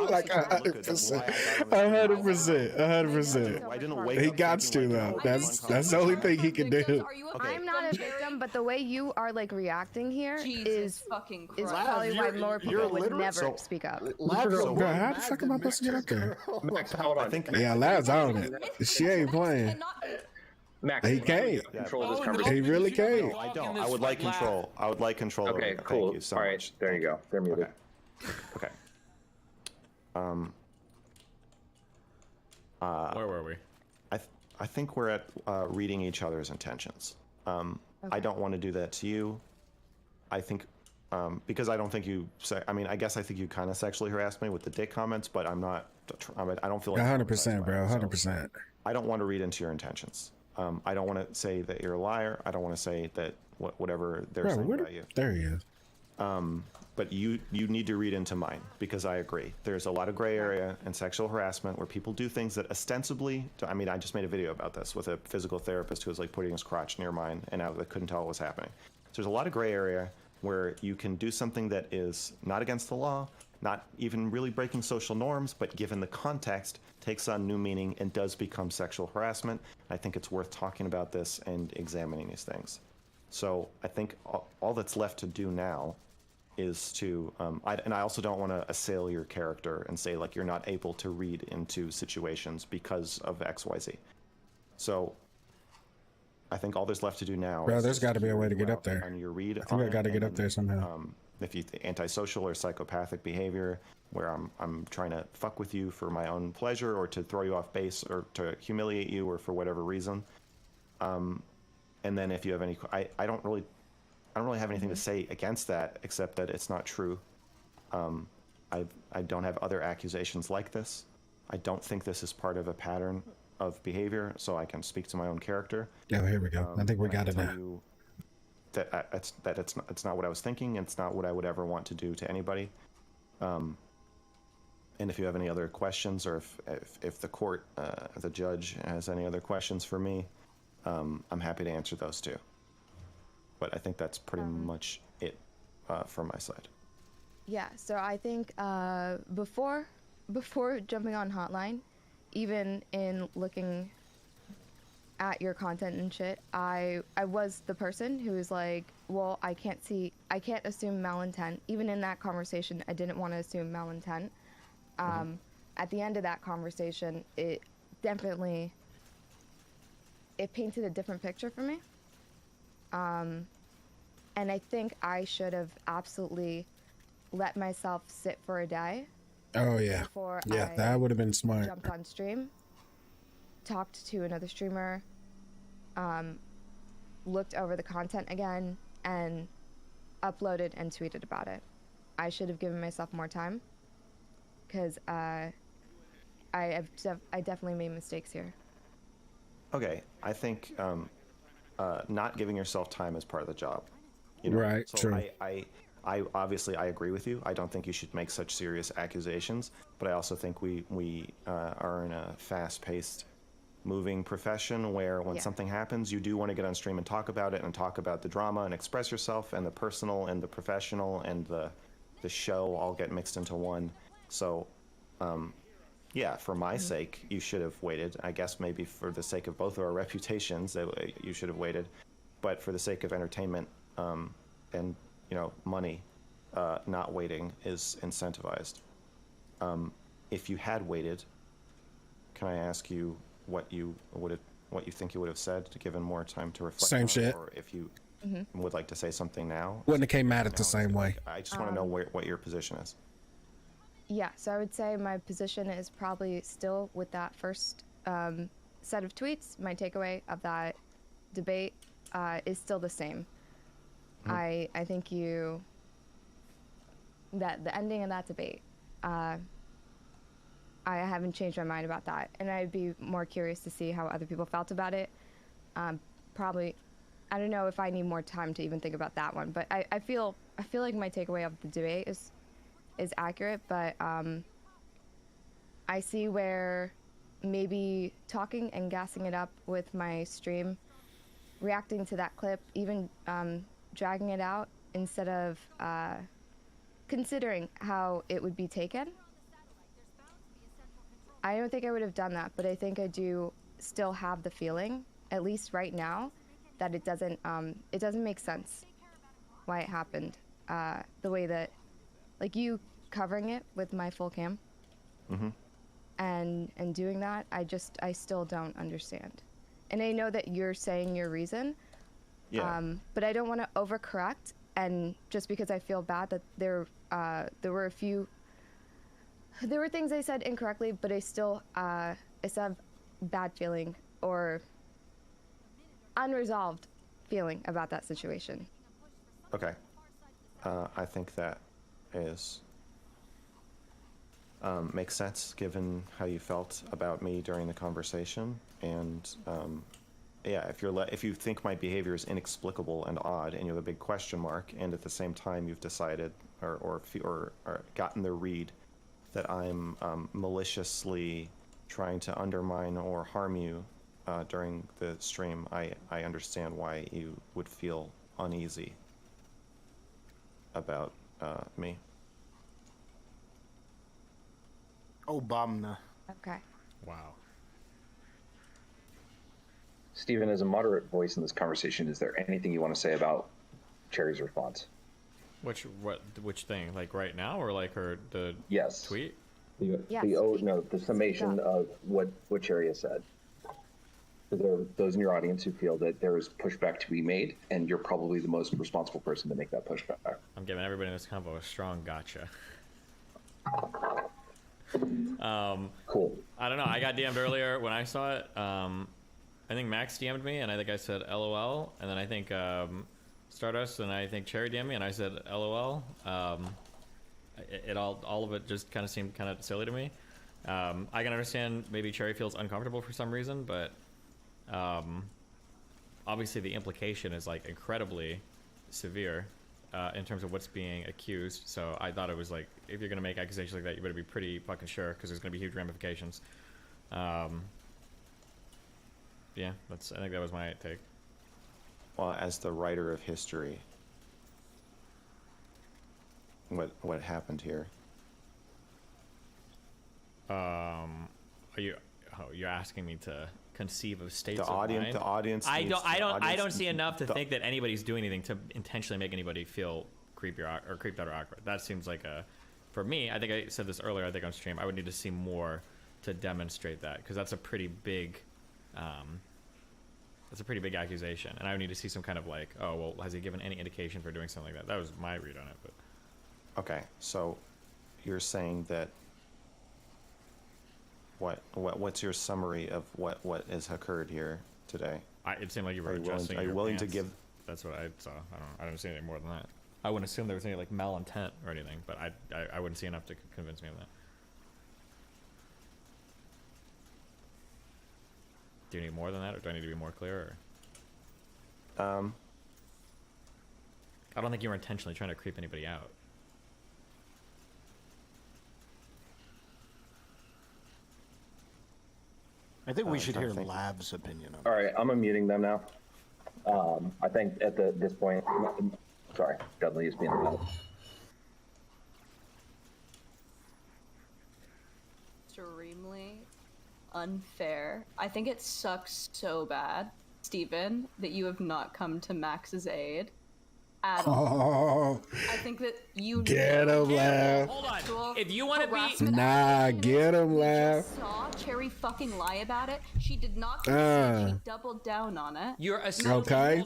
Like 100%. 100%. I didn't wake He up got thinking to though. That's the only thing he can do. I'm not a victim, but the way you are like reacting here is probably why more people would never speak up. Bro, how the fuck am I supposed to get up there? Max, hold on. Yeah, Lab's on it. She ain't playing. Max, He can't. Control this conversation. He really can't. I don't. I would like control. I would like control. Okay, over it. cool. Thank you so All right, much. there you go. They're muted. Okay. Where were we? I think we're at reading each other's intentions. I don't want to do that to you. I think because I don't think you say. I mean, I guess I think you kind of sexually harassed me with the dick comments, but I'm not. I don't feel like 100%, bro. 100%. I don't want to read into your intentions. I don't want to say that you're a liar. I don't want to say that whatever they're saying about you. There he is. But you need to read into mine because I agree. There's a lot of gray area in sexual harassment where people do things that ostensibly. I mean, I just made a video about this with a physical therapist who was like putting his crotch near mine, and I couldn't tell what was happening. So there's a lot of gray area where you can do something that is not against the law, not even really breaking social norms, but given the context, takes on new meaning and does become sexual harassment. I think it's worth talking about this and examining these things. So I think all that's left to do now is to, and I also don't want to assail your character and say like you're not able to read into situations because of XYZ. So I think all there's left to do now. Bro, is there's just got to be a hear way to you get out up there. on your read. I think I got to get up there somehow. If you antisocial or psychopathic behavior, where I'm trying to fuck with you for my own pleasure or to throw you off base or to humiliate you or for whatever reason. And then if you have any, I don't really have anything to say against that except that it's not true. I don't have other accusations like this. I don't think this is part of a pattern of behavior, so I can speak to my own character. Yeah, here we go. I think we got it now. That it's not what I was thinking. It's not what I would ever want to do to anybody. And if you have any other questions, or if the court, the judge has any other questions for me, I'm happy to answer those too. But I think that's pretty much it from my side. Yeah, so I think before jumping on Hotline, even in looking at your content and shit, I was the person who was like, well, I can't assume malintent. Even in that conversation, I didn't want to assume malintent. At the end of that conversation, it definitely painted a different picture for me. And I think I should have absolutely let myself sit for a day. Oh yeah. Before that would have been smart. Jumped on stream, talked to another streamer, looked over the content again, and uploaded and tweeted about it. I should have given myself more time, because I definitely made mistakes here. Okay, I think not giving yourself time is part of the job. You know? Right, so true. I obviously I agree with you. I don't think you should make such serious accusations, but I also think we are in a fast-paced, moving profession where when something happens, you do want to get on stream and talk about it and talk about the drama and express yourself, and the personal and the professional and the show all get mixed into one. So yeah, for my sake, you should have waited. I guess maybe for the sake of both of our reputations, you should have waited. But for the sake of entertainment and money, not waiting is incentivized. If you had waited, can I ask you what you think you would have said, given more time to reflect? Same on shit. It, or if you would like to say something now. Wouldn't have came at it the same way. I just want to know what your position is. Yeah, so I would say my position is probably still with that first set of tweets. My takeaway of that debate is still the same. I think that the ending of that debate, I haven't changed my mind about that, and I'd be more curious to see how other people felt about it. Probably, I don't know if I need more time to even think about that one, but I feel like my takeaway of the debate is accurate, but I see where maybe talking and gassing it up with my stream, reacting to that clip, even dragging it out instead of considering how it would be taken. I don't think I would have done that, but I think I do still have the feeling, at least right now, that it doesn't make sense why it happened the way that, like, you covering it with my full cam and doing that, I still don't understand. And I know that you're saying your reason, but I don't want to overcorrect, and just because I feel bad that there were things I said incorrectly, but I still have bad feeling or unresolved feeling about that situation. Okay. I think that is makes sense given how you felt about me during the conversation, and yeah, if you think my behavior is inexplicable and odd, and you have a big question mark, and at the same time you've decided or gotten the read that I'm maliciously trying to undermine or harm you during the stream, I understand why you would feel uneasy about me. Obama. Okay. Wow. Stephen, as a moderate voice in this conversation, is there anything you want to say about Cherry's response? Which thing? Like right now, or like her tweet? The summation of what Cherry has said. There are those in your audience who feel that there is pushback to be made, and you're probably the most responsible person to make that pushback. I'm giving everybody in this convo a strong gotcha. Cool. I don't know. I got DM'd earlier when I saw it. I think Max DM'd me, and I think I said LOL, and then I think Stardust, and I think Cherry DM'd me, and I said LOL. All of it just kind of seemed kind of silly to me. I can understand maybe Cherry feels uncomfortable for some reason, but obviously the implication is like incredibly severe in terms of what's being accused. So I thought it was like, if you're gonna make accusations like that, you better be pretty fucking sure, because there's gonna be huge ramifications. Yeah, I think that was my take. Well, as the writer of history, what happened here? Are you're asking me to conceive of states of mind? The audience. I don't see enough to think that anybody's doing anything to intentionally make anybody feel creepy or creeped out or awkward. That seems like for me, I think I said this earlier, I think on stream, I would need to see more to demonstrate that, because that's a pretty big accusation, and I would need to see some kind of like, oh well, has he given any indication for doing something like that? That was my read on it. But okay, so you're saying that what's your summary of what has occurred here today? It seemed like you were adjusting. Are you willing to give? That's what I saw. I don't see anything more than that. I wouldn't assume there was any like malintent or anything, but I wouldn't see enough to convince me of that. Do you need more than that, or do I need to be more clear? Or? I don't think you were intentionally trying to creep anybody out. I think we should hear Lab's opinion on it. All right, I'm unmuting them now. I think at this point, sorry, Dudley is being loud. Stream. extremely unfair. I think it sucks so bad, Steven, that you have not come to Max's aid at all. I think that you Get him, laugh. Hold on. If you want to be Nah, get him, laugh. saw Cherry fucking lie about it. She did not concede. She doubled down on it. You're assuming. Okay.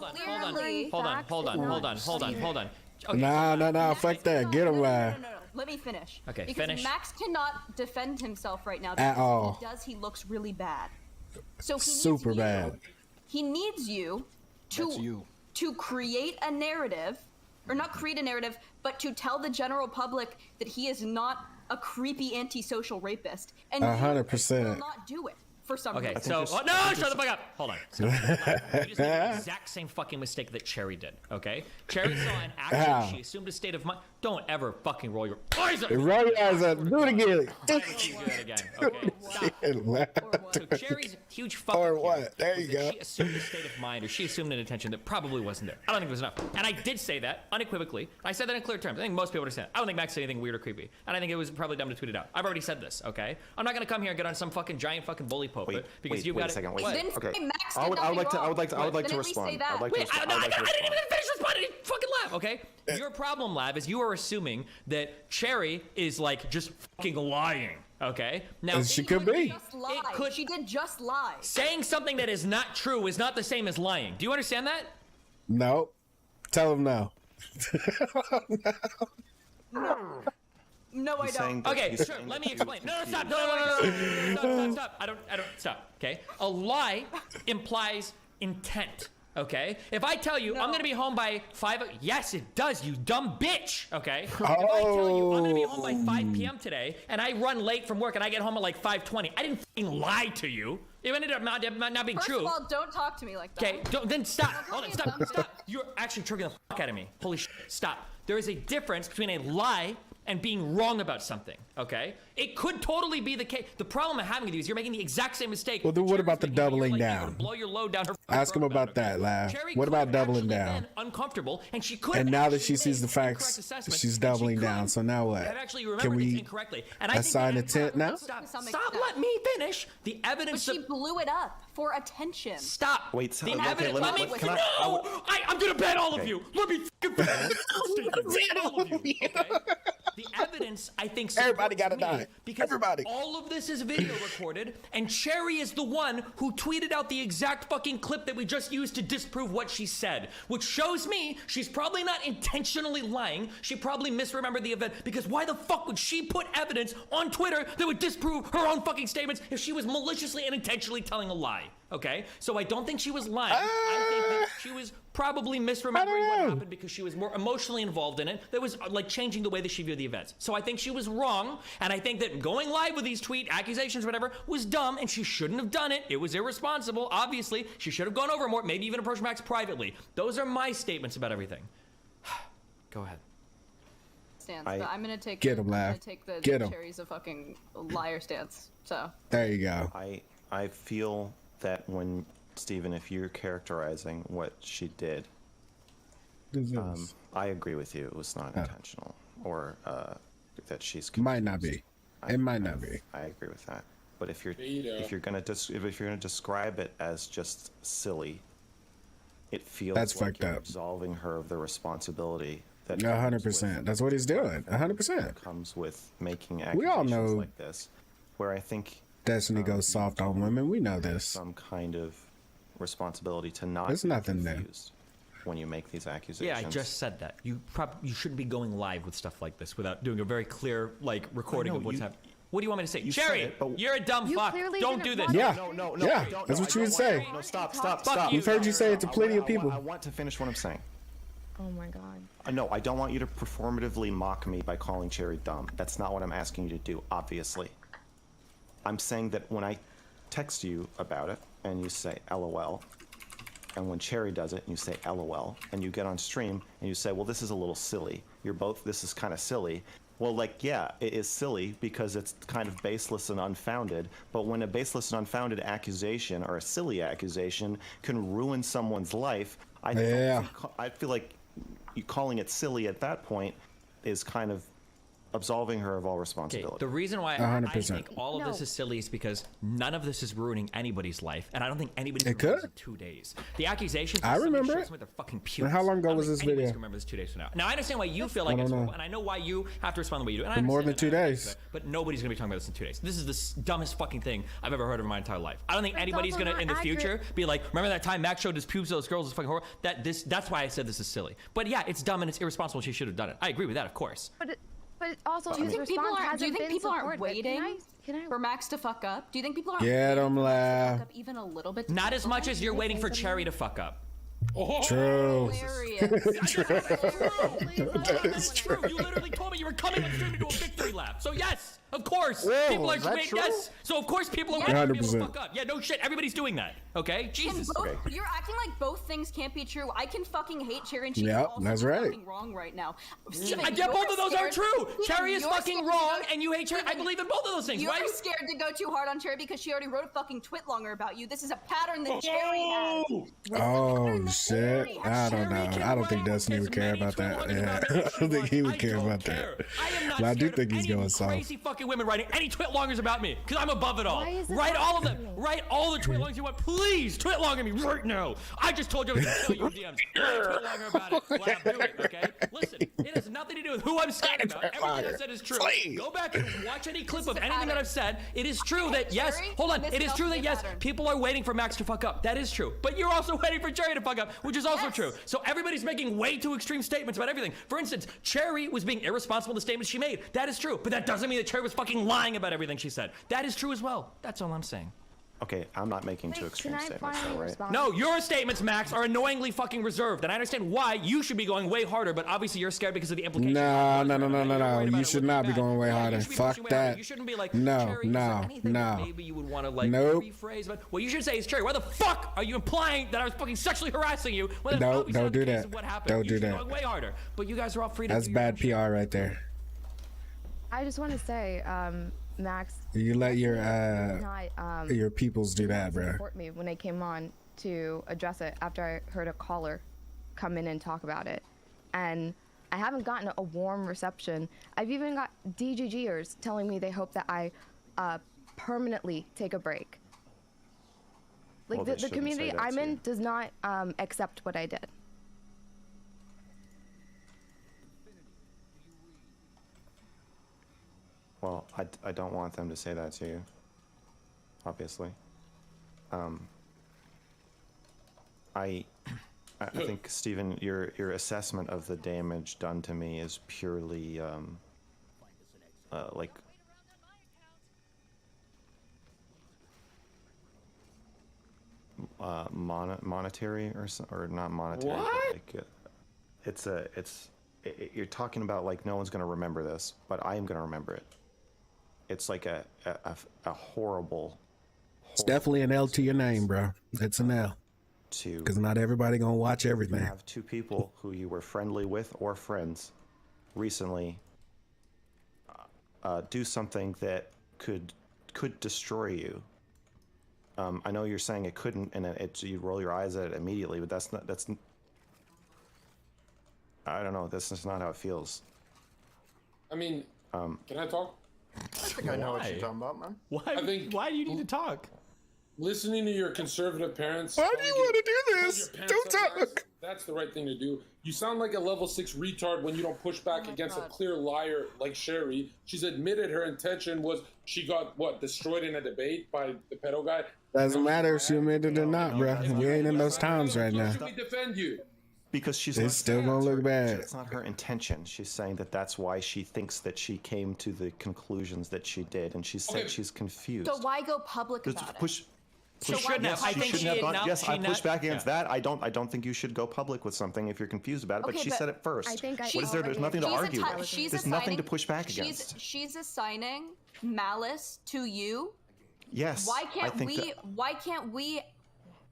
Hold on. Okay, Nah, fuck that. Get him, laugh. No. Let me finish. Okay, because finish. Max cannot defend himself right now. At Because all. If he does, he looks really bad. So he Super needs you, bad. He needs you to create a narrative, or not create a narrative, but to tell the general public that he is not a creepy antisocial rapist. And 100%. you will not do it for some Okay, reason. so shut the fuck up. Hold on. So, you just did the exact same fucking mistake that Cherry did. Okay, Cherry saw an action. How? She assumed a state of mind. Don't ever fucking roll your eyes up. Roll your eyes up. Do it again. Do it again. Okay, stop. So Cherry's huge fucking. Or what? There you go. She assumed a state of mind, or she assumed an intention that probably wasn't there. I don't think it was enough. And I did say that unequivocally. I said that in clear terms. I think most people understand. I don't think Max said anything weird or creepy, and I think it was probably dumb to tweet it out. I've already said this. Okay, I'm not gonna come here and get on some fucking giant fucking bully pulpit because you've wait got a second. Wait. What? Didn't Okay. say Max I did would nothing like to wrong. respond. Didn't we say that? I didn't even finish responding. You fucking laugh, okay? Your problem, Lav, is you are assuming that Cherry is like just fucking lying, okay? Now She could be. Just lie. She did just lie. saying something that is not true is not the same as lying. Do you understand that? No. Tell him no. No, I don't. Okay, sure. Let me explain. No, stop. Stop. I don't. Stop. Okay. A lie implies intent. Okay. If I tell you I'm gonna be home by 5, yes, it does. You dumb bitch. Okay. If I tell you I'm gonna be home by 5 p.m. today, and I run late from work, and I get home at like 5:20, I didn't fucking lie to you. It ended up not being First true. of all, don't talk to me like that. Okay, then stop. Hold on, stop. You're actually triggering the fuck out of me. Holy shit, stop. There is a difference between a lie and being wrong about something, okay? It could totally be the case. The problem I'm having with you is you're making the exact same mistake. Well, then what about the doubling down? Blow your load down her Ask him about that, Lav. What about doubling down? Uncomfortable, and she could. And now that she sees the facts, she's doubling down. So now what? Can we assign a tent now? Stop. Let me finish. The evidence. But she blew it up for attention. Stop. Wait. The evidence. I'm gonna ban all of you. Let me all of you. Okay? The evidence, I think, everybody gotta die. Because all of this is video recorded, and Cherry is the one who tweeted out the exact fucking clip that we just used to disprove what she said, which shows me she's probably not intentionally lying. She probably misremembered the event, because why the fuck would she put evidence on Twitter that would disprove her own fucking statements if she was maliciously and intentionally telling a lie? Okay, so I don't think she was lying. I think that she was probably misremembering what happened because she was more emotionally involved in it. That was like changing the way that she viewed the events. So I think she was wrong, and I think that going live with these tweet accusations, whatever, was dumb, and she shouldn't have done it. It was irresponsible. Obviously, she should have gone over more, maybe even approached Max privately. Those are my statements about everything. Go ahead. Stance, but I'm gonna take. Get him, I'm gonna Lav. take the Get him. Cherry's a fucking liar stance. So. There you go. I feel that when Steven, if you're characterizing what she did, I agree with you. It was not intentional, or that she's might not be. It might not be. I agree with that. But if you're gonna describe it as just silly, it feels That's like fucked you're up. absolving her of the responsibility that 100%. That's what he's doing. 100%. comes with making We all accusations know like this, where I think Destiny goes soft on women. We know this. some kind of responsibility to not There's be nothing there. confused when you make these accusations. Yeah, I just said that. You shouldn't be going live with stuff like this without doing a very clear recording of what's happening. What do you want me to say? you Cherry, said it, but- you're a dumb You fuck. clearly Don't didn't do this. Yeah. No, Yeah, that's what you would say. No, stop. We've heard you say it to plenty of people. I want to finish what I'm saying. Oh my god. No, I don't want you to performatively mock me by calling Cherry dumb. That's not what I'm asking you to do, obviously. I'm saying that when I text you about it and you say LOL, and when Cherry does it and you say LOL, and you get on stream and you say, well, this is a little silly. This is kind of silly. Well, yeah, it is silly because it's kind of baseless and unfounded, but when a baseless and unfounded accusation or a silly accusation can ruin someone's life, I feel like you calling it silly at that point is kind of absolving her of all Okay, responsibility. the reason why I 100%. think all of this is silly is because none of this is ruining anybody's life, and I don't think anybody's It gonna lose could. in 2 days. The accusations. I remember it. With their fucking And how long ago I don't was think this anybody's video? gonna remember this 2 days from now. Now I understand why you feel like I it's don't know. horrible, and I know why you have to respond the way you do. And I For more than understand 2 that, days. but nobody's gonna be talking about this in 2 days. This is the dumbest fucking thing I've ever heard of in my entire life. I don't think But it's anybody's also gonna not in the future accurate. be like, remember that time Max showed his pubes to those girls? It's fucking horrible. That's why I said this is silly. But yeah, it's dumb and it's irresponsible. She should have done it. I agree with that, of course. But also, Do you his think people response aren't? Do you hasn't think been people aren't supportive. waiting Can I for Max to fuck up? Do you think people aren't Get waiting him, for Max to Lav. fuck up even a little bit? Not as much as you're waiting for Cherry to fuck up. True. That is true. You literally told me you were coming on stream to do a victory lap. So yes, of course, Whoa, people are is that waiting. true? Yes. So of course people are waiting for people to 100%. fuck up. Yeah, no shit. Everybody's doing that. Okay, Jesus. You're acting like both things can't be true. I can fucking hate Cherry and she's Yep, also that's right. fucking wrong right now. Steven, I get you're both of those are scared- true. Steven, Cherry is you're fucking scared to wrong, go- and you hate Cherry. I Steven, believe in both of those things. You're Why are you? scared to go too hard on Cherry because she already wrote a fucking twitlonger about you. This is a pattern that Cherry has. Oh shit! I don't know. I don't think Destiny would care about that. Yeah, I don't think he would care about that. I am not But I do scared think of he's any going of you soft. crazy fucking women writing any twit-longers about me, because I'm above it all. Why is it Write all of them. happening? Write all the twit-longers you want. Please, twit-longer me right now. I just told you I was going to kill you in DMs. Write a twit-longer about it. Lab, do it, okay? Listen, it has nothing to do with who I'm scared about. Everything I said is true. Go back and watch any clip of anything that I've said. It is true that, yes, Cherry, hold on. this It is must true be that, a yes, pattern. people are waiting for Max to fuck up. That is true. But you're also waiting for Cherry to fuck up, which is also Yes. true. So everybody's making way too extreme statements about everything. For instance, Cherry was being irresponsible in the statements she made. That is true. But that doesn't mean that Cherry was fucking lying about everything she said. That is true as well. That's all I'm saying. Okay, I'm not making too Can extreme I statements, finally though, right? respond? No, your statements, Max, are annoyingly fucking reserved. And I understand why you should be going way harder, but obviously you're scared because of the implications. No. You're worried about You it should would not be bad. going way Yeah, you harder. should be Fuck pushing way harder. that. You shouldn't be like, No, Cherry, is there anything that maybe you would want to like Nope. rephrase. But what you should say is, Cherry, why the fuck are you implying that I was fucking sexually harassing you? When that's No, obviously don't not the do case that. of what happened. Don't You do should be that. going way harder. But you guys are all free to That's do bad your own PR right there. I just want to say, Max. You let your Not, your peoples do that, bro. support me when I came on to address it after I heard a caller come in and talk about it, and I haven't gotten a warm reception. I've even got DGGers telling me they hope that I permanently take a break. Like Well, they the shouldn't community say that I'm to in you. does not accept what I did. Well, I don't want them to say that to you, obviously. I think, Stephen, your assessment of the damage done to me is purely like monetary or not monetary. but What? like, you're talking about like no one's gonna remember this, but I am gonna remember it. It's like a horrible. It's definitely an L to your name, bro. It's an L. Because not everybody gonna watch everything. You have two people who you were friendly with or friends recently do something that could destroy you. I know you're saying it couldn't, and you roll your eyes at it immediately, but that's I don't know. This is not how it feels. I mean, can I talk? I think I know what you're talking about, man. Why do you need to talk? Listening to your conservative parents. Why do you want to do hold this? your pants Don't up, Max. talk. That's the right thing to do. You sound like a level 6 retard when you don't push back against a clear liar like Sherry. She's admitted her intention was she got destroyed in a debate by the pedo guy. Doesn't matter if she admitted it or not, bro. We ain't in those times right now. Should we defend you? Because she's It's not still saying gonna that's look her- bad. It's not her intention. She's saying that that's why she thinks that she came to the conclusions that she did, and she said she's confused. So why go public Just about it? push. She push- shouldn't have. yes, I think shouldn't she have gone- acknowledged- Yes, she I push back against yeah. that. I don't think you should go public with something if you're confused about it. Okay, but she but said it first. I think I What is there? There's nothing to She's argue. she's There's nothing to assigning- push back against. She's assigning malice to you. Yes. Why I can't think we? that- Why can't we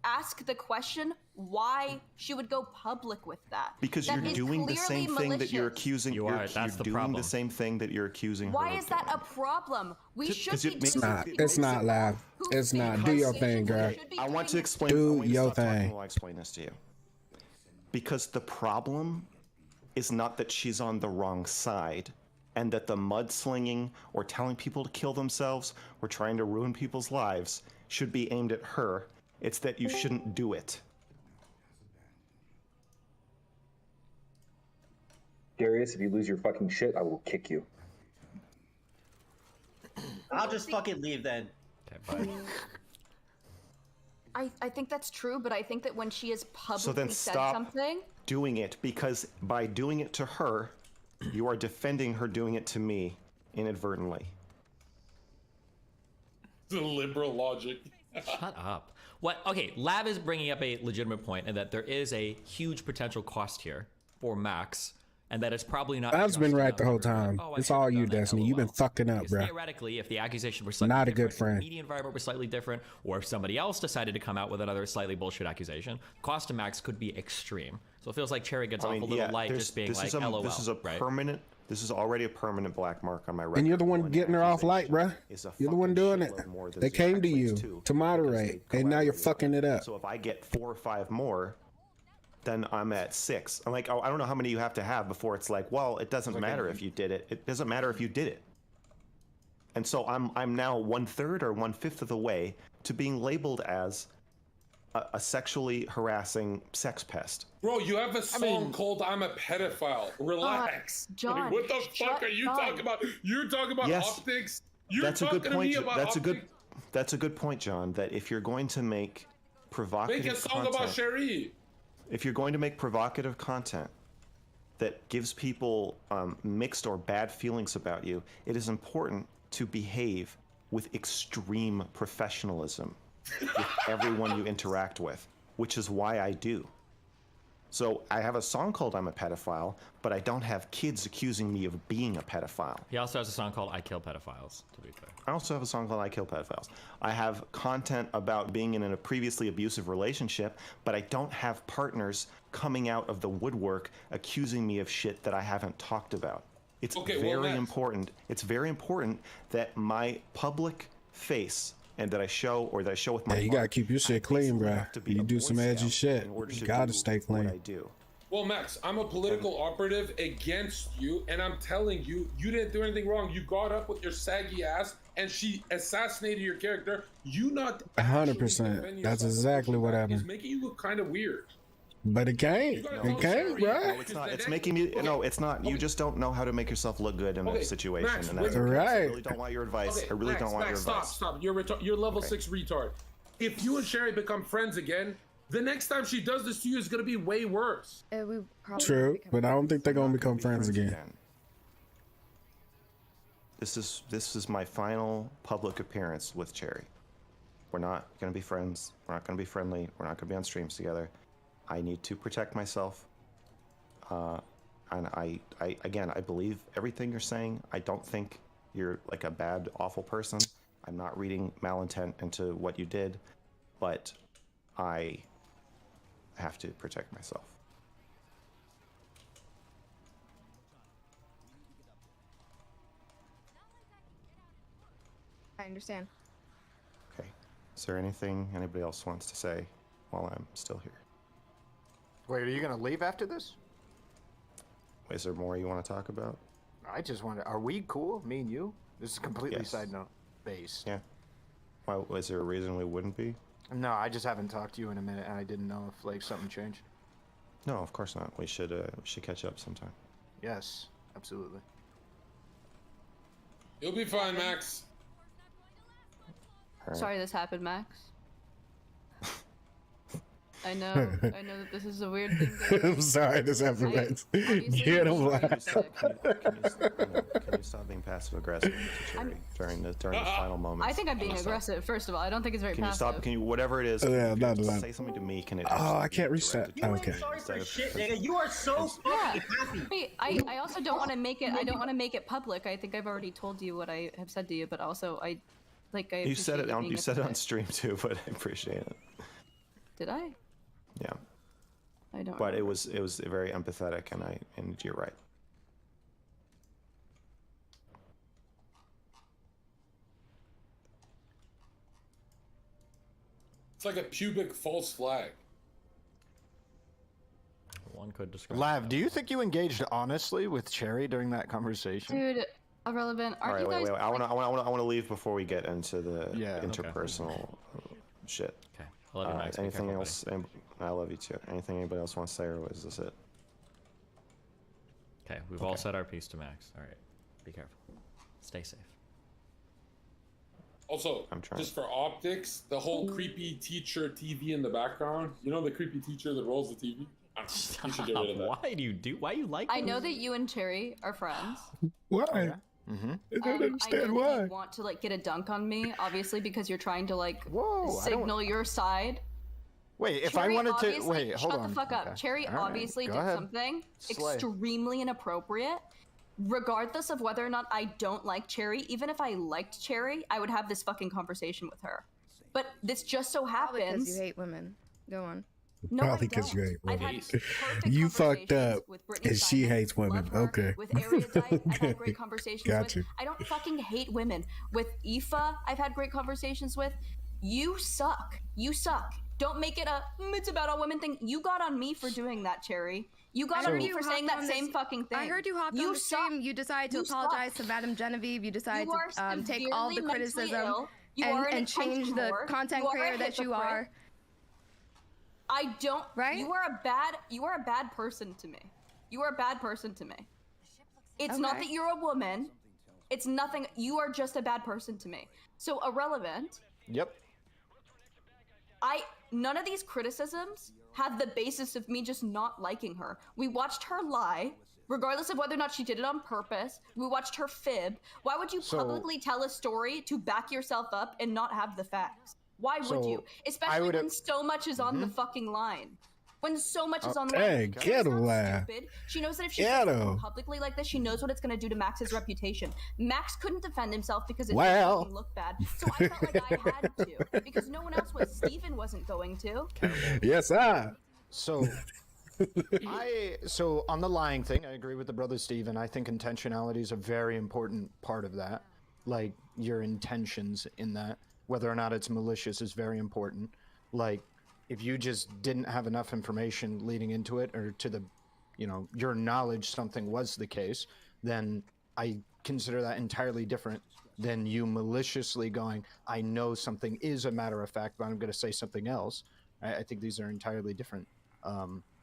ask the question why she would go public with that? Because That you're is doing the clearly same thing that you're malicious. accusing. You are. That's the doing problem. the same thing that you're accusing her Why of is that doing. a problem? We should 'cause be it makes doing it- It's not loud. It's not. Do your thing, girl. I want to explain. Do I want you to your stop talking thing. while I explain this to you. Because the problem is not that she's on the wrong side, and that the mudslinging or telling people to kill themselves or trying to ruin people's lives should be aimed at her. It's that you shouldn't do it. Darius, if you lose your fucking shit, I will kick you. I'll just fucking leave then. I think that's true, but I think that when she has publicly So then said stop something, doing it, because by doing it to her, you are defending her doing it to me inadvertently. The liberal logic. Shut up. What? Okay, Lav is bringing up a legitimate point, and that there is a huge potential cost here for Max, and that it's probably not. I've been right the whole just, time. oh, I It's should've all you, done that, Destiny. You've been LOL. fucking up, Because bro. theoretically, if the accusation were slightly Not a good different, if friend. the media environment was slightly different, or if somebody else decided to come out with another slightly bullshit accusation, cost to Max could be extreme. So it feels like Cherry gets off a little light just being like, LOL. This is a right? permanent. This is already a permanent black mark on my record. And you're the one getting her off light, bruh. You're the one doing it. They came to you to moderate, and now you're fucking it up. So if I get 4 or 5 more, then I'm at 6. I'm like, oh, I don't know how many you have to have before it's like, well, it doesn't matter if you did it. It doesn't matter if you did it. And so I'm now 1/3 or 1/5 of the way to being labeled as a sexually harassing sex pest. Bro, you have a song called "I'm a Pedophile." Relax. John, Like, what the fuck are you talking about? You're talking about Yes, optics. You're that's a talking good to me point. about That's optics. That's a good point, John. That if you're going to make provocative Make a song content, about Cherie. if you're going to make provocative content that gives people mixed or bad feelings about you, it is important to behave with extreme professionalism with everyone you interact with, which is why I do. So I have a song called "I'm a Pedophile," but I don't have kids accusing me of being a pedophile. He also has a song called I Kill Pedophiles, to be fair. I also have a song called "I Kill Pedophiles." I have content about being in a previously abusive relationship, but I don't have partners coming out of the woodwork accusing me of shit that I haven't talked about. It's very important. It's very important that my public face and that I show, or that I show with my Yeah, you gotta keep your shit clean, bro. You do some edgy shit. You gotta stay clean. I do. Well, Max, I'm a political operative against you, and I'm telling you, you didn't do anything wrong. You got up with your saggy ass, and she assassinated your character. You not 100%. That's exactly what is happened. making you look kind of weird. But it can't. It can't, bro. No, it's not. It's making me. No, it's not. You just don't know how to make yourself look good in a situation, Max, and that's wait. okay. Right. I really don't want your advice. I really Max, don't want Max, your advice. Stop. You're level 6 retard. If you and Sherry become friends again, the next time she does this to you is gonna be way worse. We probably True, but I don't think they're gonna become friends again. This is my final public appearance with Cherry. We're not gonna be friends. We're not gonna be friendly. We're not gonna be on streams together. I need to protect myself. And I again, I believe everything you're saying. I don't think you're like a bad, awful person. I'm not reading malintent into what you did, but I have to protect myself. I understand. Okay. Is there anything anybody else wants to say while I'm still here? Wait, are you gonna leave after this? Is there more you want to talk about? I just wonder, are we cool, me and you? This is completely Yes. side note based. Yeah. Why, was there a reason we wouldn't be? No, I just haven't talked to you in a minute, and I didn't know if like something changed. No, of course not. We should catch up sometime. Yes, absolutely. You'll be fine, Max. All right. sorry this happened, Max. I know that this is a weird thing. I'm sorry this happened, Max. Get him laugh. Can you stop being passive aggressive to Cherry during this final moment? I think I'm being aggressive. First of all, I don't think it's very Can you passive. stop? Can you, whatever it is? Yeah, if not you allowed. say something to me. Can it? Oh, I can't reset. Okay. Sorry for shit, nigga. You are so fucking happy. Wait, I also don't want to make it. I don't want to make it public. I think I've already told you what I have said to you, but also I You said it on. being You said it on empathetic. stream too, but I appreciate it. Did I? Yeah. I don't. But it was very empathetic, and you're right. It's like a pubic false flag. One One could describe. Lav, do you think you engaged honestly with Cherry during that conversation? Dude, irrelevant. All Aren't right, you guys? wait. I want to leave before we get into the interpersonal shit. Okay. I love you, Max. Be Anything careful, else? I love you too. Anything anybody else wants to say, or is this it? Okay, we've all said our piece to Max. All right, be careful. Stay safe. Also, I'm trying. just for optics, the whole creepy teacher TV in the background. You know the creepy teacher that rolls the TV? You should get rid of that. Why you like I know that you and Cherry are friends. Why? Mm-hmm. I don't understand I know why. that you want to like get a dunk on me, obviously, because you're trying to like Whoa, signal your side. Wait, if Cherry I wanted to obviously- wait, hold shut on. the fuck up. Okay. Cherry All right, obviously go did ahead. something Slay. extremely inappropriate. Regardless of whether or not I don't like Cherry, even if I liked Cherry, I would have this fucking conversation with her. But this just so Probably happens. because you hate women. Go on. No, Probably I because you don't. hate I've women. had perfect You fucked conversations up, with Brittany and she Simon, hates women. love her, Okay. With Erudite, I've had great conversations Got with. you. I don't fucking hate women. With Aoife, I've had great conversations with. You suck. You suck. Don't make it a it's about all women thing. You got on me for doing that, Cherry. You got on me for saying that same fucking thing. I heard you hopped on the stream. You decided to apologize to Madam Genevieve. You decided to take all the criticism and change the content creator that you are. I don't. Right? You are a bad person to me. You are a bad person to me. It's not that you're a woman. It's nothing. You are just a bad person to me. So irrelevant. Yep. None of these criticisms have the basis of me just not liking her. We watched her lie, regardless of whether or not she did it on purpose. We watched her fib. Why would you publicly tell a story to back yourself up and not have the facts? Why would you? Especially when so much is on the fucking line. When so much is on the line. Hey, get him, Lav. She knows that if she Get says him. something publicly like this, she knows what it's going to do to Max's reputation. Max couldn't defend himself because it Well. fucking looked bad. So I felt like I had to because no one else was. Steven wasn't going to. Yes, I. So so on the lying thing, I agree with the brother Steven. I think intentionality is a very important part of that. Like your intentions in that, whether or not it's malicious is very important. Like if you just didn't have enough information leading into it, or to the, your knowledge something was the case, then I consider that entirely different than you maliciously going, I know something is a matter of fact, but I'm going to say something else. I think these are entirely different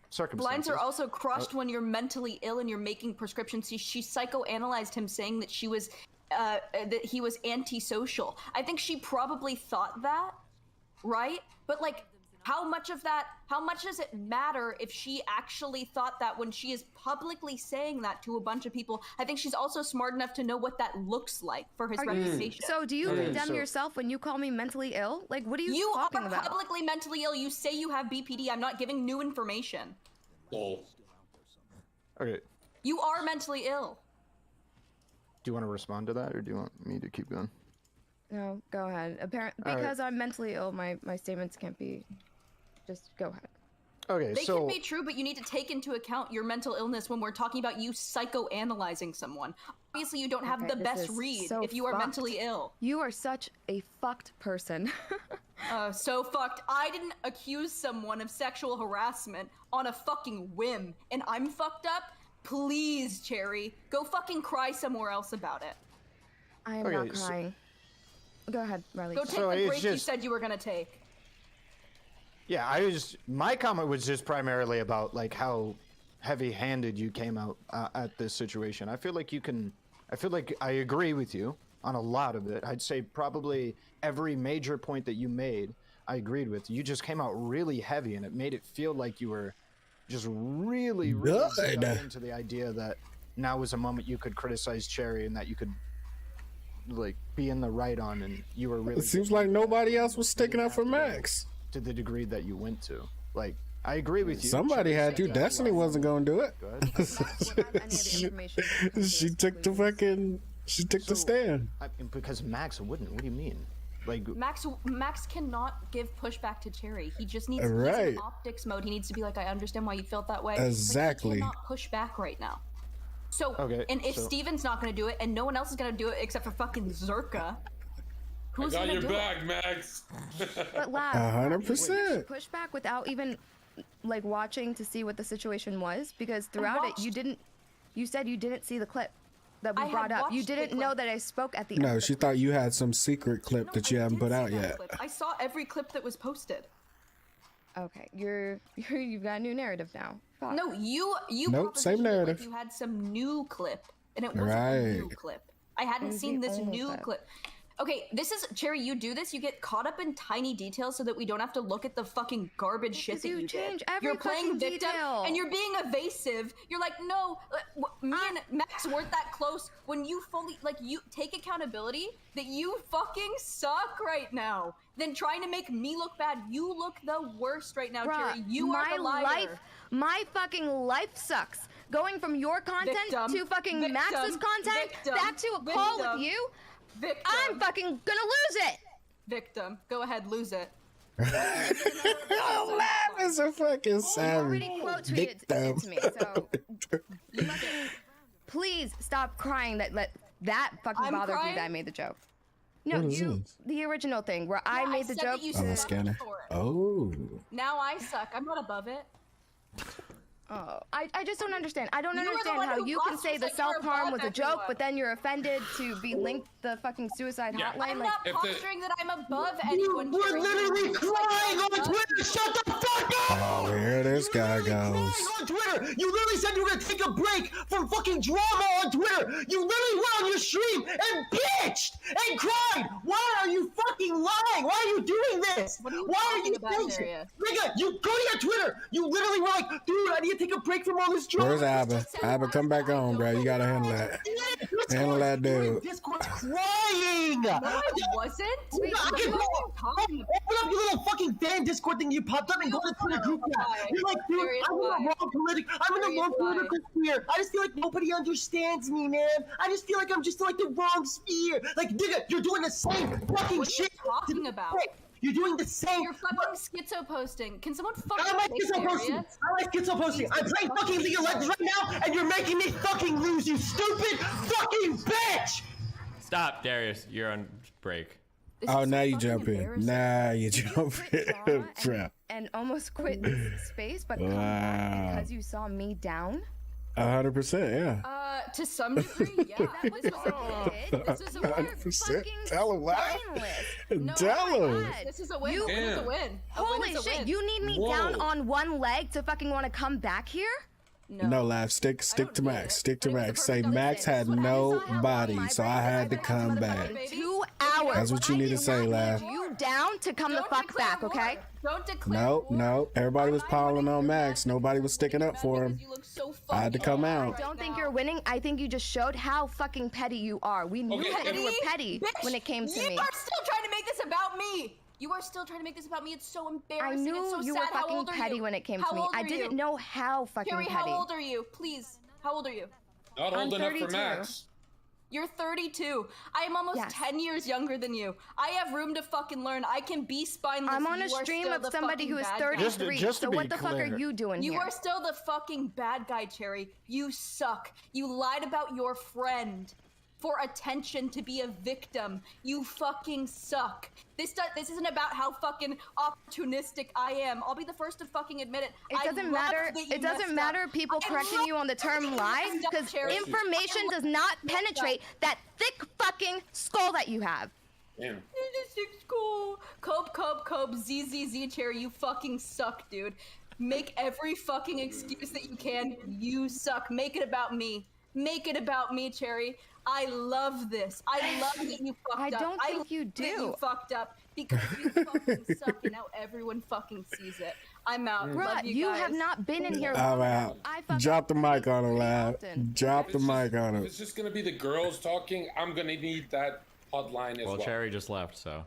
circumstances. Blinds are also crushed when you're mentally ill and you're making prescriptions. She psychoanalyzed him, saying that she was that he was antisocial. I think she probably thought that, right? But like, how much does it matter if she actually thought that when she is publicly saying that to a bunch of people? I think she's also smart enough to know what that looks like for his reputation. So do you condemn yourself when you call me mentally ill? Like, what are you talking about? You are publicly mentally ill. You say you have BPD. I'm not giving new information. Oh. Okay. You are mentally ill. Do you want to respond to that, or do you want me to keep going? No, go ahead. All Because I'm mentally ill, my statements can't be. Just go ahead. Okay, They can be true, but you need to take into account your mental illness when we're talking about you psychoanalyzing someone. Obviously, you don't have the this best is read so if you are fucked. mentally ill. You are such a fucked person. So fucked. I didn't accuse someone of sexual harassment on a fucking whim, and I'm fucked up? Please, Cherry, go fucking cry somewhere else about it. I am not crying. Go ahead, Riley. Go take the break you said you were gonna take. Yeah, my comment was just primarily about like how heavy-handed you came out at this situation. I feel like I agree with you on a lot of it. I'd say probably every major point that you made, I agreed with. You just came out really heavy, and it made it feel like you were just really dug into the idea that now was a moment you could criticize Cherry and that you could like be in the right on, and you were really. It seems like nobody else was sticking up for Max. To the degree that you went to. Like, I agree with you. Somebody had to. Destiny wasn't going to do it. She took the stand. Because Max wouldn't. What do you mean? Like Max cannot give pushback to Cherry. He just needs he's Right. in optics mode. He needs to be like, I understand why you felt that way. Exactly. Like, he cannot push back right now. So, Okay, and if so- Steven's not going to do it, and no one else is going to do it except for fucking Zerka, who's I got going to your do back, it? Max. But Lab, 100%. push back without even like watching to see what the situation was? Because throughout it, you said you didn't see the clip that we brought up. You didn't know that I spoke at the end. No, she thought you had some secret clip that you haven't put out yet. I saw every clip that was posted. Okay, you've got a new narrative now. Fuck. No, you Nope, same propositioned it narrative. Like you had some new clip, and it wasn't a new Right. clip. I hadn't was seen the this only new clip. clip. Okay, this is Cherry. You do this. You get caught up in tiny details so that we don't have to look at the fucking garbage shit that you you change did. every You're playing fucking victim, detail. and you're being evasive. You're like, no, me and Max weren't that close. When you fully you take accountability that you fucking suck right now. Then trying to make me look bad. You look the worst right now, Bruh, Cherry. You are the liar. My fucking life sucks. Going from your content Victim. to fucking Victim. Max's content, Victim. back to a call Victim. with you, Victim. I'm fucking gonna lose it. Victim. Go ahead, lose it. Lav is a fucking savage. You already quote tweeted Victim. it to me, so you fucking- please stop crying that fucking I'm bothered crying? you that I made the joke. No, What is you this? the original thing where I made the said that joke. you Oh, the sucked scanner. for it. Oh. Now I suck. I'm not above it. Oh, I just don't understand. I don't You were the understand one how who you can lost say us the like you were self-harm above was a joke, everyone. but then you're offended to be linked the fucking suicide Yeah. hotline. I'm Like, not If the- posturing that I'm above You anyone. were Cherry. literally Just crying like on you're Twitter. Shut the fuck up! Oh, here this guy goes. Crying on Twitter. You literally said you were gonna take a break from fucking drama on Twitter. You literally went on your stream and bitched and cried. Why are you fucking lying? Why are you doing this? What are you Why are talking you about, saying shit? Daria? Nigga, you go to your Twitter. You literally were like, dude, I need to take a break from all this drama. Where's Abba? Abba, come back on, bro. You gotta handle that. Handle that dude. Discord's crying. No, it wasn't. Wait, I What can are you talking about? open up your little fucking fan Discord thing you popped up and go to Twitter group chat. You're like, dude, Serious I'm in lie. the wrong political sphere. I just feel like nobody understands me, man. I just feel like I'm just like the wrong sphere. Like, nigga, you're doing the same fucking What are you shit. talking about? You're doing the same. You're fucking schizo posting. Can someone fucking I like take schizo posting. Daria? I like schizo posting. I'm playing fucking League of Legends right now, and you're making me fucking lose, you stupid fucking bitch! Stop, Darius. You're on break. this Oh, is now you fucking jump in. embarrassing. Now you jump Quit drama in. Trap. and almost quit this space, but come back because you saw me down. 100%, yeah. To some degree, yeah. That was what I did. This is a 100%. fucking Tell him why. spineless. No, Tell my him. God. This is a win. You- This is a win. A win Holy is a shit! win. You need me down on one leg to fucking want to come back here? No, Lav, stick to need Max. it. Stick to I think it's Max. the Say perfect Max had Listen, no you saw how long body, my so I break had to was? come I've back. been 2 hours. That's what you need to I say, did not Lav. need you down to come the Don't fuck declare back, war. okay? Don't declare No, war. no. Everybody was I'm piling winning on your Max. match. Nobody was sticking up for him. Because you look so I had to fucking come angry out. I right don't think now. you're winning. I think you just showed how fucking petty you are. We knew Okay, that you were petty Bitch, when it came to you me. are still trying to make this about me. You are still trying to make this about me. It's so I embarrassing. knew it's so you sad. were How fucking old are petty you? when it came How to me. old I are didn't you? know how fucking Carrie, petty. how old are you? Please. How old are you? Not I'm old enough 32. for Max. You're 32. I am almost Yes. 10 years younger than you. I have room to fucking learn. I can be spineless. I'm on a You are stream still of the somebody who is fucking bad guy. 33. Just to so be what the fuck clear. are you doing You here? are still the fucking bad guy, Cherry. You suck. You lied about your friend for attention to be a victim. You fucking suck. This isn't about how fucking opportunistic I am. I'll be the first to fucking admit it. It doesn't matter. It doesn't matter people correcting you on the term lie because information does not penetrate that thick fucking skull that you have. Damn. Cool. Cope, ZZZ, Cherry, you fucking suck, dude. Make every fucking excuse that you can. You suck. Make it about me. Make it about me, Cherry. I love this. I love that you fucked I up. don't think love you that do. you fucked up because you fucking suck and now everyone fucking sees it. I'm out. Bruh, Love you guys. have not been in here I'm long out. enough. I fucking Drop the mic on him, pretty Lav. often. Drop the mic on If him. it's just gonna be the girls talking, I'm gonna need that hotline as well. Well, Cherry just left, so.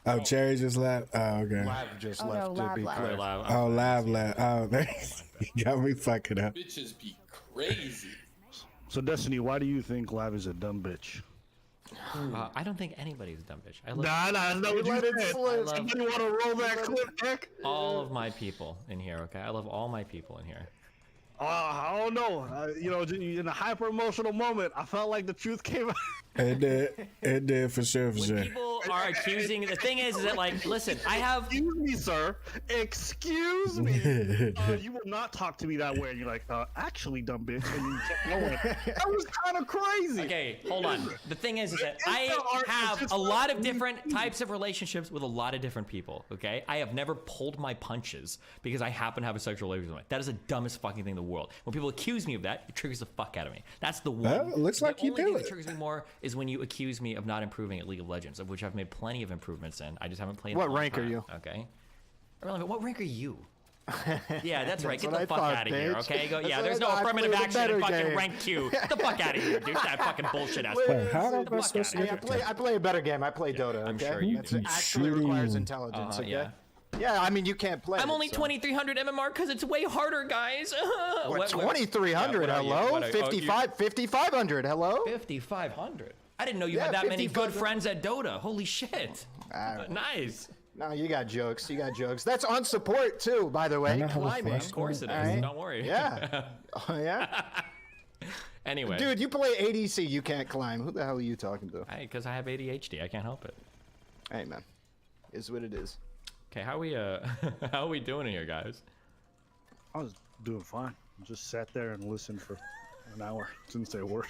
Oh, Cherry just left? Oh, okay. Lav just Oh, no, left to Lav be left. clear. Oh, Lav left. Oh, you got me fucking up. Bitches be crazy. So, Destiny, why do you think Lav is a dumb bitch? I don't think anybody's a dumb bitch. I love Nah, that's not what you Let it said. slip. Somebody want to roll that clip back? all of my people in here, okay? I love all my people in here. I don't know. You know, in a hyper emotional moment, I felt like the truth came out. It did for sure, for sure. People are accusing. The thing is that like, listen, I have. Excuse me, sir. Excuse me. You will not talk to me that way. And you're like, actually, dumb bitch. And you kept going. That was kind of crazy. Okay, hold on. The thing is that I have a lot of different types of relationships with a lot of different people. Okay, I have never pulled my punches because I happen to have a sexual relationship with. That is the dumbest fucking thing in the world. When people accuse me of that, it triggers the fuck out of me. That's the one. Well, it looks like you The only do thing it. that triggers me more is when you accuse me of not improving at League of Legends, of which I've made plenty of improvements in. I just haven't played. What in a long rank are time, you? Okay. Really, what rank are you? Yeah, that's right. Get what the I fuck thought, out of here, bitch. okay? Go. That's Yeah, what there's I no thought. I affirmative played a action in better fucking game. rank Q. Get the fuck out of here, dude. That fucking bullshit ass. Wait, how Get am the I fuck supposed outta to here. I play a better game. I play Dota. I'm Okay? sure you That's do. actually requires intelligence. Okay. Yeah. Yeah, I mean you can't play. I'm it, only so. 2300 MMR because it's way harder, guys. What, 2300? Hello, 5500. Hello, 5500. I didn't know you Yeah, had that many good 5500. friends at Dota. Holy shit. Nice. No, you got jokes. You got jokes. That's on support too, by the way. know how to Climbing. fast Of course it is. All right. Don't worry. Yeah. Oh, yeah. Anyway. Dude, you play ADC. You can't climb. Who the hell are you talking to? Hey, because I have ADHD. I can't help it. Hey, man. Is what it is. Okay, how are we doing here, guys? I was doing fine. Just sat there and listened for an hour. Didn't say a word.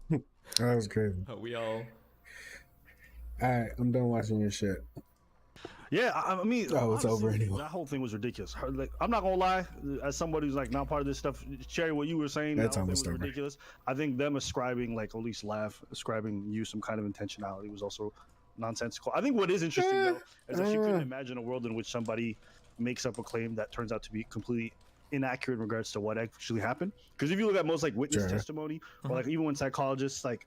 That was crazy. We all. All right, I'm done watching your shit. Yeah, I mean, Oh, it's over honestly, anyway. That whole thing was ridiculous. Like, I'm not gonna lie, as somebody who's like not part of this stuff, Cherry, what you were saying, That's that whole thing almost was over. ridiculous. I think them ascribing, like, at least Lav ascribing you some kind of intentionality was also nonsensical. I think what is interesting though is that you couldn't imagine a world in which somebody makes up a claim that turns out to be completely inaccurate in regards to what actually happened. Because if you look at most like witness Sure. testimony, or like even when psychologists like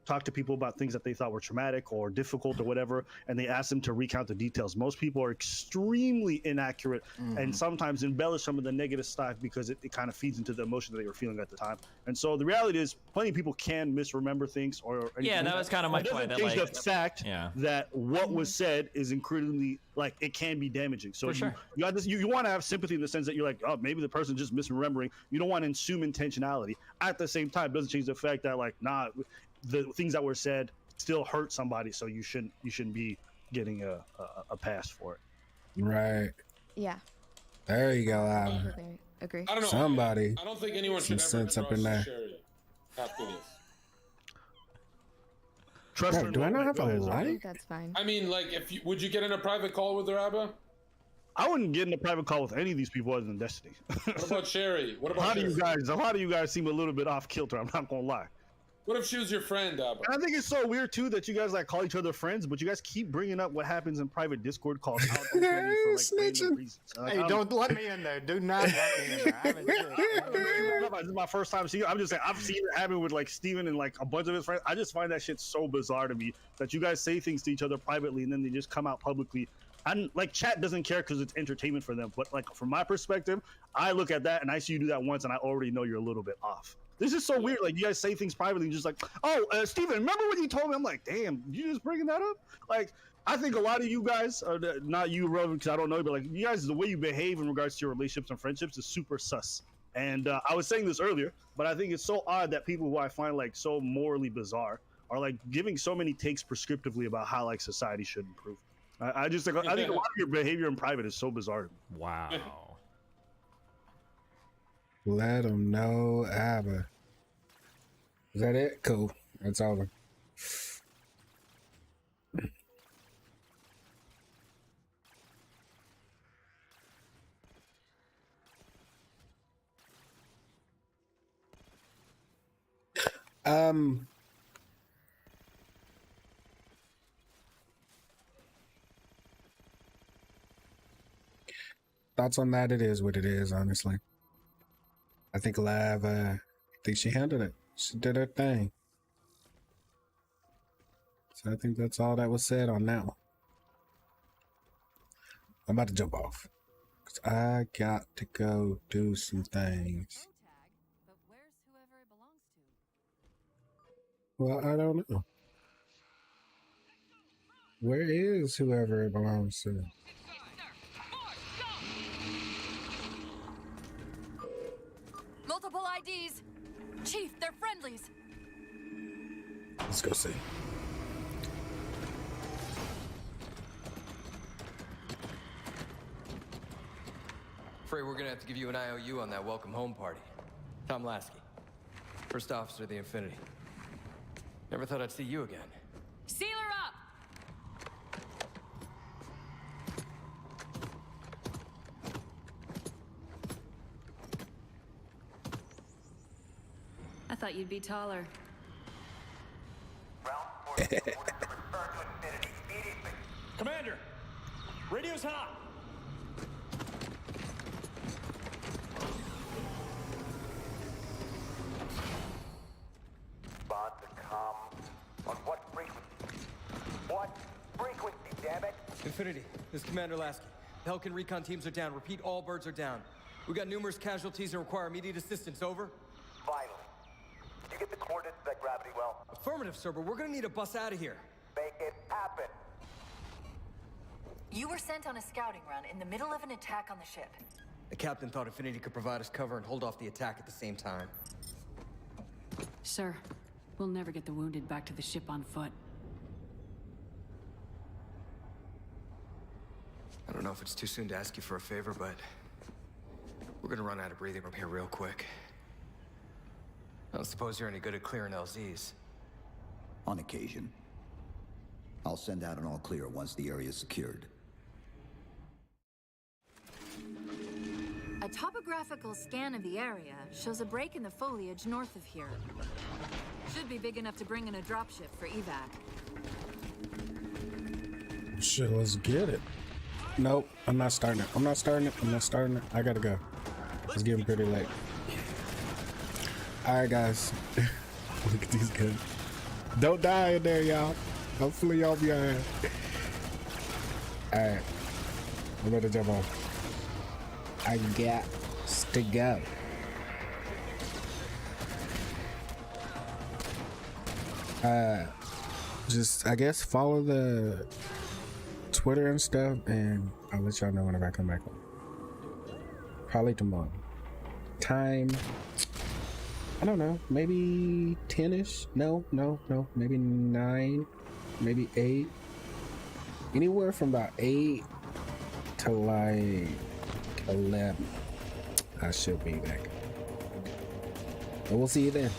talk to people about things that they thought were traumatic or difficult or whatever, and they ask them to recount the details, most people are extremely inaccurate and sometimes embellish some of the negative stuff because it kind of feeds into the emotion that they were feeling at the time. And so the reality is plenty of people can misremember things or Yeah, that was kind of my It doesn't point. That, change like, the fact Yeah. that what was said is incredibly, like, it can be damaging. So For sure. you got this, you want to have sympathy in the sense that you're like, oh, maybe the person just misremembering. You don't want to assume intentionality. At the same time, it doesn't change the fact that, like, nah, the things that were said still hurt somebody, so you shouldn't be getting a pass for it. Right. Yeah. There you go, I Alan. completely agree. I don't know. Somebody. I don't think anyone Some should ever sense up in trust there. Sherry after this. Trust Bro, her. do I not have Go a ahead, Zara. I light? think that's fine. I mean, like, would you get in a private call with her, Abba? I wouldn't get in a private call with any of these people other than Destiny. What about Sherry? What a about lot of Sherry? a lot of you guys seem a little bit off kilter. I'm not gonna lie. What if she was your friend, Abba? And I think it's so weird too that you guys like call each other friends, but you guys keep bringing up what happens in private Discord calls out openly for like random reasons. Like, Hey, don't let me in there. Do not let me in there. I haven't This is my first time seeing it. I'm just saying I've seen it happen with like Steven and like a bunch of his friends. I just find that shit so bizarre to me that you guys say things to each other privately and then they just come out publicly. And like chat doesn't care because it's entertainment for them. But like from my perspective, I look at that and I see you do that once and I already know you're a little bit off. This is so weird. Like you guys say things privately and just like, oh, Steven, remember when you told me? I'm like, damn, you just bringing that up? Like, I think a lot of you guys, not you, Rowan, because I don't know you, but like you guys, the way you behave in regards to your relationships and friendships is super sus. And I was saying this earlier, but I think it's so odd that people who I find like so morally bizarre are like giving so many takes prescriptively about how like society should improve. I just think I think a lot of your behavior in private is so bizarre. Wow. Let them know, Abba. Is that it? Cool. That's over. Thoughts on that? It is what it is, honestly. I think Lav, I think she handled it. She did her thing. So I think that's all that was said on that one. I'm about to jump off. Because I got to go do some things. Well, I don't know. Where is whoever it belongs to? Multiple IDs. Chief, they're friendlies. Let's go see. Afraid we're gonna have to give you an IOU on that welcome home party. Tom Lasky, first officer of the Infinity. Never thought I'd see you again. Seal her up! I thought you'd be taller. Commander, radio's hot. Bond to com. On what frequency? What frequency, damn it? Infinity, this is Commander Lasky. The Helkin recon teams are down. Repeat, all birds are down. We got numerous casualties and require immediate assistance. Over. Vital. Did you get the coordinates of that gravity well? Affirmative, sir, but we're gonna need a bus out of here. Make it happen. You were sent on a scouting run in the middle of an attack on the ship. The captain thought Infinity could provide us cover and hold off the attack at the same time. Sir, we'll never get the wounded back to the ship on foot. I don't know if it's too soon to ask you for a favor, but we're gonna run out of breathing room here real quick. I don't suppose you're any good at clearing LZs. On occasion. I'll send out an all clear once the area is secured. A topographical scan of the area shows a break in the foliage north of here. Should be big enough to bring in a dropship for evac. Shit, let's get it. Nope, I'm not starting it. I'm not starting it. I gotta go. It's getting pretty late. Alright, guys. Look at these guns. Don't die in there, y'all. Hopefully, y'all be alright. Alright. I'm about to jump on. I got to go. Just, I guess, follow the Twitter and stuff, and I'll let y'all know whenever I come back on. Probably tomorrow. Time, I don't know, maybe 10-ish? No, maybe 9, maybe 8. Anywhere from about 8 to like 11. I should be back. But we'll see you then.